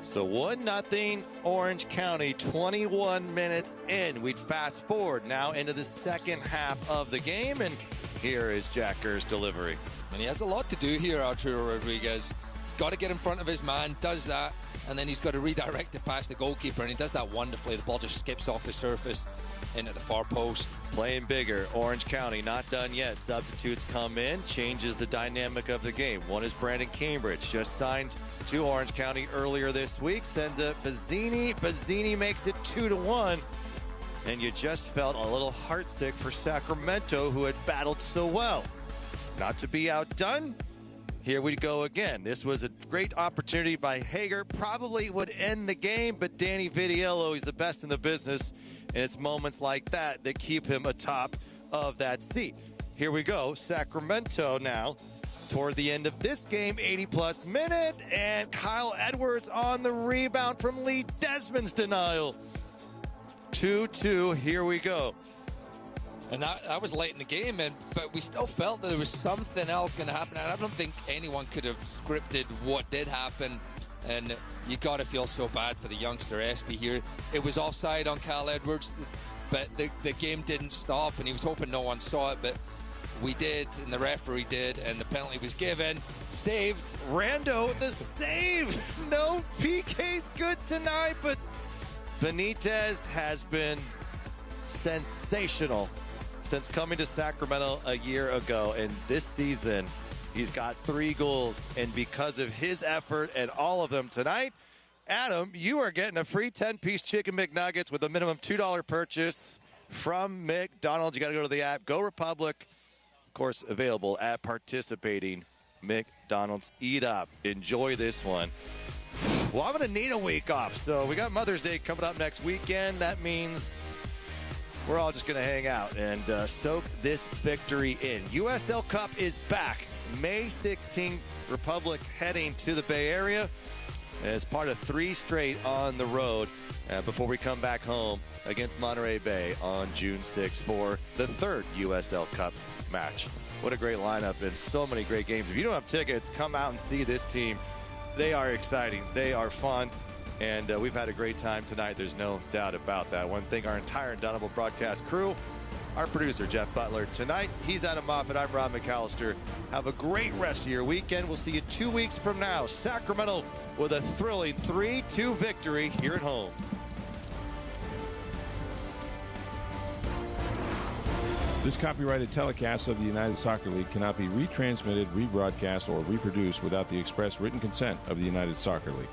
So 1-0 Orange County, 21 minutes in. We'd fast forward now into the second half of the game, and here is Jack Gurr's delivery. And he has a lot to do here, Arturo Rodriguez. He's got to get in front of his man, does that, and then he's got to redirect it past the goalkeeper, and he does that wonderfully. The ball just skips off the surface into the far post. Playing bigger. Orange County not done yet. Substitutes come in, changes the dynamic of the game. One is Brandon Gainbridge, just signed to Orange County earlier this week. Sends it Bazzini. Bazzini makes it 2-1. And you just felt a little heartsick for Sacramento, who had battled so well. Not to be outdone. Here we go again. This was a great opportunity by Hager. Probably would end the game, but Danny Vitiello, he's the best in the business. And it's moments like that that keep him atop of that seat. here we go. Sacramento now toward the end of this game, 80-plus minute, and Kyle Edwards on the rebound from Lee Desmond's denial. 2-2, here we go. And that was late in the game, but we still felt that there was something else going to happen. And I don't think anyone could have scripted what did happen. And you got to feel so bad for the youngster Espy here. It was offside on Kyle Edwards, but the game didn't stop, and he was hoping no one saw it, but we did, and the referee did, and the penalty was given. Saved. Rando, the save. No PK's good tonight, but Benitez has been sensational since coming to Sacramento a year ago, and this season he's got 3 goals, and because of his effort and all of them tonight, Adam, you are getting a free 10-piece Chicken McNuggets with a minimum $2 purchase from McDonald's. You got to go to the app, Go Republic. Of course, available at participating McDonald's. Eat up. Enjoy this one. Well, I'm going to need a week off, so we got Mother's Day coming up next weekend. That means we're all just going to hang out and soak this victory in. USL Cup is back. May 16th, Republic heading to the Bay Area as part of 3 straight on the road before we come back home against Monterey Bay on June 6th for the 3rd USL Cup match. What a great lineup and so many great games. If you don't have tickets, come out and see this team. They are exciting. They are fun. And we've had a great time tonight. There's no doubt about that. I want to thank our entire Undoubtable broadcast crew. Our producer, Jeff Butler. Tonight, he's Adam Moffat. I'm Rob McAllister. Have a great rest of your weekend. We'll see you 2 weeks from now. Sacramento with a thrilling 3-2 victory here at home. This copyrighted telecast of the United Soccer League cannot be retransmitted, rebroadcast, or reproduced without the express written consent of the United Soccer League.